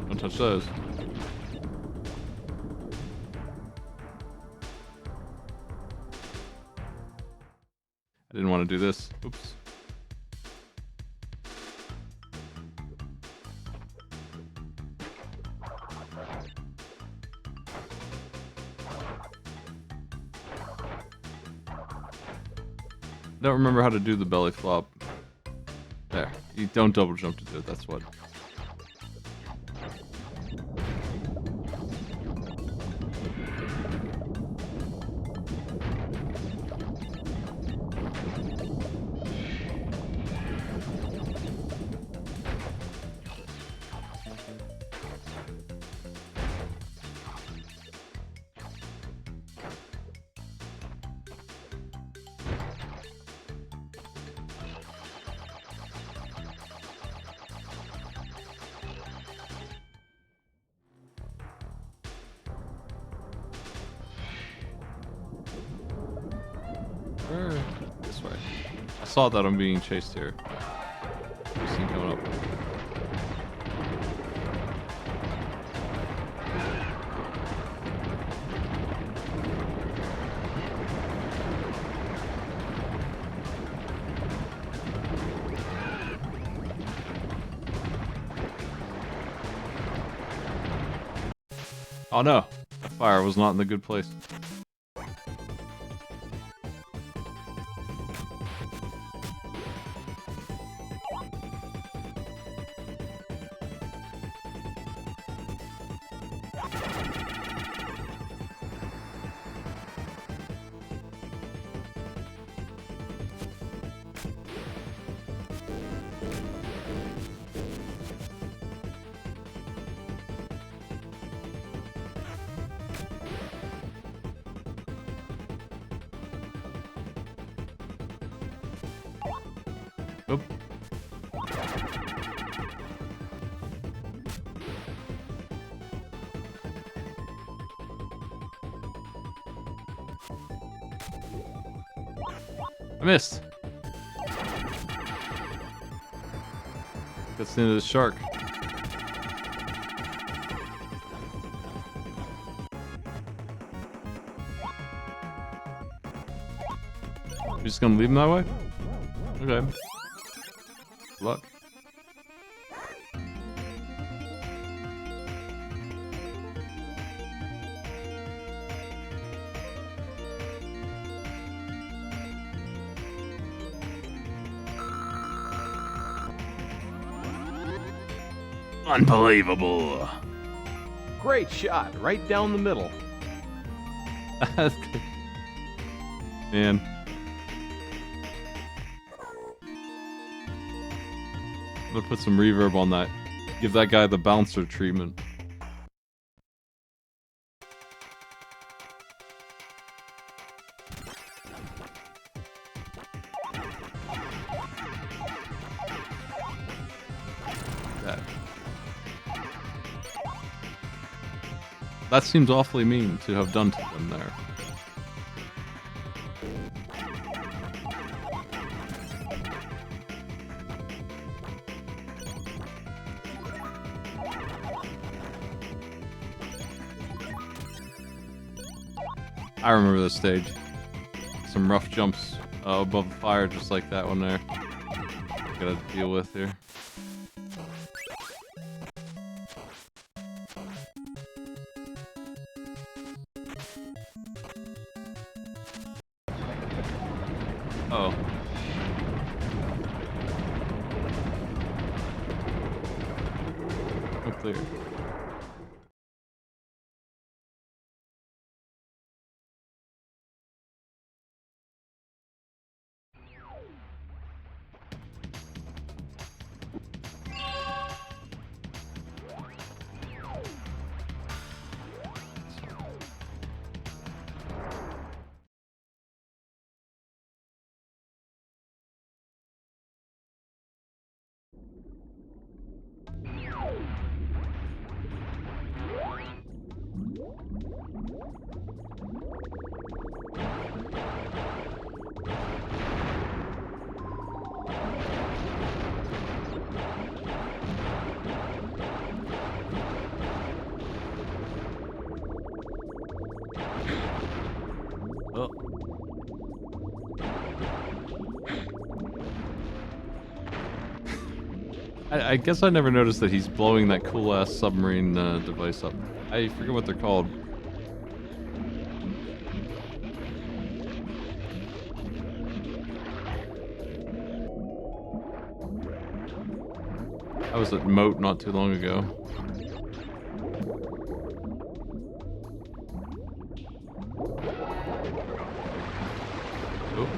Don't touch those. I didn't want to do this. Oops. I don't remember how to do the belly flop. There. You don't double jump to do it, that's what. This way. I saw that I'm being chased here. This thing coming up. Oh no, the fire was not in the good place. Oop. I missed. That's the end of the shark. You're just gonna leave him that way? Okay. Good luck. Unbelievable. Great shot, right down the middle. Man. I'm gonna put some reverb on that. Give that guy the bouncer treatment. That seems awfully mean to have done to them there. I remember this stage. Some rough jumps above the fire, just like that one there. Gotta deal with here. Oh. Oh, clear. Oh. I guess I never noticed that he's blowing that cool ass submarine device up. I forget what they're called. I was at Moat not too long ago. Oh.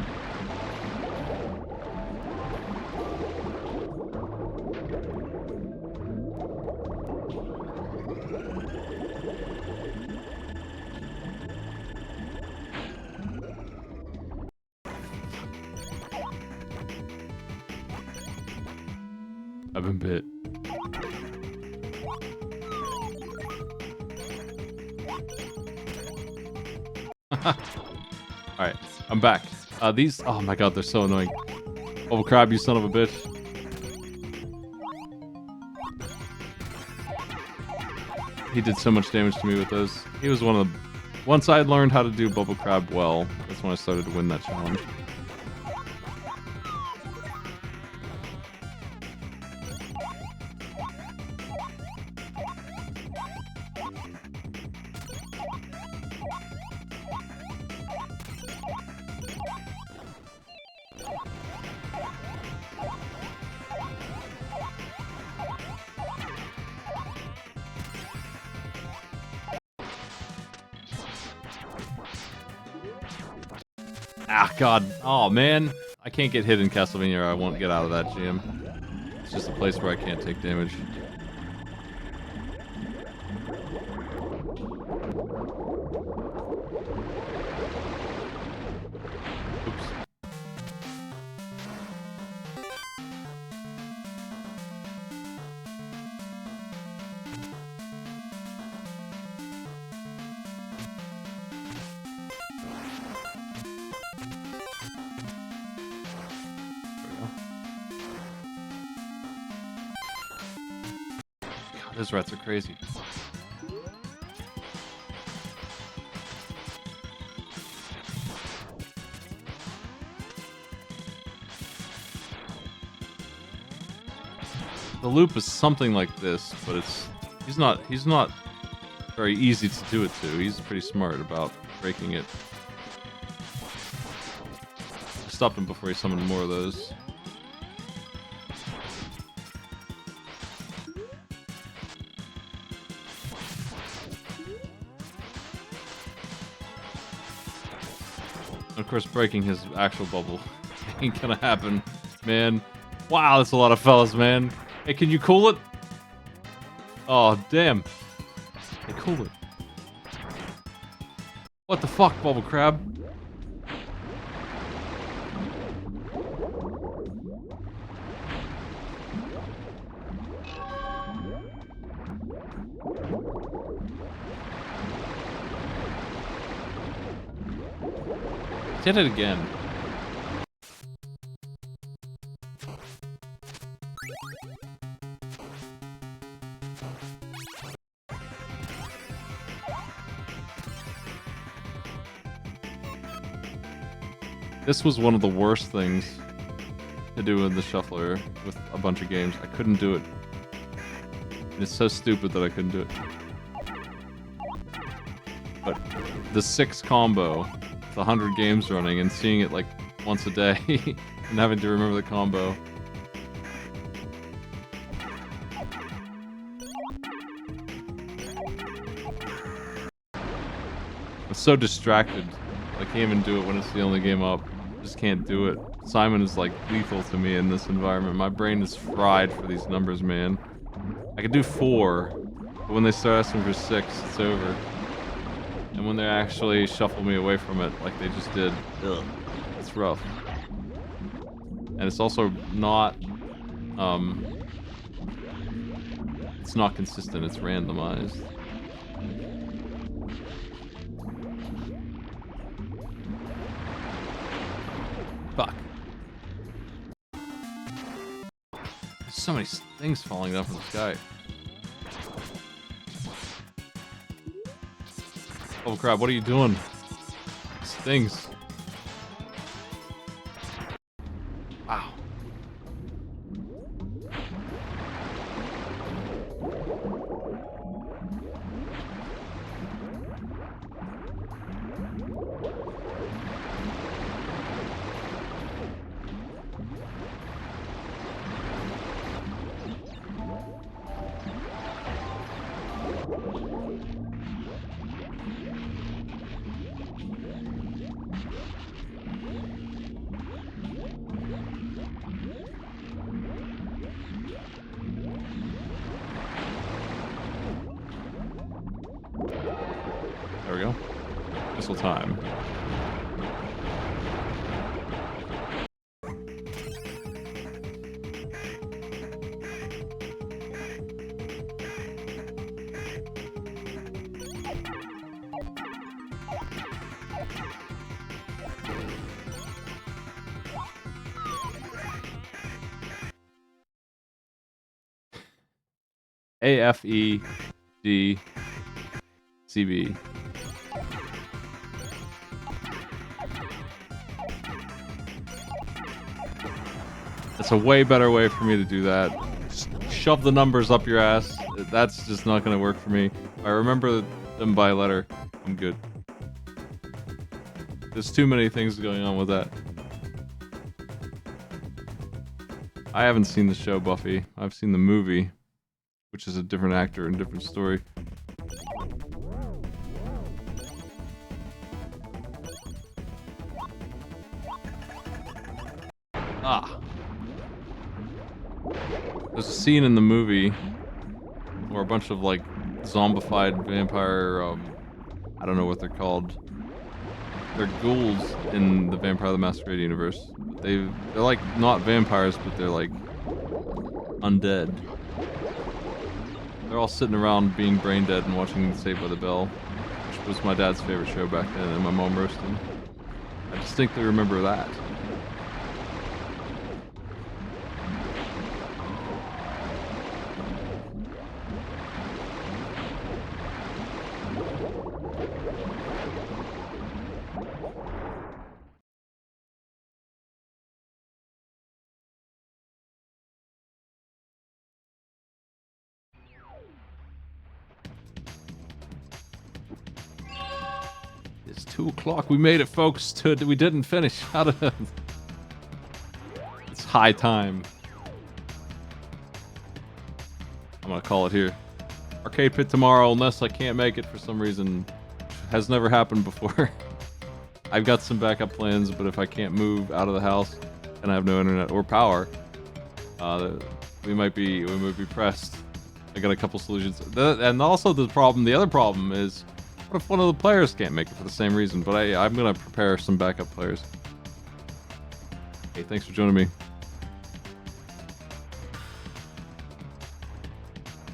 I've been bit. Alright, I'm back. These, oh my god, they're so annoying. Bubble Crab, you son of a bitch. He did so much damage to me with those. He was one of the... Once I learned how to do Bubble Crab well, that's when I started to win that challenge. Ah, God. Oh, man. I can't get hit in Castlevania or I won't get out of that gym. It's just a place where I can't take damage. Oops. Those rats are crazy. The loop is something like this, but he's not very easy to do it to. He's pretty smart about breaking it. I stopped him before he summoned more of those. Of course, breaking his actual bubble ain't gonna happen, man. Wow, that's a lot of fellas, man. Hey, can you cool it? Oh, damn. Hey, cool it. What the fuck, Bubble Crab? Did it again. This was one of the worst things to do in the shuffler with a bunch of games. I couldn't do it. It's so stupid that I couldn't do it. But the 6 combo, with 100 games running, and seeing it like once a day, and having to remember the combo. I'm so distracted. I can't even do it when it's the only game up. Just can't do it. Simon is like lethal to me in this environment. My brain is fried for these numbers, man. I could do 4, but when they start asking for 6, it's over. And when they actually shuffle me away from it, like they just did, ugh, it's rough. And it's also not, it's not consistent. It's randomized. Fuck. There's so many things falling down from the sky. Oh crap, what are you doing? These things. Wow. There we go. Whistle time. AFEDCB. That's a way better way for me to do that. Just shove the numbers up your ass. That's just not going to work for me. If I remember them by letter, I'm good. There's too many things going on with that. I haven't seen the show Buffy. I've seen the movie, which is a different actor and different story. Ah. There's a scene in the movie where a bunch of like zombified vampire, I don't know what they're called. They're ghouls in the Vampire the Masquerade universe. They're like not vampires, but they're like undead. They're all sitting around being brain dead and watching Saved by the Bell, which was my dad's favorite show back then, and my mom roasted him. I distinctly remember that. It's 2 o'clock. We made it, folks. We didn't finish. It's high time. I'm gonna call it here. Arcade Pit tomorrow, unless I can't make it for some reason. Has never happened before. I've got some backup plans, but if I can't move out of the house and I have no internet or power, we might be pressed. I got a couple solutions, and also the other problem is, what if one of the players can't make it for the same reason? But I'm gonna prepare some backup players. Hey, thanks for joining me.